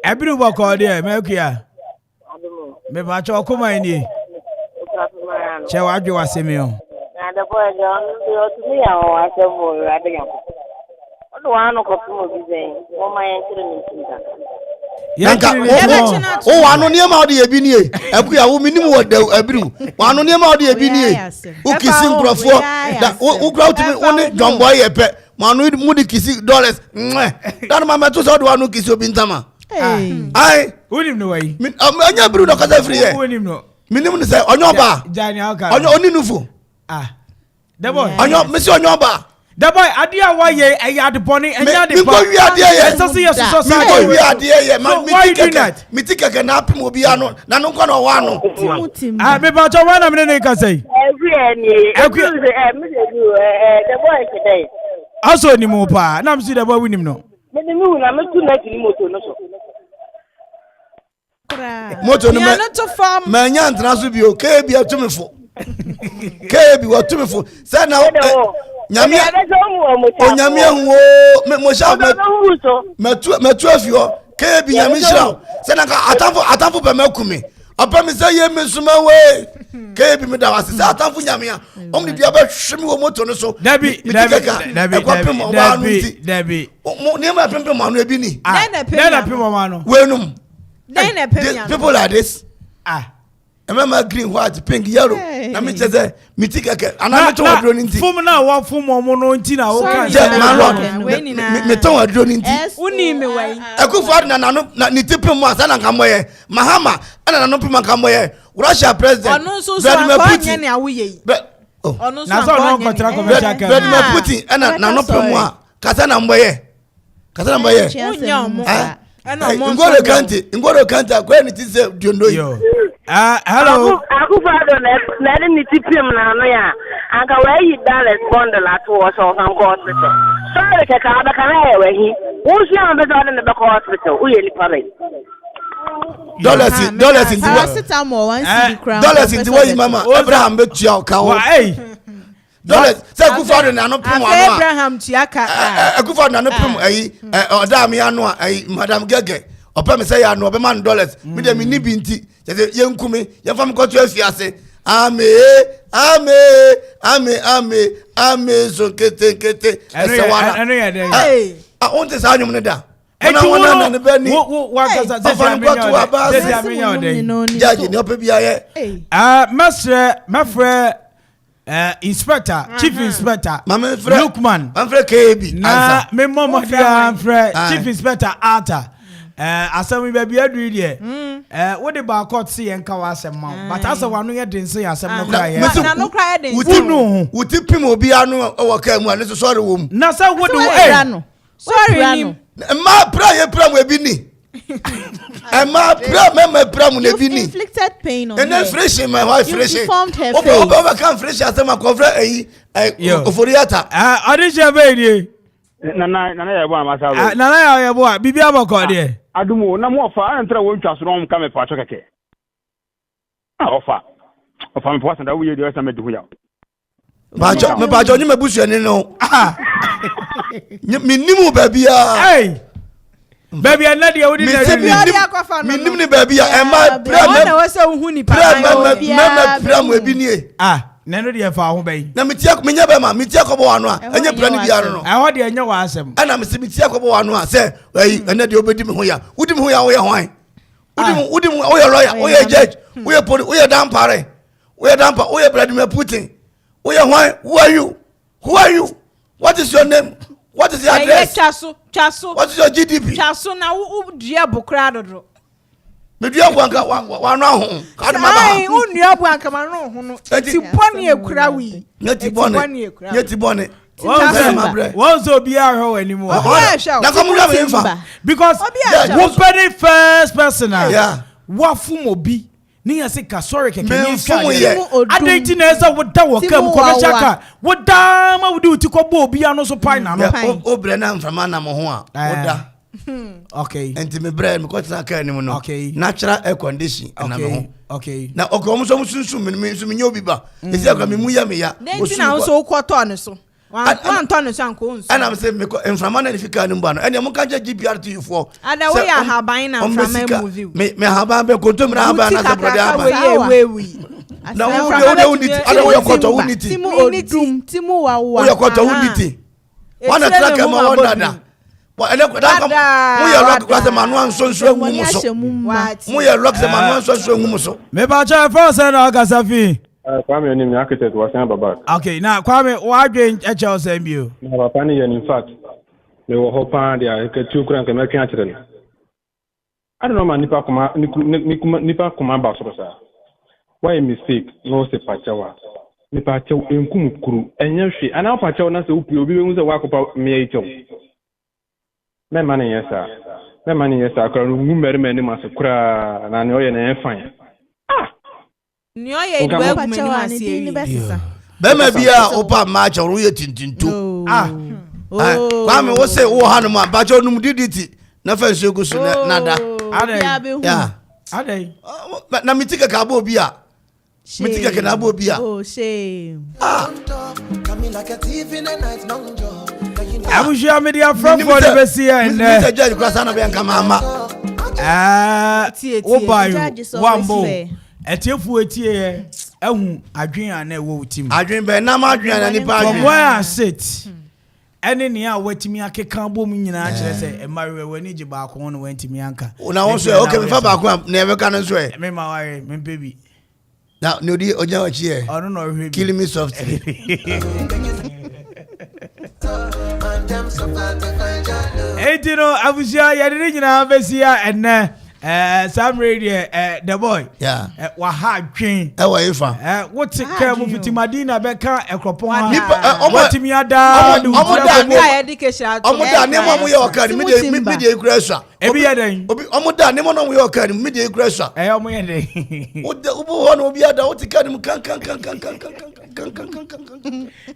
Ebiru bo ko de me akuya. Me ba cho Okoman ni. Che wa dwe wasemi o. Na the boy don to me awon asemo rade yan. Wano ko fumo bizen wo ma yan kire ni tinga o wano niema odi ebi nie akuya wo minim wo da abiru wano niema odi ebi nie o kisi nkrofo da o crowd me woni John Boy ye pe wano mu di kisi dollars dan mama to so do wano kisi obi ntama ai wonim no wai anya abiru do kasa free ye wonim no minim ni say onyoba oninu the boy onyo mesi onyoba. The boy, adia why ye a yard pony and yard we go we are there. So see us so we are there. Man, why you doing that? Me think I can happen will be ano. Na no kono wano. Ah, me ba cho wana me ne ka say. Every any. The boy today. Aso ni mo pa. Na me see the boy win him no. Me ni mu na me tu na ni moto no so. Moto no me. Me nya ntna so bi o ke bi atumifo. Ke bi watumifo. Say na nyame onyame hu me mo sha metu afio ke bi nyame shira se na ka atamfo be makumi apa mi say ye me suma we ke bi me da wase se atamfo nyame a omni bia ba hwemi wo moto no so dabi mo ne ma pempe mo anu ebi ni na pempe mo anu wenum na pempe people like this remember green, white, pink, yellow. Na me say me tikeke. Ana me to wadro ni nti. Fum na wa fum mo no nti na wo kan. Me to wadro ni nti. Uni me wai. Akufo na ni tipe mo asa na nkamoye. Mahama ana na no pima nkamoye. Russia president. Vladimir Putin. Na so no kontra commercial kan. Vladimir Putin ana na no pimo a. Kasa na mboye. Unya mo. Ngoro kanti akwa ni tise diondo yo. Hello. Akufado na ni tipim na no ya. Anka we yi dallas bundle ato so kan go hospital. So ke ka ba kan e we hi. Wo shi am be do na be hospital. U ye ni pare. Dollars in dollars in the mama Abraham be tia o ka wo. Dollars say Akufado na no pimo ano. Abraham tiaka. Akufado na no pimo ayi odam ya no ayi madam Gege. Opa me say ya no be man dollars. Me de me ni binti. Say ye nkumi ye fam ko to afiase. ame so kete esewara hey onte sa anyum ne da wana ne bani wa kasa se amenya jaji ni ope bia ye mafre inspector chief inspector Lukman manfre KB na me momo dia manfre chief inspector Ata asem ba bia duru de wo de ba court se enka wa asem ma but asem wanu ye den se asem no kra ye na no kra ye den wuti pim obi anu wo ka mu ane so sorry wo na sa wo de sorry ni ma pra ye pra mu ebi ni ma pra mu ne bi ni inflicted pain on her and fresh my wife fresh formed her face over can fresh asem akofra oforiata audition be ni nana ya bo amasa nana ya bo bibi aboko de adumo na mo fa antra wo ntwa so no ka me pa cho keke ofa me posa da wo ye de esa me de hu ya me ba jo ni me busu ni no minnimu babia baby na de wo de minnim ni babia e ma pra na wo se hu ni pa pra mo ebi ni neno de fa ho bai na metia menya ba ma metia ko bo wano a enya pra ni bia no ho de enya wa asem ana me se metia ko bo wano a se ena de obedi me ho ya wudi me ho ya wo ye hwan wudi wo ye lawyer wo ye judge wo ye police wo ye dampare wo ye dampa wo ye Vladimir Putin wo ye hwan who are you what is your name what is your address chaso what is your GDP chaso na wo dua bokra dodo medua bwanka wano ho ka de mama ai unua bwanka ma no ho no ti bone ekura wi nyati bone wọ́n so bí ahọ́ wẹ̀ ni mu wa. na kọ́mu lọ́wọ́ yẹn fa. because wọ́n pẹ́ ní first person a wọ́n fún mọ̀ bí ní yẹn sẹ́ ka sọ́ọ̀rì kẹ̀kẹ́ ní ká yẹ adé tí náà ẹ sẹ́ wọ́n dá wọ́n kẹ́ mu kọ́ bẹ́ ṣá ká wọ́n dá má wọ́n di òtí kọ́ bọ́ òbí yẹn so pa ìnà náà. o bẹ̀rẹ̀ náà nfàmà nà mọ̀ ho a o da. okay nti mi brɛ mi kɔ tena kaa ni mu no natural air condition ɛna mi ho okay na ɔkɔ ɔmo nso sunsun mi nso mi nye obi ba esi akɔ mi mu ya mi ya. n'eti na nso kɔ tɔ ne so wan tɔ ne so anko nso. ɛna mi sɛ mi kɔ nframa na ne fi kaa ni mu ba no ɛna mo ka jɛ GPRT foɔ. ada wo yɛ ahaban na nframa movie. mi ahaban bɛ kontom na ahaban na sɛ brɔde ahaban. na wo ni ti ada wo yɛ kɔtɔ wo ni ti. timu wa wo yɛ kɔtɔ wo ni ti. wɔn na tena kɛ ma wɔn dada. ene da mo ye rock class manual nso enwum so mo ye rock manual nso enwum so me ba cha for say na Kasafi Kwame ni architect was saying baba okay now Kwame wa dwen eche o say bio na papa ni in fact me wo hopa dia ke tukura nke me kan akire no I don't know man nipa kuma ba so sa why mistake no se pachawa nipa chew enkum kuru enye hwe ana pachawa na se upi obi be hu se wakopa me echew me mani yesa akra ngu merima ni masukura na ne oye na enfan ni oye edwa gu mani masie be ma bia opa ma cha ru ye tintinto Kwame wo se wo hanu ma ba cha num diditi na fa nso gu so na da adai na mitika ka ba obi a mitika ka na ba obi a oh shame coming like a thief in the night long jaw. Abuja media from for the best here and Mr. Judge Krasana be nka mama wo bayo wambo etiefu etie ehun adwen an na wo tim adwen be na ma adwen na nipa adwen from where I sit ene ne a watimi akeka bom nyina kire se emariwe wani je ba ko no wantimi anka na won so okay me fa ba ko na ebe ka no so e me ma ware me baby na no di oja wachi e ono no hwe kill me softly Etino abusia yadire nyina besia enne Sam Radio the boy wa ha dwen e wa ifa what care mu fiti Madina beka ekropon ha watimi ada du omoda ne mo ye okari me de ekresa ebi ye den omoda ne mo no ye okari me de ekresa omo ye den ubu ho no obi ada wotika ne kan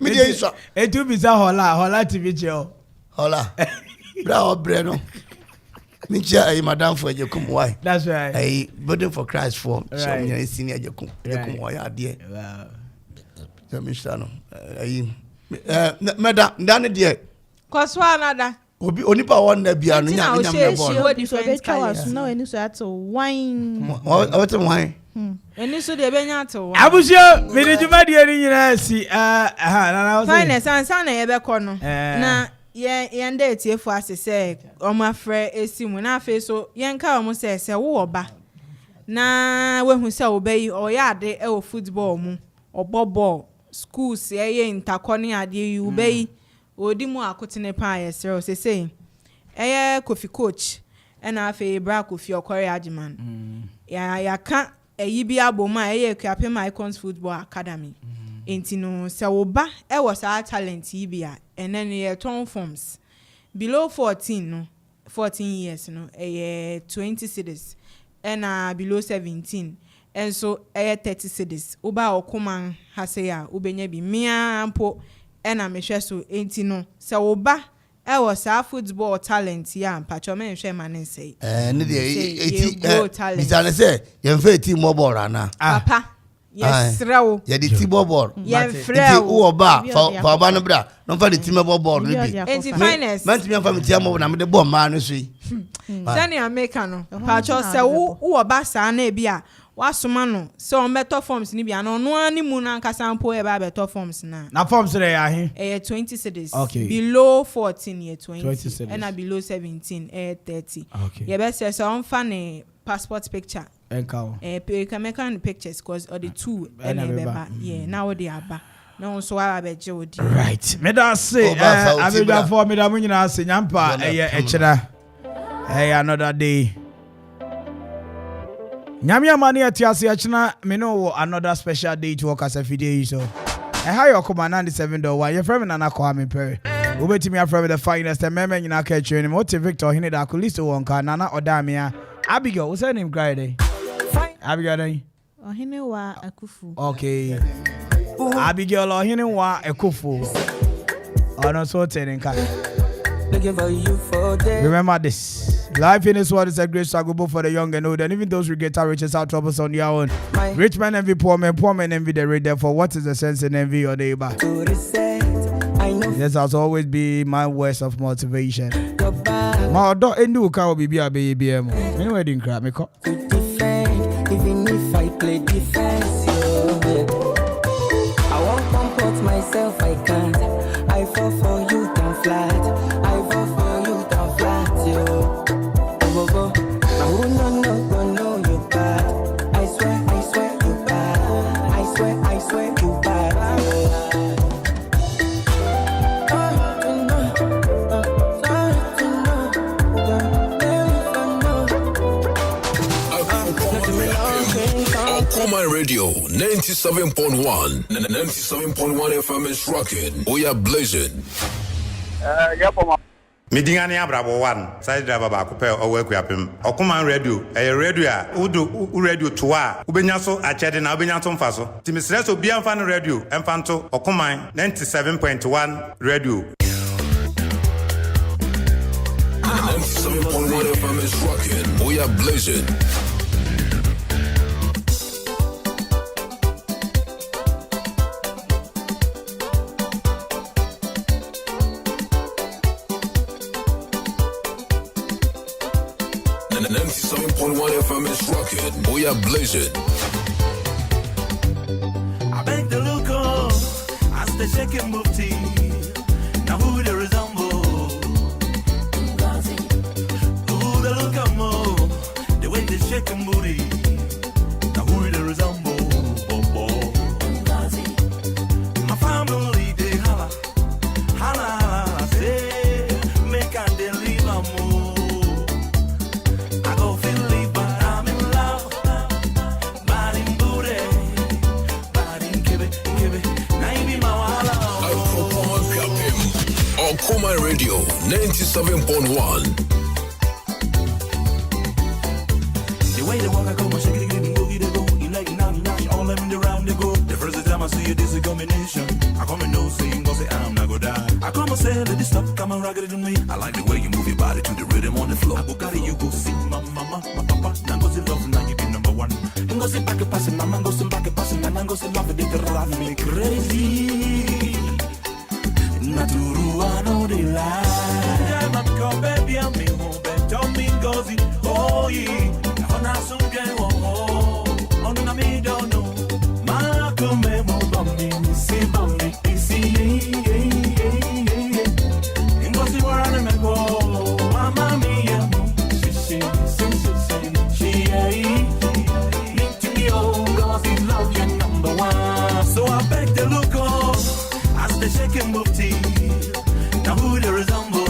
me de isa etu bisa hola TV cheo hola bra no Mincha ay madam for Jekum why? That's right. Ay building for Christ for so me senior Jekum why adie. Wow. So Mr. No. Ay madam ndane die. Kwaswa nada. Obi onipa won na bia no nya na ball. What different colors? No, any so at wine. What wine? Any so de benya to. Abusha, me de juma de ni nyina si na Finest ansa na ye be kɔ no. Na ye nda etiefu ase se omafre esimu na afi so ye nka omo se wo oba. Na we hu se obayi oyade e wo football mu. Obo ball schools ye intakoni ade yu obayi. Odi mu akotene pa yesere se eye Kofi coach na afi bra Kofi okore agiman ya ka eyi bi aboma eye Akuape Icons Football Academy enti no se wo ba e was our talent yi bia ene no ye ton forms below 14 no 14 years no 20 cedis and below 17 and so 30 cedis uba Okoman hase ya ubenya bi mia ampo ena mehwe so enti no se wo ba e was our football talent ya mpacho me hwe ma ne sei ne de eti bizane se ye mfa eti mo ball ana papa yes rawo ye de ti ball ye frɛ wo ba fa ba no bra no fa de ti mo ball no bi enti finest man ti me fa me ti amo na me de ball ma no so yi sani America no mpacho se wo ba sa na bi a wasoma no so on better forms ni bia no no ani mu na nkasa mpo e ba better forms na forms there ya he 20 cedis okay. Below 14 ye 20 cedis and below 17 30 okay. ye be say so on fa ne passport picture enka you can make an pictures cause or the two and beba yeah now they aba no so I be jodi right me da say abega for me da mu nyina say nyampa echira another day Nyamia mani atiasi achina me no another special day to work as a video so. How you Okoman 97.1 your friend Nana Kwame Mpere. Ubetimi a friend the finest and meme nyina ka training mo Victor hine da kulisto wonka Nana Odamia. Abigail what's her name Friday? Abigail dey? Ohine wa Akufu. Okay. Abigail ohine wa Akufu. Ono so teninka. Looking for you for days. Remember this. Life in this world is a great struggle both for the young and old, and even those who get our riches are troubles on their own. Rich man envy poor man envy the rich. Therefore, what is the sense in envy your neighbor? This has always been my words of motivation. My dog endu ka will be a baby. Anyway, didn't crap me call. Even if I play defense, I won't comport myself, I can't. I fall for you, down flat. I fall for you, down flat, yo. You bad. I swear you bad. I swear you bad. Okoman Radio 97.1 97.1 FM is rocking. We are blazing. Midingani abrabo 1 side driver ba ko pe owo Akuapem Okoman radio radio a udu radio to a ubenya so achede na ubenya to mfa so timisre so bia mfa no radio emfa nto Okoman 97.1 radio 97.1 FM is rocking. We are blazing. And 97.1 FM is rocking. We are blazing. I beg the look on as the shaking mufti. Now who they resemble? Who the look on more? The way they shaking booty. Now who they resemble? My family they holla, holla, say make a deliver more. Okoman Radio 97.1. The way they walk, I come and shake it, give me boogie, they go. You like knock, all them around they go. The first time I see you, this is a combination. I come and no sing, go say I'm not gonna die. I come and say let this stuff come and rocket it to me. I like the way you move your body to the rhythm on the floor. I go carry you, go see my mama, my papa. Now go see love, now you be number one. And go sit back and pass it, mama, go sit back and pass it, and go sit love, they drive me crazy. Naturu, I know they lie. Ngozi, oh yeah. On a sunke, oh, on a me don't know. Makume mo bambi, isi, Ngozi warana me go, mama mia, she, need to be old, Ngozi love you number one. So I beg the look up, as the shaking booty, now who they resemble?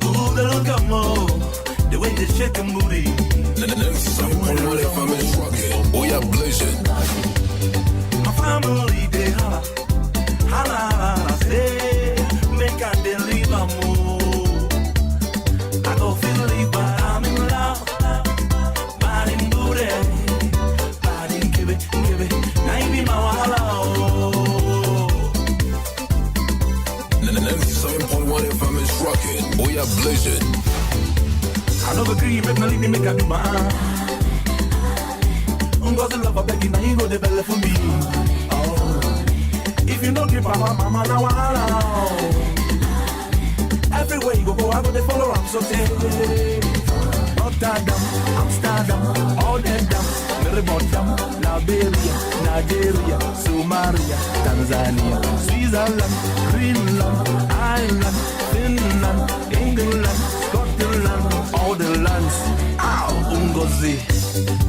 Who they look up more, the way they shaking booty. Oh yeah, blazing. My family they holla, say make I believe I'm more. I go feel it, but I'm in love. Bad in booty, bad in give it. Now you be my wahala. 97.1 FM is rocking. Oh yeah, blazing. I don't agree, make me leave me make a do my Ngozi love a begging, now you go the belly for me. Oh, if you don't give mama now allow. Everywhere you go, I go the follow. I'm so tired. Rotterdam, Amsterdam, all them dam, Meribottam, Liberia, Nigeria, Somalia, Tanzania, Switzerland, Greenland, Ireland, Finland, England, Scotland, all the lands. Ow, Ngozi,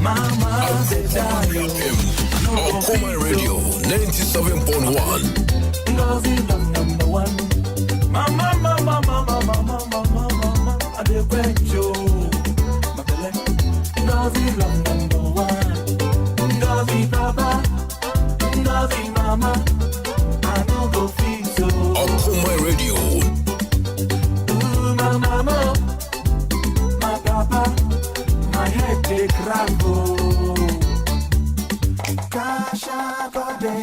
Mama, Okoman Radio 97.1. Ngozi, number one. Mama, I did great show. Ngozi, number one. Ngozi, Papa, Ngozi, Mama, I know go feel so. Okoman Radio. My mama, my papa, my head they crackle. Kasha Bode,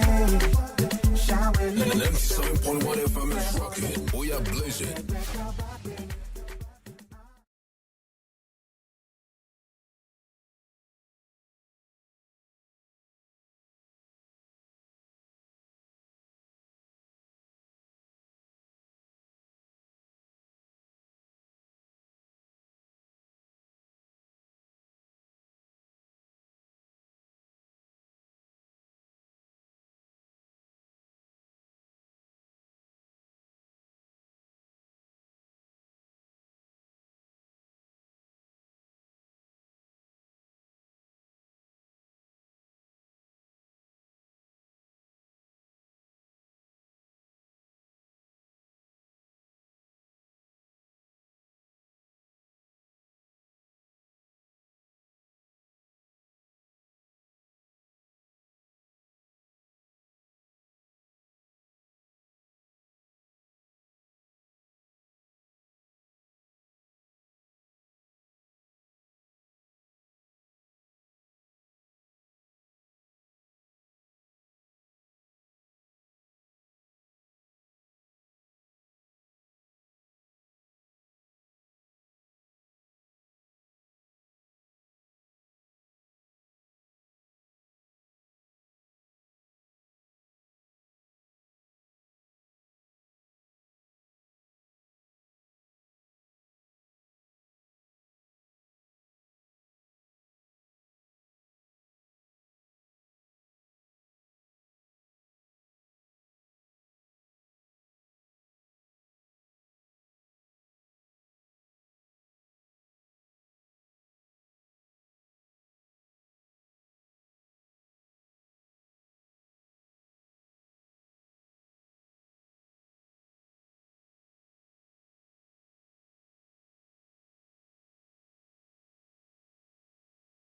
97.1 FM is rocking. Oh yeah, blazing.